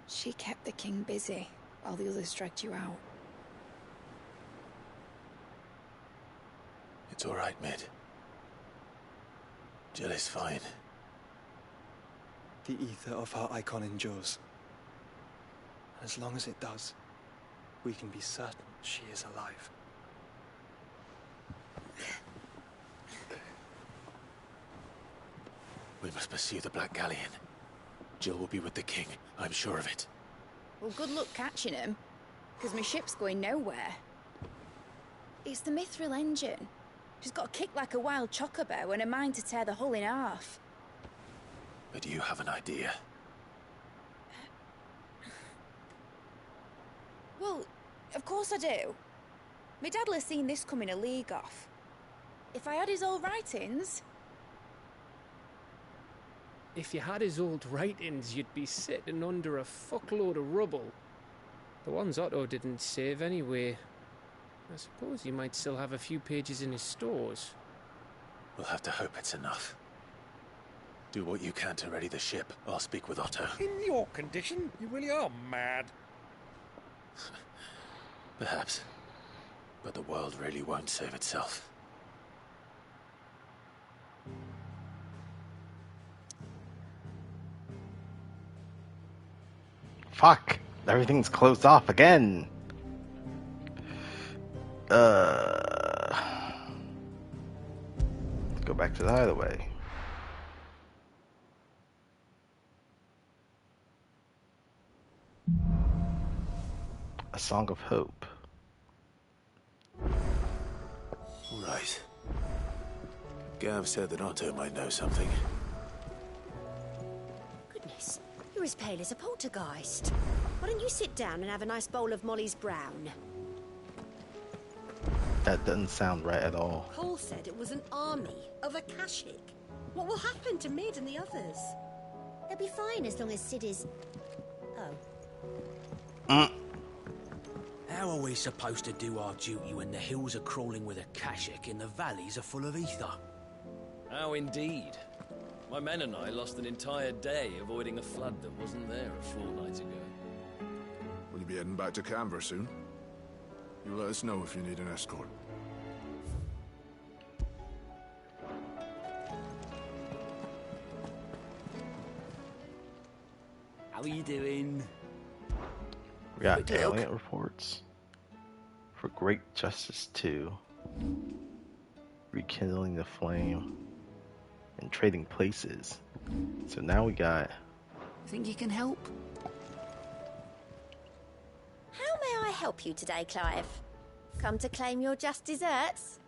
She kept the king busy while the others dragged you out.
It's all right, Mid. Jill is fine.
The ether of her icon endures. As long as it does, we can be certain she is alive.
We must pursue the Black Galleon. Jill will be with the king, I'm sure of it.
Well, good luck catching him, because my ship's going nowhere. It's the Mithril engine. She's got a kick like a wild chocobo and a mind to tear the hull in half.
But you have an idea.
Well, of course I do. My dad'll have seen this coming a league off. If I had his old writings...
If you had his old writings, you'd be sitting under a fuckload of rubble. The ones Otto didn't save anyway. I suppose you might still have a few pages in his stores.
We'll have to hope it's enough. Do what you can to ready the ship. I'll speak with Otto.
In your condition, you really are mad.
Perhaps. But the world really won't save itself.
Fuck! Everything's closed off again! Let's go back to the hideaway. A Song of Hope.
Right. Gav said that Otto might know something.
Goodness, you're as pale as a poltergeist. Why don't you sit down and have a nice bowl of Molly's brown?
That doesn't sound right at all.
Paul said it was an army of Akashic. What will happen to Mid and the others? They'll be fine as long as Sid is... Oh.
How are we supposed to do our duty when the hills are crawling with Akashic and the valleys are full of ether?
How indeed. My men and I lost an entire day avoiding a flood that wasn't there a fortnight ago.
Will you be heading back to Canver soon? You let us know if you need an escort.
How are you doing?
We got alien reports for Great Justice 2, rekindling the flame, and trading places. So now we got...
Think you can help? How may I help you today, Clive? Come to claim your just desserts?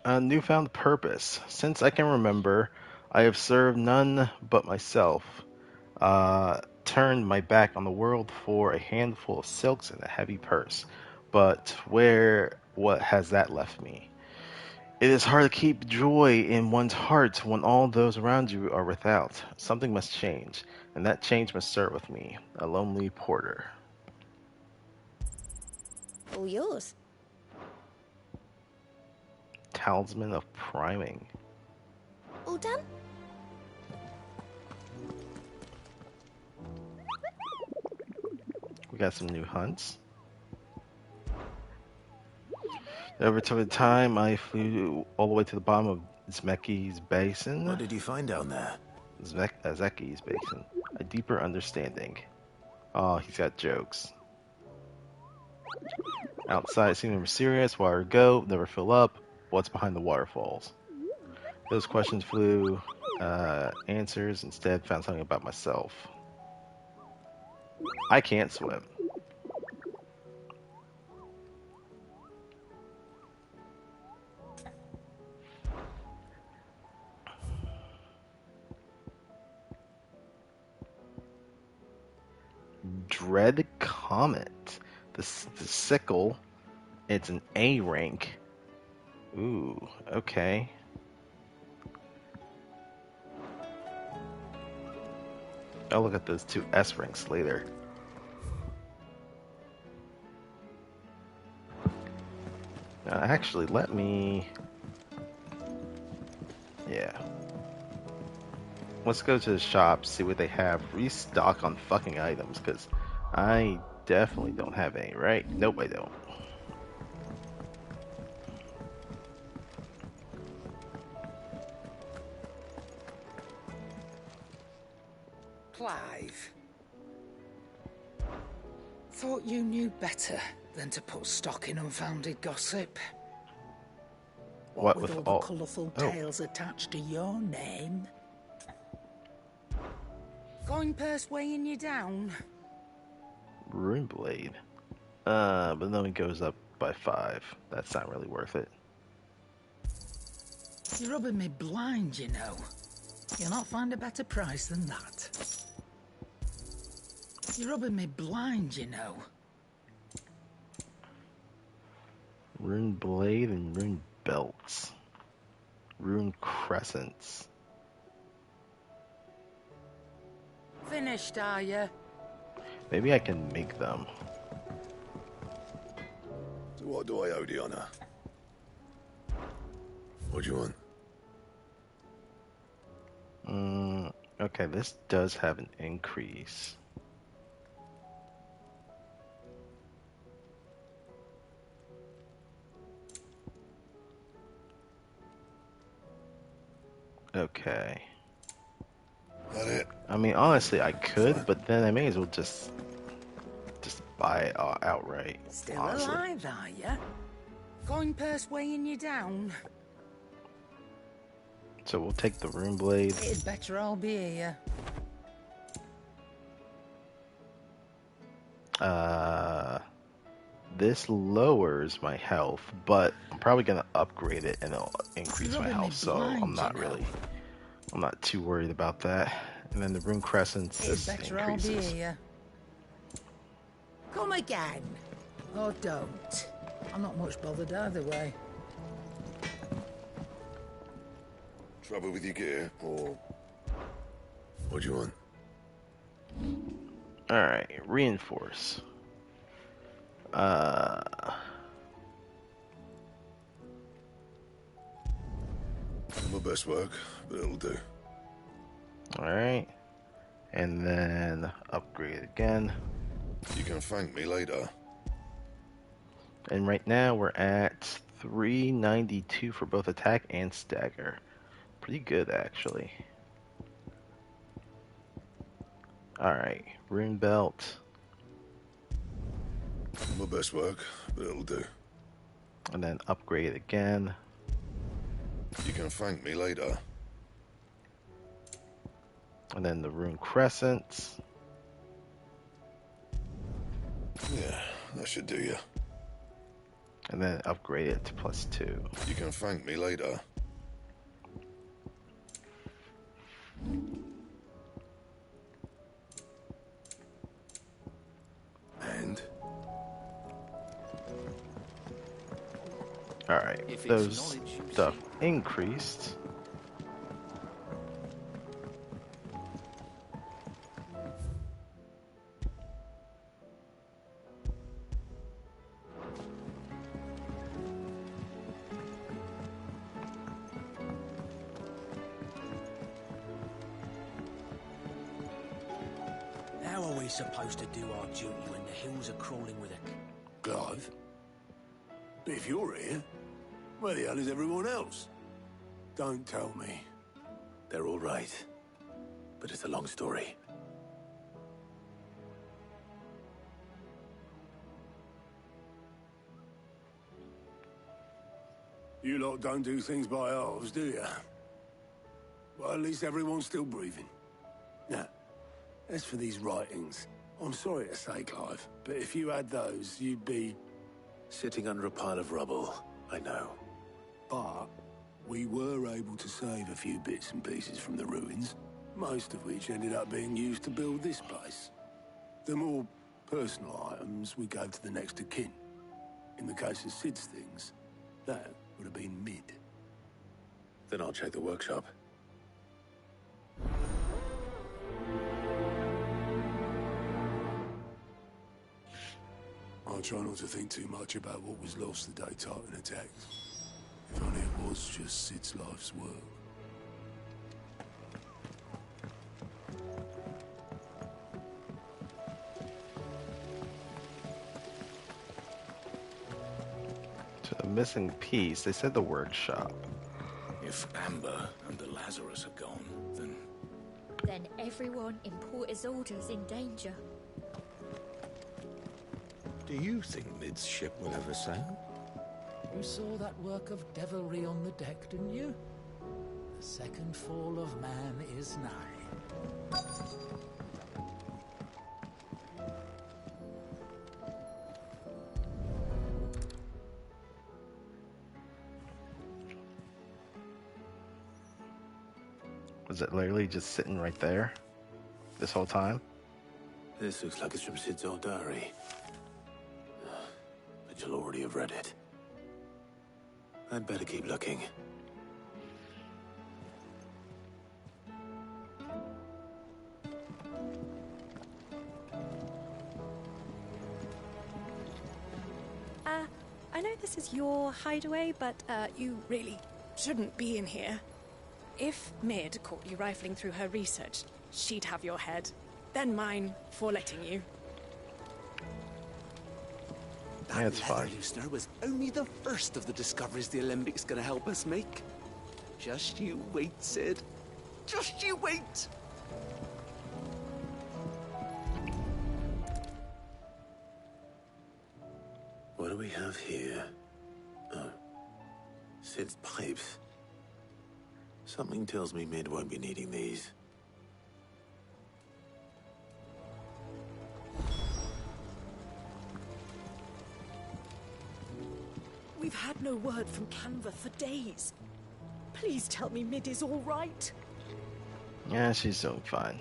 A newfound purpose. Since I can remember, I have served none but myself. Turned my back on the world for a handful of silks and a heavy purse. But what has that left me? It is hard to keep joy in one's heart when all those around you are without. Something must change, and that change must start with me, a lonely porter.
All yours.
Talisman of Priming.
All done?
We got some new hunts. Over to the time I flew all the way to the bottom of Zeki's Basin.
What did you find down there?
Zeki's Basin. A deeper understanding. Oh, he's got jokes. Outside seeming mysterious. Water go, never fill up. What's behind the waterfalls? Those questions flew answers. Instead, found something about myself. I can't swim. Dread Comet. The sickle. It's an A rank. Ooh, okay. I'll look at those 2 S ranks later. Now, actually, let me... Yeah. Let's go to the shop, see what they have. Restock on fucking items, because I definitely don't have any, right? Nope, I don't.
Clive. Thought you knew better than to put stock in unfounded gossip. What with all the colourful tales attached to your name?
Going purse weighing you down?
Rune Blade. But then it goes up by 5. That's not really worth it.
You're rubbing me blind, you know. You'll not find a better price than that. You're rubbing me blind, you know.
Rune Blade and Rune Belts. Rune Crescents.
Finished, are you?
Maybe I can make them.
So what do I owe the honor? What do you want?
Okay, this does have an increase. Okay.
That it?
I mean, honestly, I could, but then I may as well just buy it outright.
Still
honestly.
alive, are you?
Going purse weighing you down?
So we'll take the Rune Blade.
It'd better all be here.
This lowers my health, but I'm probably gonna upgrade it and it'll increase my health. So I'm not too worried about that. And then the Rune Crescents, this increases.
Come again. Or don't. I'm not much bothered either way.
Trouble with your gear, or what do you want?
Alright, reinforce.
My best work, but it'll do.
Alright. And then upgrade again.
You can thank me later.
And right now we're at 392 for both attack and stagger. Pretty good, actually. Alright, Rune Belt.
My best work, but it'll do.
And then upgrade again.
You can thank me later.
And then the Rune Crescents.
Yeah, that should do you.
And then upgrade it to +2.
You can thank me later. And?
Alright, those stuff increased.
How are we supposed to do our duty when the hills are crawling with it?
Clive? But if you're here, where the hell is everyone else? Don't tell me.
They're all right. But it's a long story.
You lot don't do things by halves, do you? Well, at least everyone's still breathing. Now, as for these writings, I'm sorry to say, Clive, but if you had those, you'd be...
Sitting under a pile of rubble, I know.
But we were able to save a few bits and pieces from the ruins, most of which ended up being used to build this place. The more personal items we gave to the next of kin. In the case of Sid's things, that would have been Mid.
Then I'll check the workshop.
I try not to think too much about what was lost the day Titan attacked. If only it was just Sid's life's work.
To the missing piece, they said the workshop.
If Amber and the Lazarus are gone, then...
Then everyone in Port Isolde's in danger.
Do you think Mid's ship will ever sail?
You saw that work of devilry on the deck, didn't you? The second fall of man is nigh.
Was it literally just sitting right there this whole time?
This looks like it's from Sid's old diary. But you'll already have read it. I'd better keep looking.
I know this is your hideaway, but you really shouldn't be in here. If Mid caught you rifling through her research, she'd have your head. Then mine for letting you.
That fine.
Loosener was only the first of the discoveries the Alembic gonna help us make. Just you wait, Sid. Just you wait!
What do we have here? Oh. Sid's pipes. Something tells me Mid won't be needing these.
We've had no word from Canva for days. Please tell me Mid is all right.
Yeah, she's doing fine.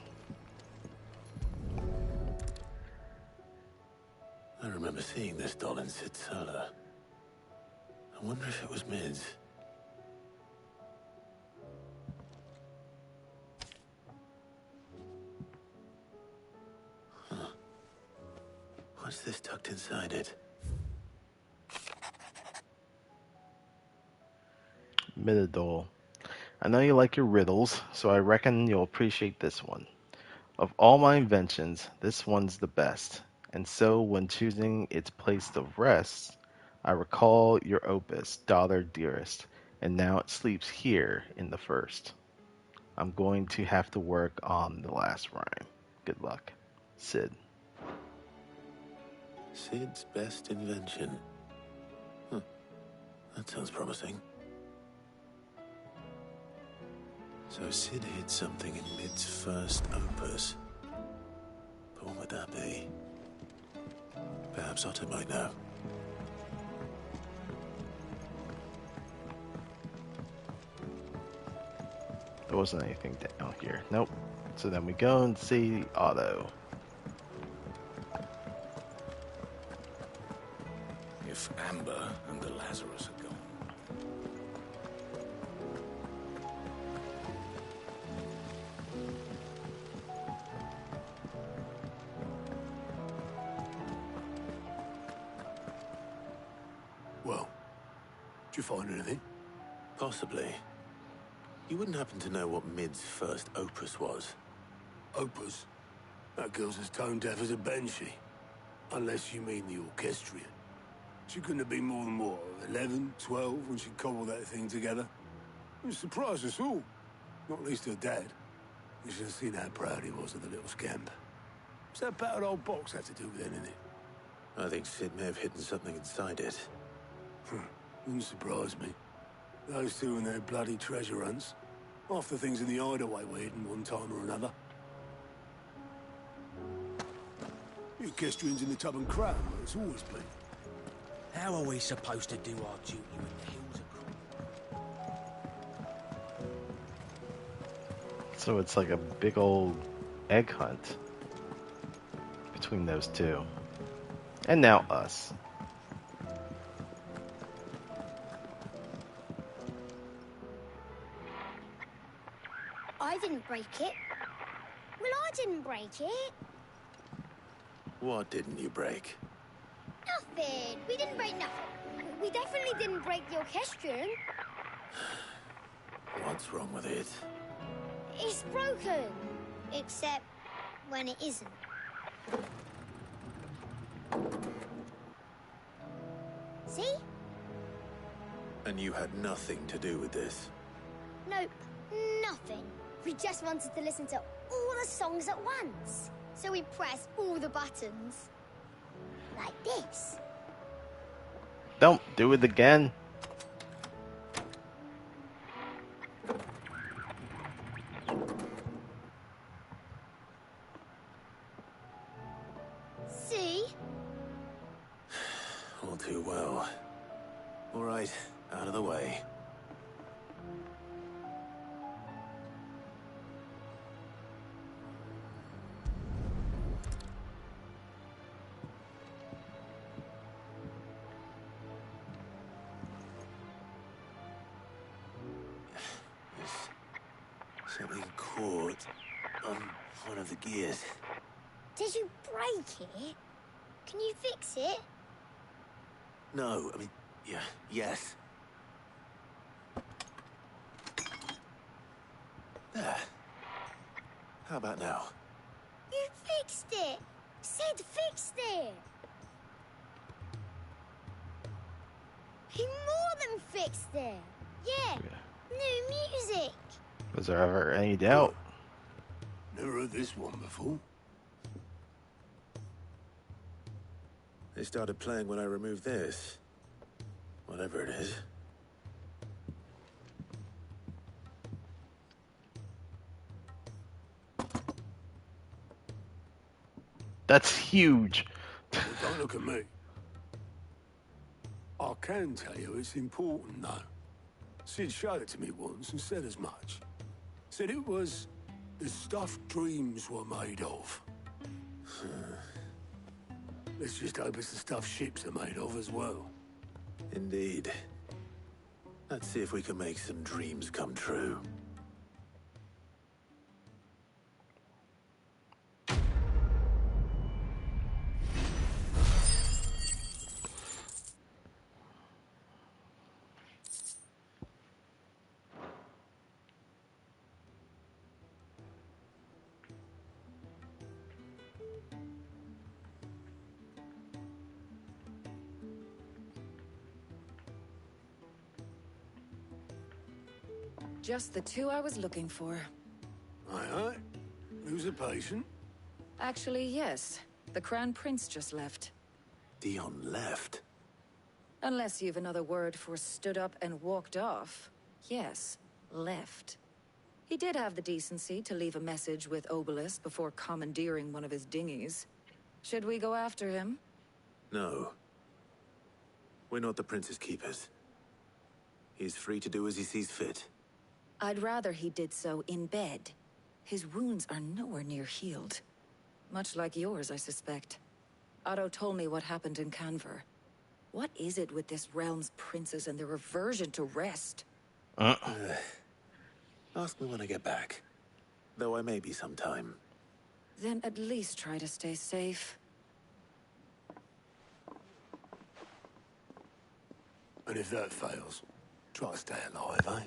I remember seeing this doll in Sid's cellar. I wonder if it was Mid's. Huh. What's this tucked inside it?
Mididol. I know you like your riddles, so I reckon you'll appreciate this one. Of all my inventions, this one's the best, and so when choosing its place of rest, I recall your opus, Daughter Dearest, and now it sleeps here in the first. I'm going to have to work on the last rhyme. Good luck. Sid.
Sid's best invention. Huh. That sounds promising. So Sid hid something in Mid's first opus. But what would that be? Perhaps Otto might know.
There wasn't anything down here. Nope. So then we go and see Otto.
If Amber and the Lazarus are gone.
Well, did you find anything?
Possibly. You wouldn't happen to know what Mid's first opus was?
Opus? That girl's as tone deaf as a banshee. Unless you mean the orchestrion. She couldn't have been more than, what, 11, 12 when she cobbled that thing together? It surprised us all. Not least her dad. You should have seen how proud he was of the little scamp. What's that battered old box had to do with anything?
I think Sid may have hidden something inside it.
Wouldn't surprise me. Those two and their bloody treasure hunts. Half the things in the hideaway were hidden one time or another. You equestrians in the tub and crown, but it's always been.
How are we supposed to do our duty when the hills are crumbling?
So it's like a big old egg hunt between those two. And now us.
I didn't break it. Well, I didn't break it.
What didn't you break?
Nothing. We didn't break nothing. We definitely didn't break the orchestrion.
What's wrong with it?
It's broken. Except when it isn't. See?
And you had nothing to do with this?
Nope. Nothing. We just wanted to listen to all the songs at once. So we pressed all the buttons. Like this.
Don't do it again.
See?
All too well. All right, out of the way. Something caught on one of the gears.
Did you break it? Can you fix it?
No, I mean, yeah, yes. There. How about now?
You fixed it! Sid fixed it! He more than fixed it! Yeah, new music!
Was there ever any doubt?
Never heard this one before.
They started playing when I removed this. Whatever it is.
That's huge.
Well, don't look at me. I can tell you it's important, though. Sid showed it to me once and said as much. Said it was the stuff dreams were made of. Let's just hope it's the stuff ships are made of as well.
Indeed. Let's see if we can make some dreams come true.
Just the two I was looking for.
Aye, aye. Who's a patient?
Actually, yes. The Crown Prince just left.
Dion left?
Unless you've another word for stood up and walked off. Yes, left. He did have the decency to leave a message with Obelisk before commandeering one of his dinghies. Should we go after him?
No. We're not the Prince's keepers. He's free to do as he sees fit.
I'd rather he did so in bed. His wounds are nowhere near healed. Much like yours, I suspect. Otto told me what happened in Canver. What is it with this realm's princes and their aversion to rest?
Ask me when I get back. Though I may be sometime.
Then at least try to stay safe.
And if that fails, try to stay alive, eh?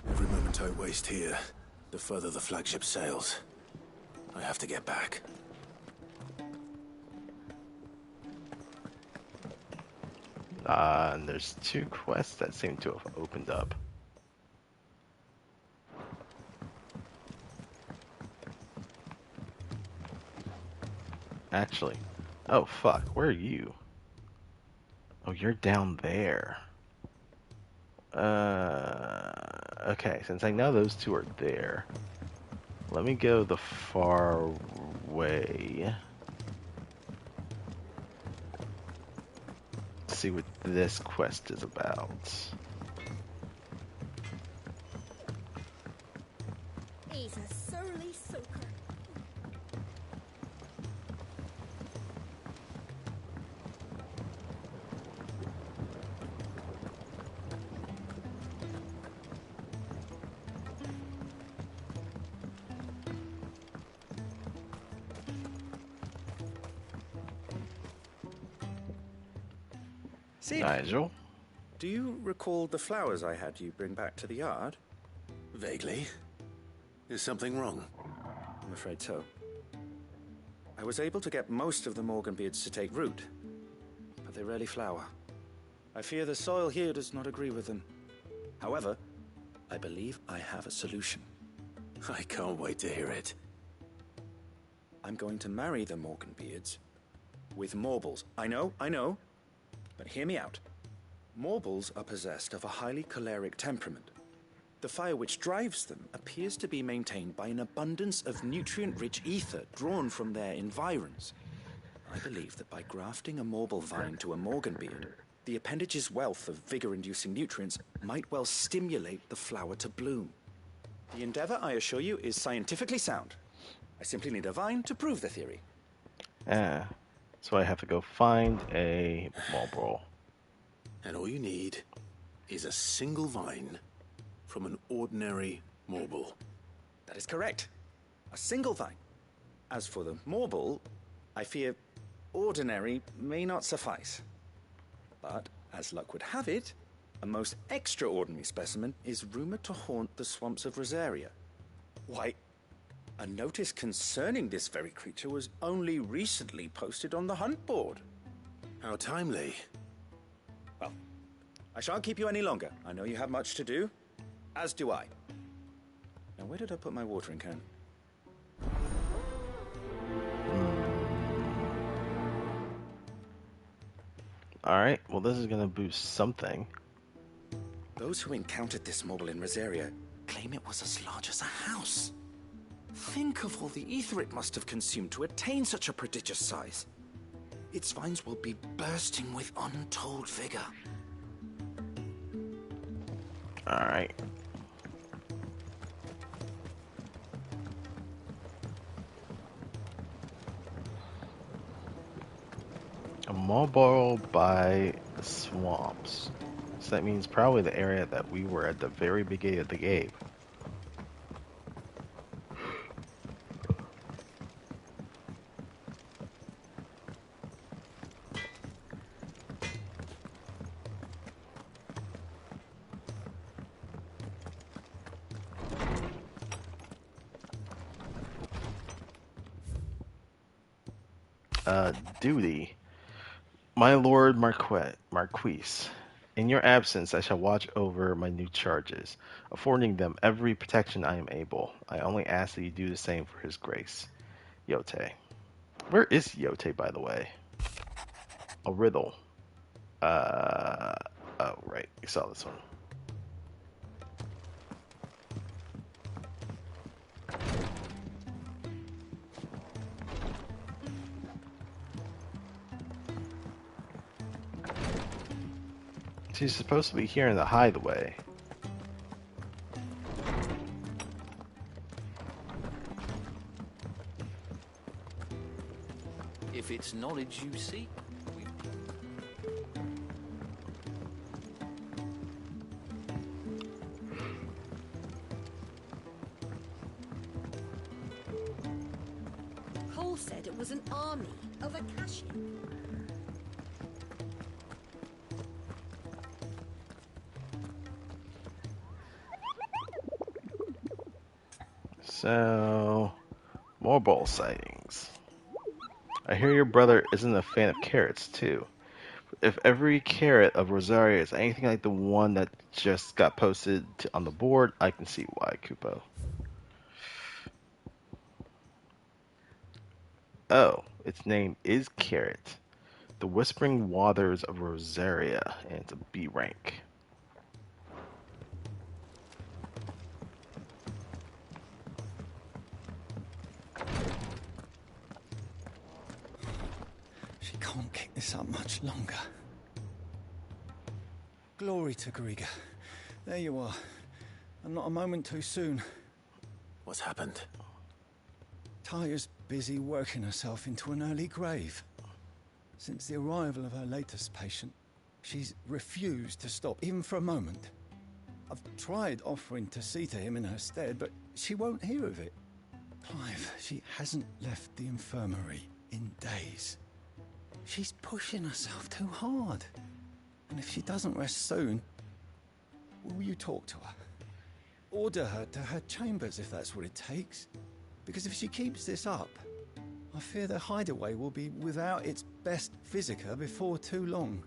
Every moment I waste here, the further the flagship sails. I have to get back.
And there's two quests that seem to have opened up. actually. Oh, fuck. Where are you? Oh, you're down there. Okay, since I know those two are there, let me go the far way. See what this quest is about.
He's a surly soaker.
Sid,
Nigel?
do you recall the flowers I had you bring back to the yard?
Vaguely. Is something wrong?
I'm afraid so. I was able to get most of the Morganbeards to take root, but they rarely flower. I fear the soil here does not agree with them. However, I believe I have a solution.
I can't wait to hear it.
I'm going to marry the Morganbeards with Morbles. I know, but hear me out. Morbles are possessed of a highly choleric temperament. The fire which drives them appears to be maintained by an abundance of nutrient-rich ether drawn from their environs. I believe that by grafting a Morble vine to a Morganbeard, the appendage's wealth of vigor-inducing nutrients might well stimulate the flower to bloom. The endeavor, I assure you, is scientifically sound. I simply need a vine to prove the theory.
So I have to go find a Marlboro.
And all you need is a single vine from an ordinary Morble.
That is correct. A single vine. As for the Morble, I fear ordinary may not suffice. But, as luck would have it, a most extraordinary specimen is rumored to haunt the swamps of Rosaria. Why, a notice concerning this very creature was only recently posted on the hunt board.
How timely.
Well, I shan't keep you any longer. I know you have much to do, as do I. Now, where did I put my watering can?
Alright, well this is gonna boost something.
Those who encountered this Morble in Rosaria claim it was as large as a house. Think of all the ether it must have consumed to attain such a prodigious size. Its vines will be bursting with untold vigor.
Alright. A Marlboro by the swamps. So that means probably the area that we were at the very beginning of the game. Duty. My Lord Marquise, in your absence I shall watch over my new charges, affording them every protection I am able. I only ask that you do the same for his grace. Yote. Where is Yote, by the way? A riddle. Oh, right. We saw this one. She's supposed to be here in the hideaway.
If it's knowledge you seek,
Cole said it was an army of Akashic.
So, more ball sightings. I hear your brother isn't a fan of carrots, too. If every carrot of Rosaria is anything like the one that just got posted on the board, I can see why, Kupo. Oh, its name is Carrot. The Whispering Waters of Rosaria, and it's a B rank.
She can't keep this up much longer. Glory to Griga. There you are. And not a moment too soon.
What's happened?
Taya's busy working herself into an early grave. Since the arrival of her latest patient, she's refused to stop, even for a moment. I've tried offering to see to him in her stead, but she won't hear of it. Clive, she hasn't left the infirmary in days. She's pushing herself too hard. And if she doesn't rest soon, will you talk to her? Order her to her chambers if that's what it takes. Because if she keeps this up, I fear the hideaway will be without its best physica before too long.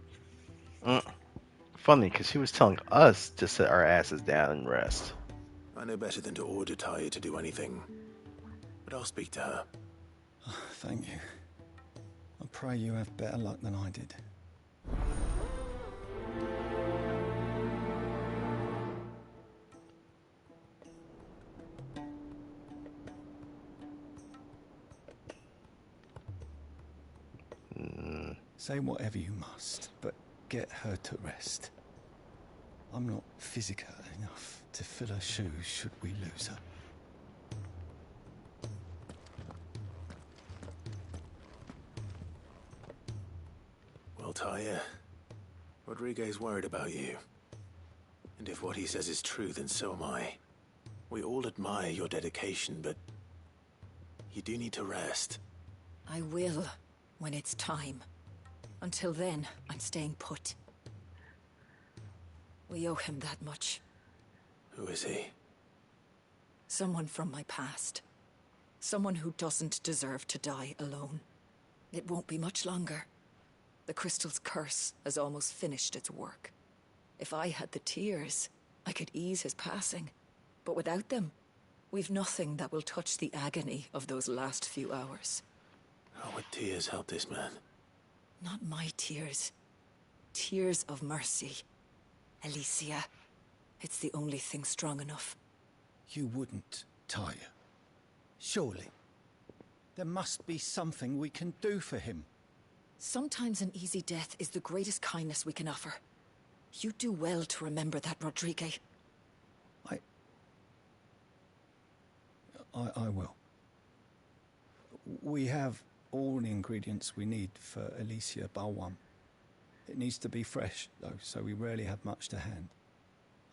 Funny, because she was telling us to sit our asses down and rest.
I know better than to order Taya to do anything. But I'll speak to her.
Oh, thank you. I pray you have better luck than I did. Say whatever you must, but get her to rest. I'm not physical enough to fill her shoes should we lose her.
Well, Taya, Rodriguez worried about you. And if what he says is true, then so am I. We all admire your dedication, but you do need to rest.
I will, when it's time. Until then, I'm staying put. We owe him that much.
Who is he?
Someone from my past. Someone who doesn't deserve to die alone. It won't be much longer. The crystal's curse has almost finished its work. If I had the tears, I could ease his passing. But without them, we've nothing that will touch the agony of those last few hours.
How would tears help this man?
Not my tears. Tears of mercy. Alicia. It's the only thing strong enough.
You wouldn't, Taya. Surely. There must be something we can do for him.
Sometimes an easy death is the greatest kindness we can offer. You do well to remember that, Rodriguez.
I will. We have all the ingredients we need for Alicia Balwam. It needs to be fresh, though, so we rarely have much to hand.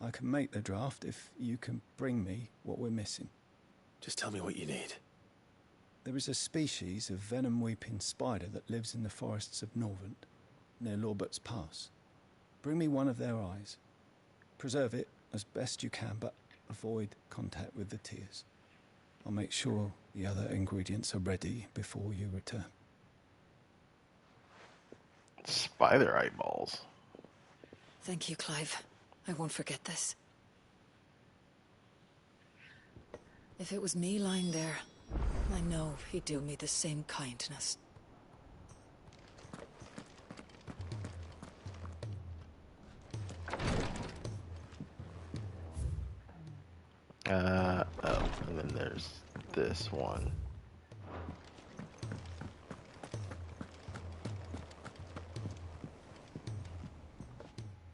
I can make the draft if you can bring me what we're missing.
Just tell me what you need.
There is a species of venom-weeping spider that lives in the forests of Norvent, near Lorbert's Pass. Bring me one of their eyes. Preserve it as best you can, but avoid contact with the tears. I'll make sure the other ingredients are ready before you return.
Spider eyeballs.
Thank you, Clive. I won't forget this. If it was me lying there, I know he'd do me the same kindness.
Oh, and then there's this one.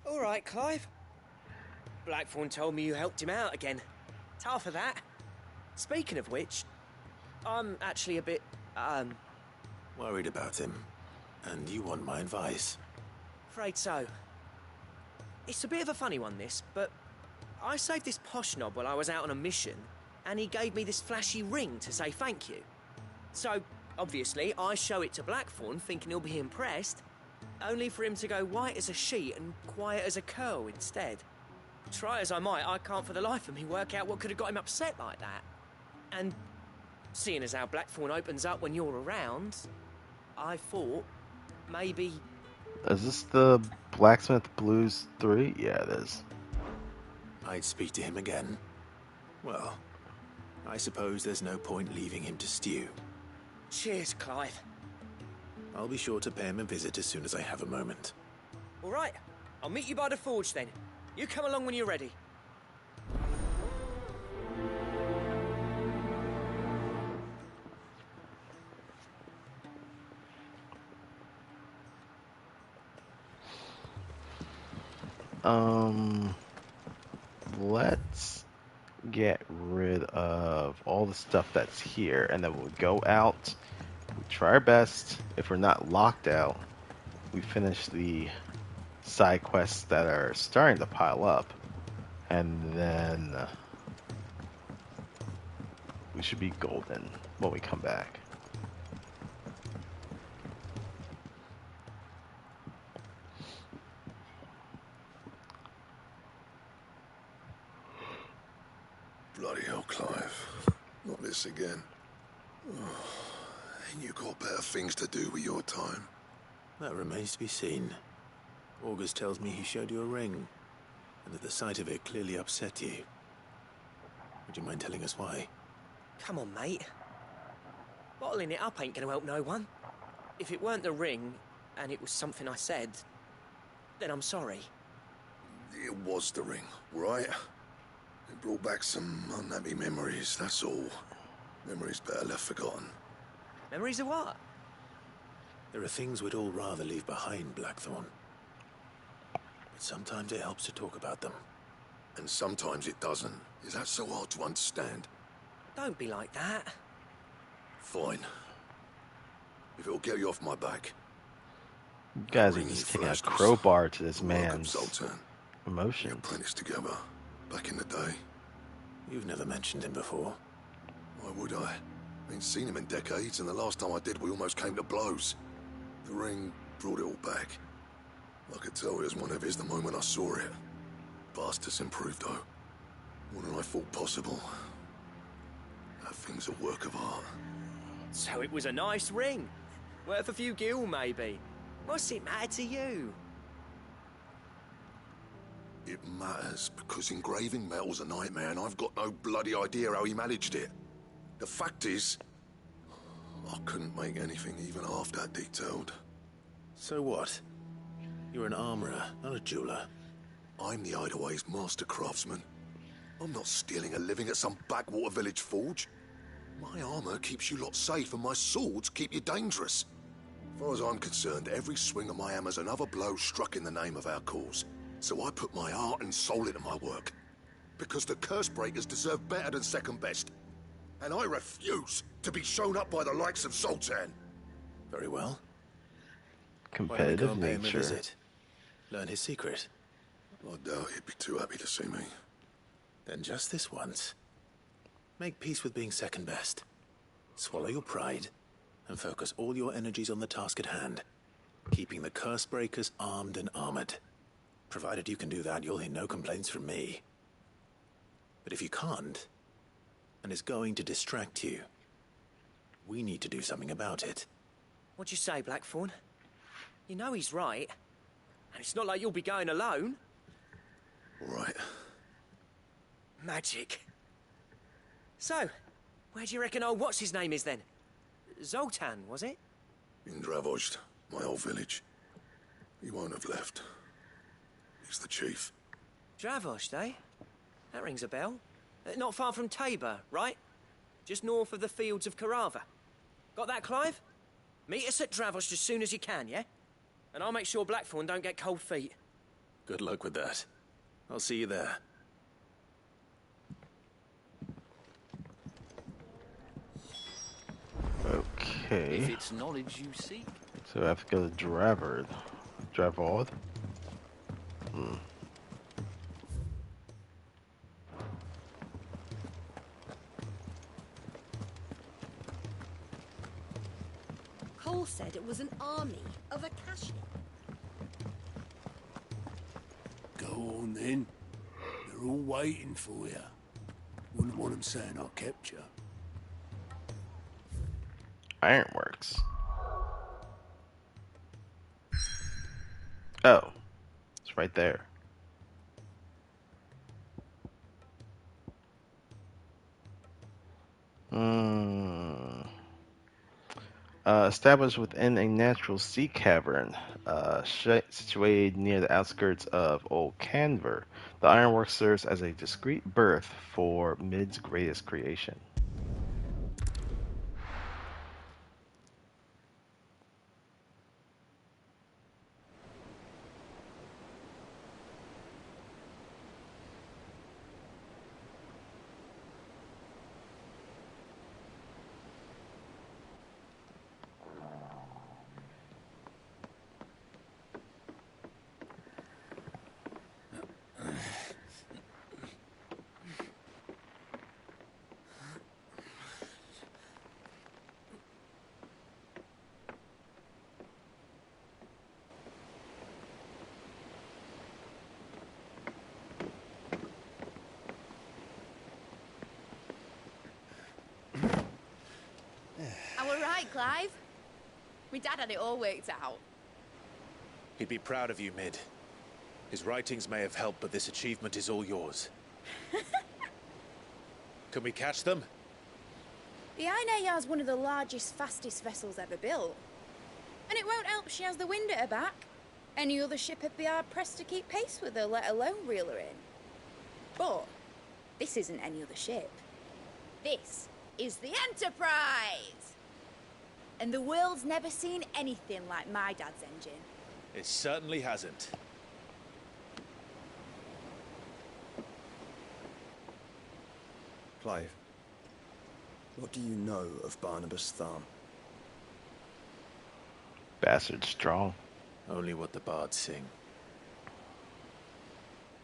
All right, Clive. Blackthorn told me you helped him out again. Tough for that. Speaking of which, I'm actually a bit,
Worried about him. And you want my advice?
afraid so. It's a bit of a funny one, this, but I saved this posh knob while I was out on a mission, and he gave me this flashy ring to say thank you. So, obviously, I show it to Blackthorn, thinking he'll be impressed, only for him to go white as a sheet and quiet as a curl instead. Try as I might, I can't for the life of me work out what could have got him upset like that. And seeing as how Blackthorn opens up when you're around, I thought maybe...
Is this the Blacksmith Blues 3? Yeah, it is.
I'd speak to him again. Well, I suppose there's no point leaving him to stew.
Cheers, Clive.
I'll be sure to pay him a visit as soon as I have a moment.
All right, I'll meet you by the forge then. You come along when you're ready.
Let's get rid of all the stuff that's here, and then we'll go out. We try our best. If we're not locked out, we finish the side quests that are starting to pile up, and then we should be golden when we come back.
Bloody hell, Clive. Not this again. Oh, ain't you got better things to do with your time?
That remains to be seen. August tells me he showed you a ring, and that the sight of it clearly upset you. Would you mind telling us why?
Come on, mate. Bottling it up ain't gonna help no one. If it weren't the ring, and it was something I said, then I'm sorry.
It was the ring, right? It brought back some unhappy memories, that's all. Memories better left forgotten.
Memories of what?
There are things we'd all rather leave behind, Blackthorn. But sometimes it helps to talk about them.
And sometimes it doesn't. Is that so hard to understand?
Don't be like that.
Fine. If it'll get you off my back.
You guys are just taking a crowbar to this man's emotions.
We apprenticed together back in the day.
You've never mentioned him before.
Why would I? Ain't seen him in decades, and the last time I did, we almost came to blows. The ring brought it all back. I could tell it was one of his the moment I saw it. Bastard's improved, though. More than I thought possible. That thing's a work of art.
So it was a nice ring. Worth a few gil, maybe. What's it matter to you?
It matters because engraving metal's a nightmare, and I've got no bloody idea how he managed it. The fact is, I couldn't make anything even half that detailed.
So what? You're an armorer, not a jeweler.
I'm the Hideaway's master craftsman. I'm not stealing a living at some backwater village forge. My armor keeps you lot safe, and my swords keep you dangerous. As far as I'm concerned, every swing of my hammer's another blow struck in the name of our cause. So I put my heart and soul into my work. Because the curse breakers deserve better than second best. And I refuse to be shown up by the likes of Sultan.
Very well.
Competitive
Why don't we go and pay him a
nature.
visit? Learn his secret.
I doubt he'd be too happy to see me.
Then just this once. Make peace with being second best. Swallow your pride and focus all your energies on the task at hand. Keeping the curse breakers armed and armored. Provided you can do that, you'll hear no complaints from me. But if you can't, and it's going to distract you, we need to do something about it.
What'd you say, Blackthorn? You know he's right. And it's not like you'll be going alone.
All right.
Magic. So, where do you reckon old what's-his-name is then? Zoltan, was it?
In Dravozd, my old village. He won't have left. He's the chief.
Dravozd, eh? That rings a bell. Not far from Tabor, right? Just north of the fields of Carava. Got that, Clive? Meet us at Dravozd as soon as you can, yeah? And I'll make sure Blackthorn don't get cold feet.
Good luck with that. I'll see you there.
Okay.
If it's knowledge you seek.
So I have to go to Dravard. Dravard?
Cole said it was an army of Akashic.
Go on then. They're all waiting for you. Wouldn't want them saying I kept you.
Ironworks. Oh. It's right there. Established within a natural sea cavern situated near the outskirts of Old Canver, the ironworks serves as a discreet berth for Mid's greatest creation.
Clive. My dad had it all worked out.
He'd be proud of you, Mid. His writings may have helped, but this achievement is all yours. Can we catch them?
The Ainayar's one of the largest, fastest vessels ever built. And it won't help she has the wind at her back. Any other ship would be hard-pressed to keep pace with her, let alone reel her in. But this isn't any other ship. This is the Enterprise! And the world's never seen anything like my dad's engine.
It certainly hasn't.
Clive, what do you know of Barnabas Tharm?
Bastard strong.
Only what the bards sing.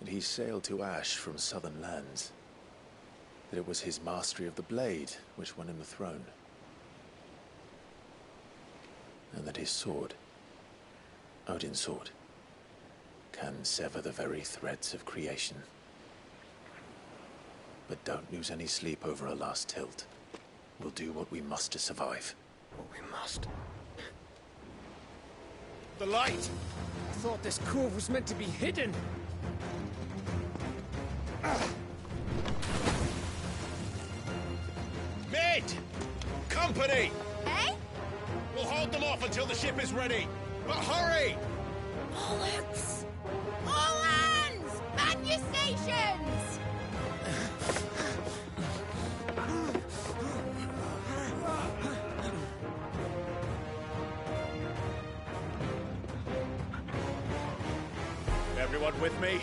And he sailed to Ash from southern lands. That it was his mastery of the blade which won him the throne. And that his sword, Odin's sword, can sever the very threads of creation. But don't lose any sleep over a last tilt. We'll do what we must to survive.
What we must?
The light! I thought this cove was meant to be hidden.
Mid! Company!
Hey?
We'll hold them off until the ship is ready. But hurry!
Bollocks! All hands! Man your stations!
Everyone with me?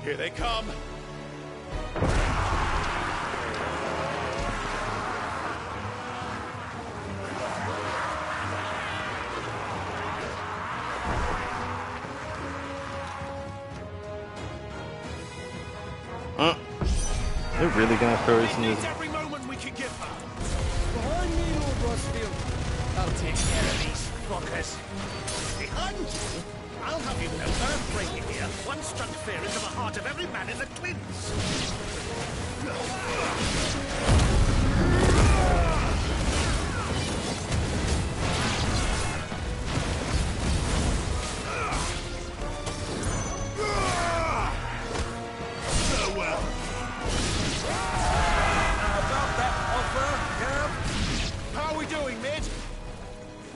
Here they come.
They're really gonna throw us in this.
Every moment we can get.
Behind me, Lord Rosfield. I'll take care of these fuckers.
Behind you? I'll have you know Earthbreaker here once struck fear into the heart of every man in the Twins.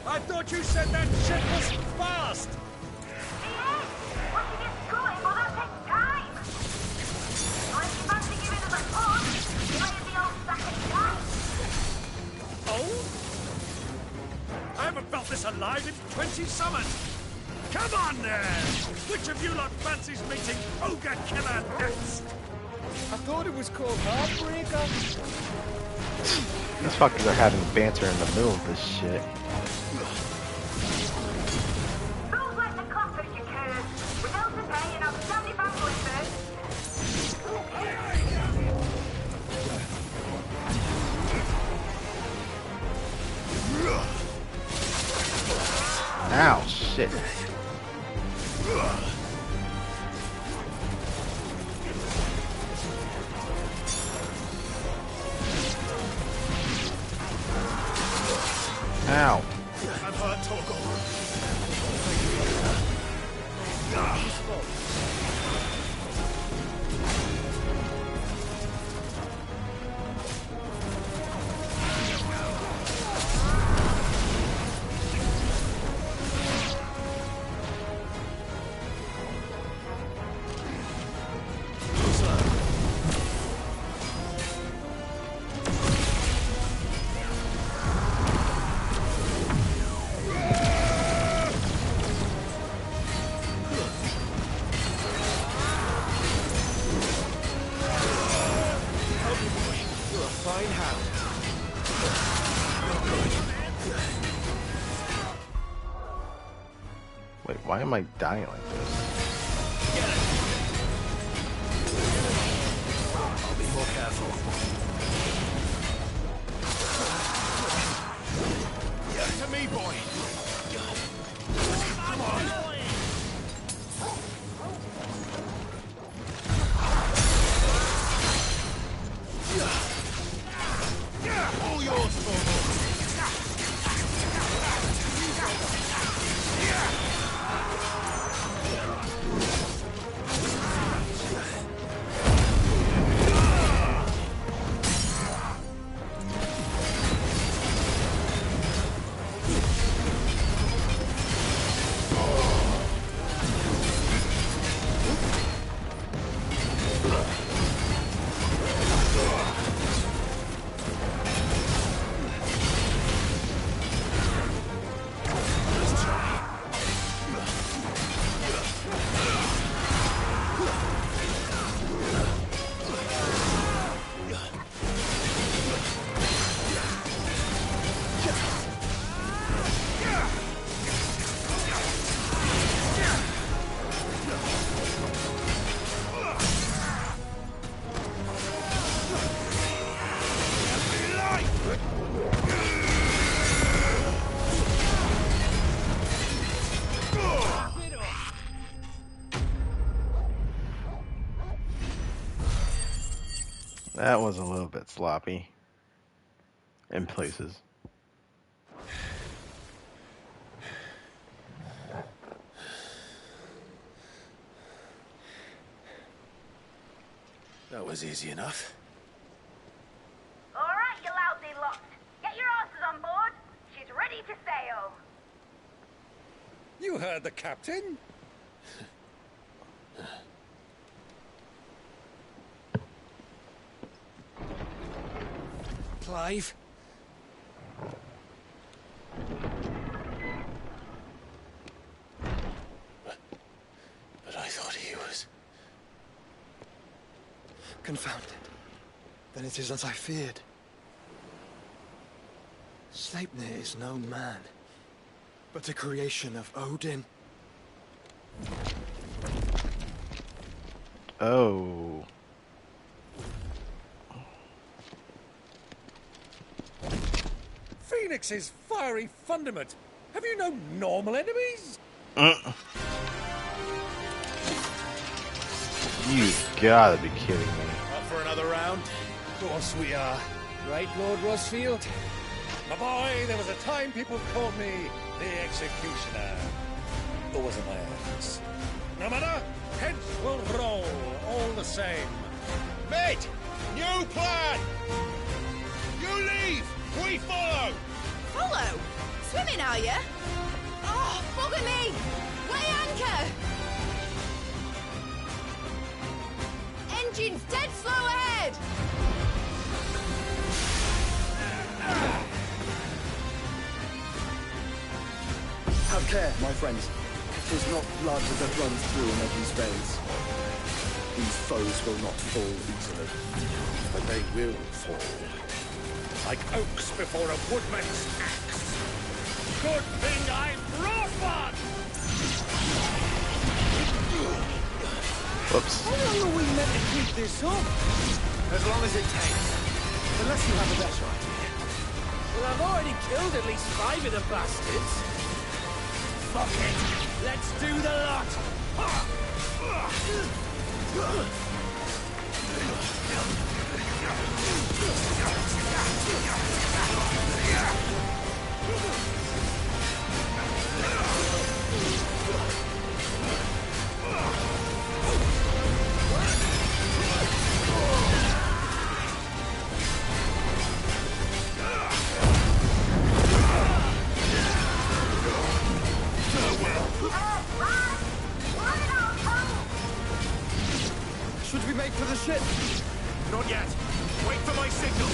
I thought you said that ship was fast! Oh? I haven't felt this alive in 20 summers! Come on there! Which of you lot fancies meeting Ogre Killer next?
I thought it was called Heartbreaker.
These fuckers are having banter in the middle of this shit. Ow, shit. Ow.
I'm hurt, Torgal.
Wait, why am I dying like this?
I'll be more careful. To me, boy. Come on. All yours, Torgal.
That was a little bit sloppy in places.
That was easy enough.
All right, you lousy lot. Get your asses on board. She's ready to sail.
You heard the captain. Clive?
But I thought he was...
Confounded. Then it is as I feared. Sleipnir is no man, but a creation of Odin.
Oh.
Phoenix's fiery fundament. Have you no normal enemies?
You gotta be kidding me.
Up for another round? Of course we are. Right, Lord Rosfield? My boy, there was a time people called me the Executioner. Or was it my efforts? No matter, heads will roll all the same. Mate, new plan! You leave, we follow!
Follow? Swimming, are you? Oh, bugger me! Weigh anchor! Engine's dead slow ahead!
Have care, my friends. 'Tis not blood that runs through in these veins. These foes will not fall easily.
But they will fall. Like oaks before a woodman's axe. Good thing I brought one!
Whoops.
How long are we meant to keep this up?
As long as it takes.
Unless you have a better idea. Well, I've already killed at least 5 of the bastards. Fuck it. Let's do the lot.
for the ship? Not yet. Wait for my signal.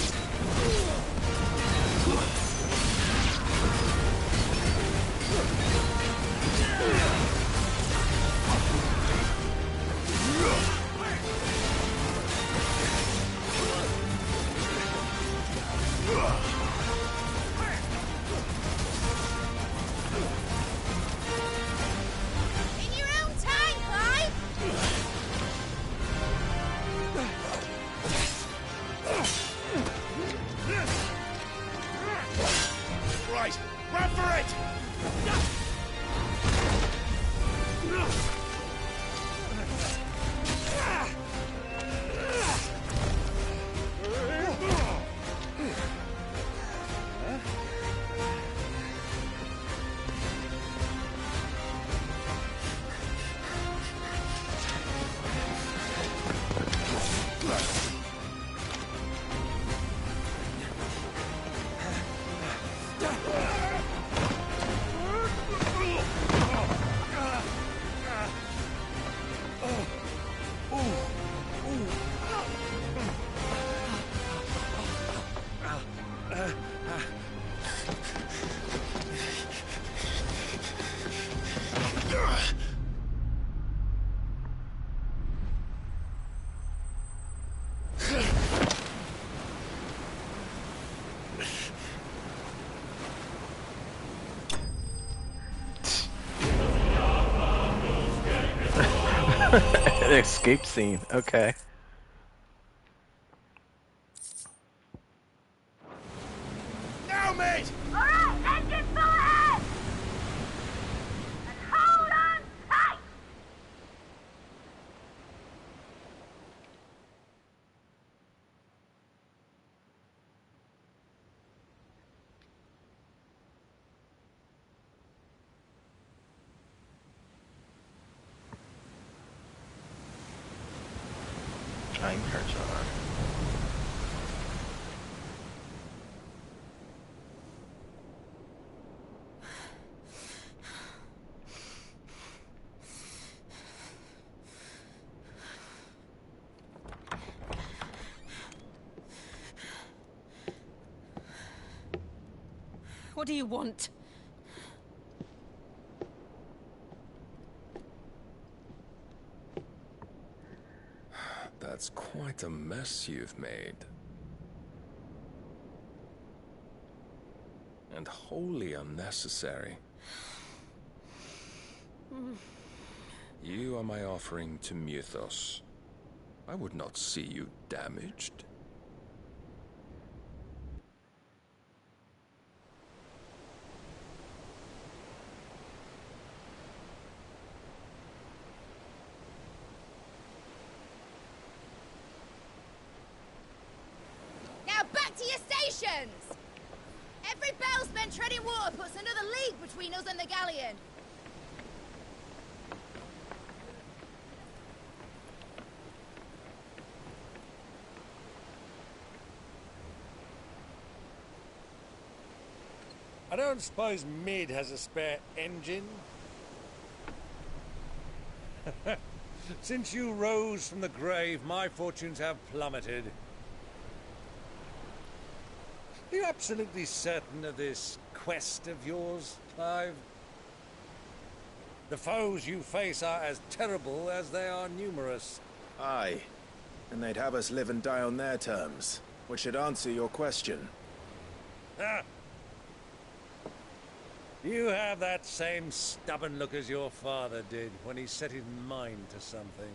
In your own time, Clive!
Right, run for it!
An escape scene. Okay.
Now, mate!
Alright, engine full ahead! And hold on tight!
Time turns on.
What do you want?
That's quite a mess you've made. And wholly unnecessary. You are my offering to Mythos. I would not see you damaged.
Now back to your stations! Every bell spent treading water puts another league between us and the galleon.
I don't suppose Mid has a spare engine? Since you rose from the grave, my fortunes have plummeted. Are you absolutely certain of this quest of yours, Clive? The foes you face are as terrible as they are numerous.
Aye. And they'd have us live and die on their terms, which should answer your question.
Ah! You have that same stubborn look as your father did when he set his mind to something.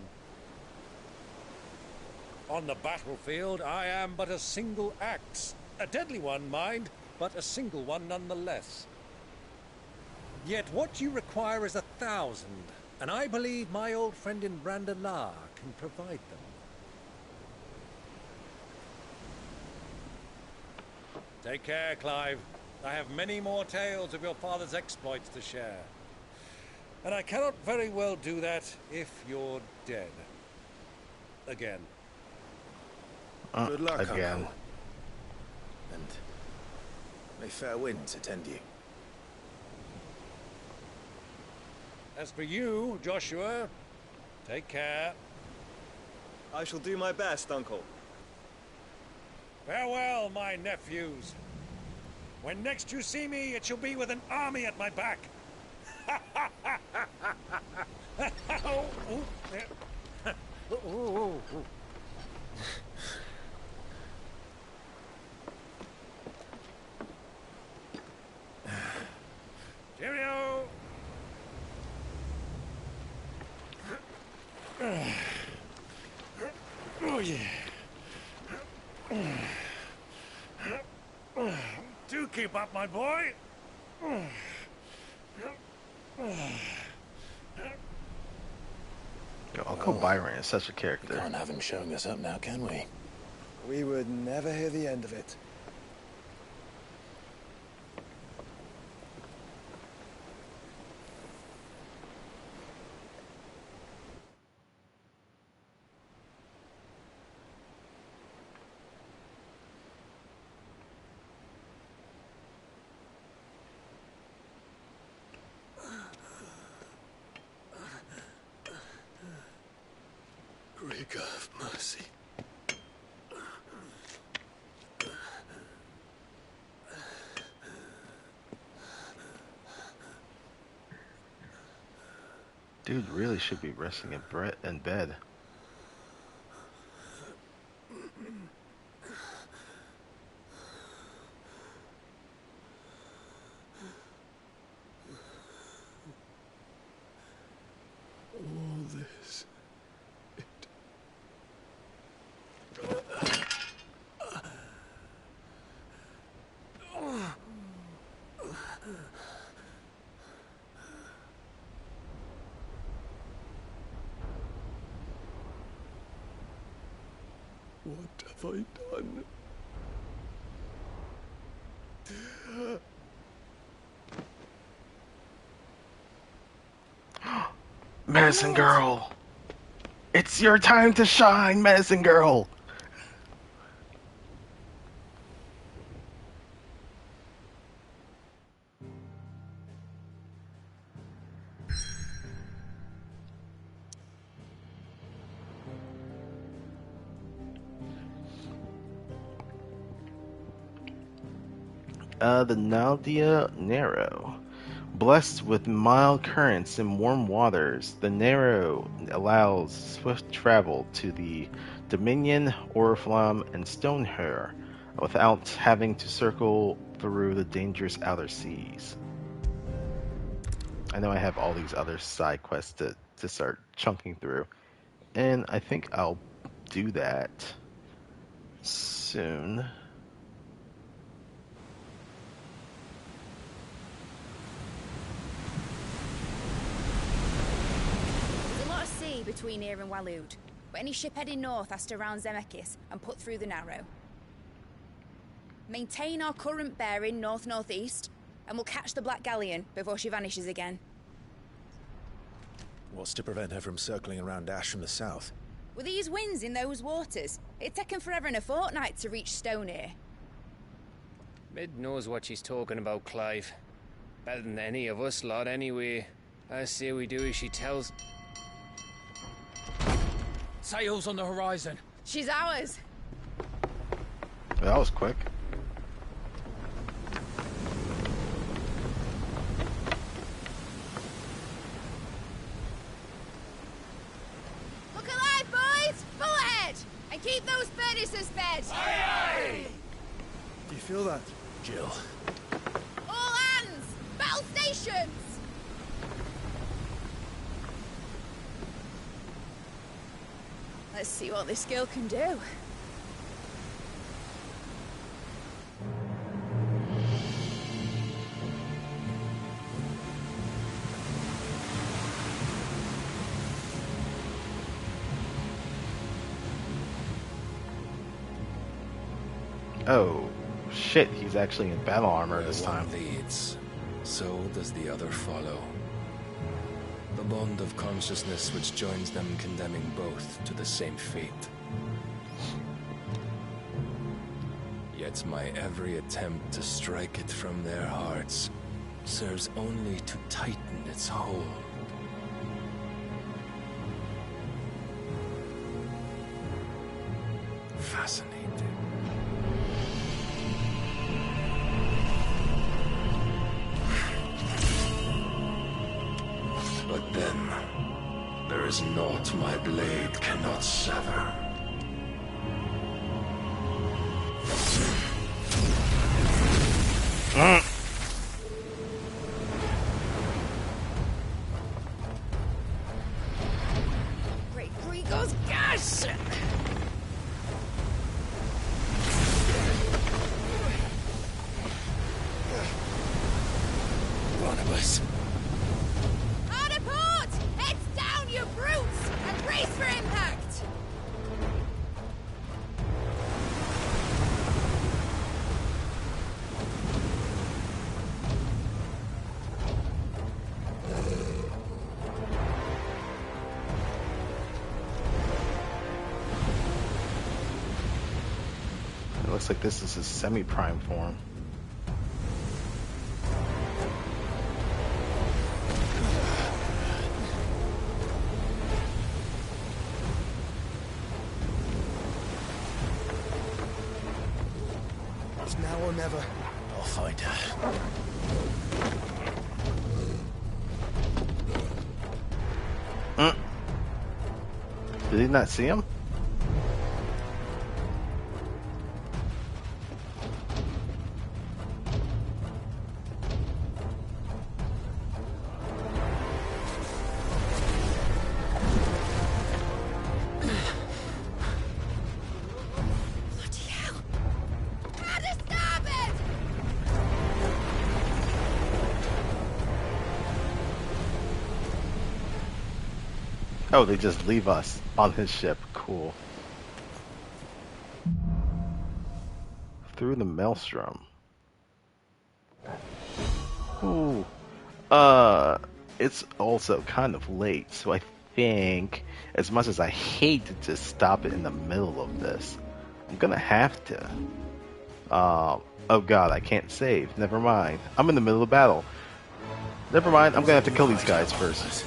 On the battlefield, I am but a single axe. A deadly one, mind, but a single one nonetheless. Yet what you require is 1,000, and I believe my old friend in Brandalar can provide them. Take care, Clive. I have many more tales of your father's exploits to share. And I cannot very well do that if you're dead. Again.
Good luck,
again.
Uncle. And may fair winds attend you.
As for you, Joshua, take care.
I shall do my best, Uncle.
Farewell, my nephews. When next you see me, it shall be with an army at my back. Oh, oh, yeah. Oh, oh, oh. Cheerio! Oh, yeah. Do keep up, my boy.
Yo, Uncle Byron is such a character.
We can't have him showing us up now, can we?
We would never hear the end of it.
Rigor of mercy.
Dude really should be resting in bed.
All this. What have I done?
Medicine Girl! It's your time to shine, Medicine Girl! The Naldia Narrow. Blessed with mild currents and warm waters, the Narrow allows swift travel to the Dominion, Oriflamme, and Stonehair without having to circle through the dangerous outer seas. I know I have all these other side quests to start chunking through, and I think I'll do that soon.
Between here and Waloed, but any ship heading north has to round Zemeckis and put through the Narrow. Maintain our current bearing north-northeast, and we'll catch the Black Galleon before she vanishes again.
What's to prevent her from circling around Ash from the south?
With these winds in those waters, it'd taken forever and a fortnight to reach Stonehair.
Mid knows what she's talking about, Clive. Better than any of us lot, anyway. I say we do as she tells.
Sails on the horizon.
She's ours.
That was quick.
Look alive, boys! Full ahead! And keep those furnaces fed!
Aye, aye!
Do you feel that?
Jill.
All hands! Battle stations! Let's see what this girl can do.
Oh, shit, he's actually in battle armor this
Where
time.
one leads, so does the other follow. The bond of consciousness which joins them condemning both to the same fate. Yet my every attempt to strike it from their hearts serves only to tighten its hold. fascinating. But then, there is naught my blade cannot sever.
Great Gregor's gas!
Barnabas.
Hard a port! Heads down, you brutes! And brace for impact!
It looks like this is his semi-prime form.
It's now or never.
I'll find her.
Did he not see him? Oh, they just leave us on his ship. Cool. Through the maelstrom. Ooh. It's also kind of late, so I think, as much as I hate to just stop it in the middle of this, I'm gonna have to. Oh god, I can't save. Never mind. I'm in the middle of battle. Never mind, I'm gonna have to kill these guys first.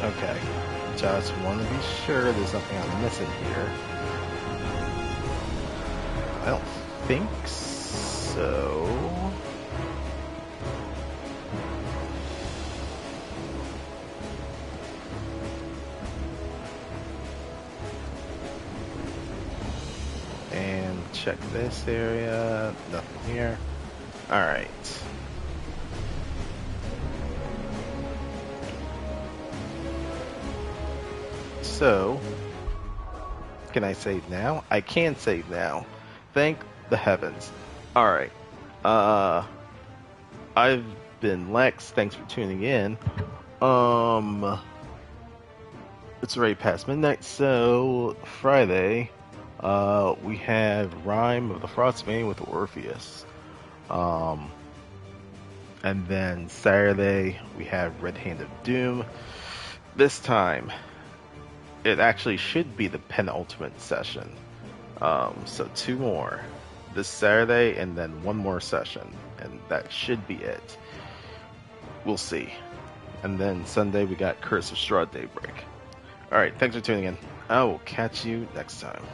Okay. Just want to be sure there's nothing I'm missing here. I don't think so. And check this area. Nothing here. Alright. So, can I save now? I can save now. Thank the heavens. Alright. I've been Lex. Thanks for tuning in. It's already past midnight, so Friday, we have Rime of the Frostbane with Orpheus. And then Saturday, we have Red Hand of Doom. This time, it actually should be the penultimate session. So 2 more. This Saturday, and then 1 more session. And that should be it. We'll see. And then Sunday, we got Curse of Strahd Daybreak. Alright, thanks for tuning in. I will catch you next time.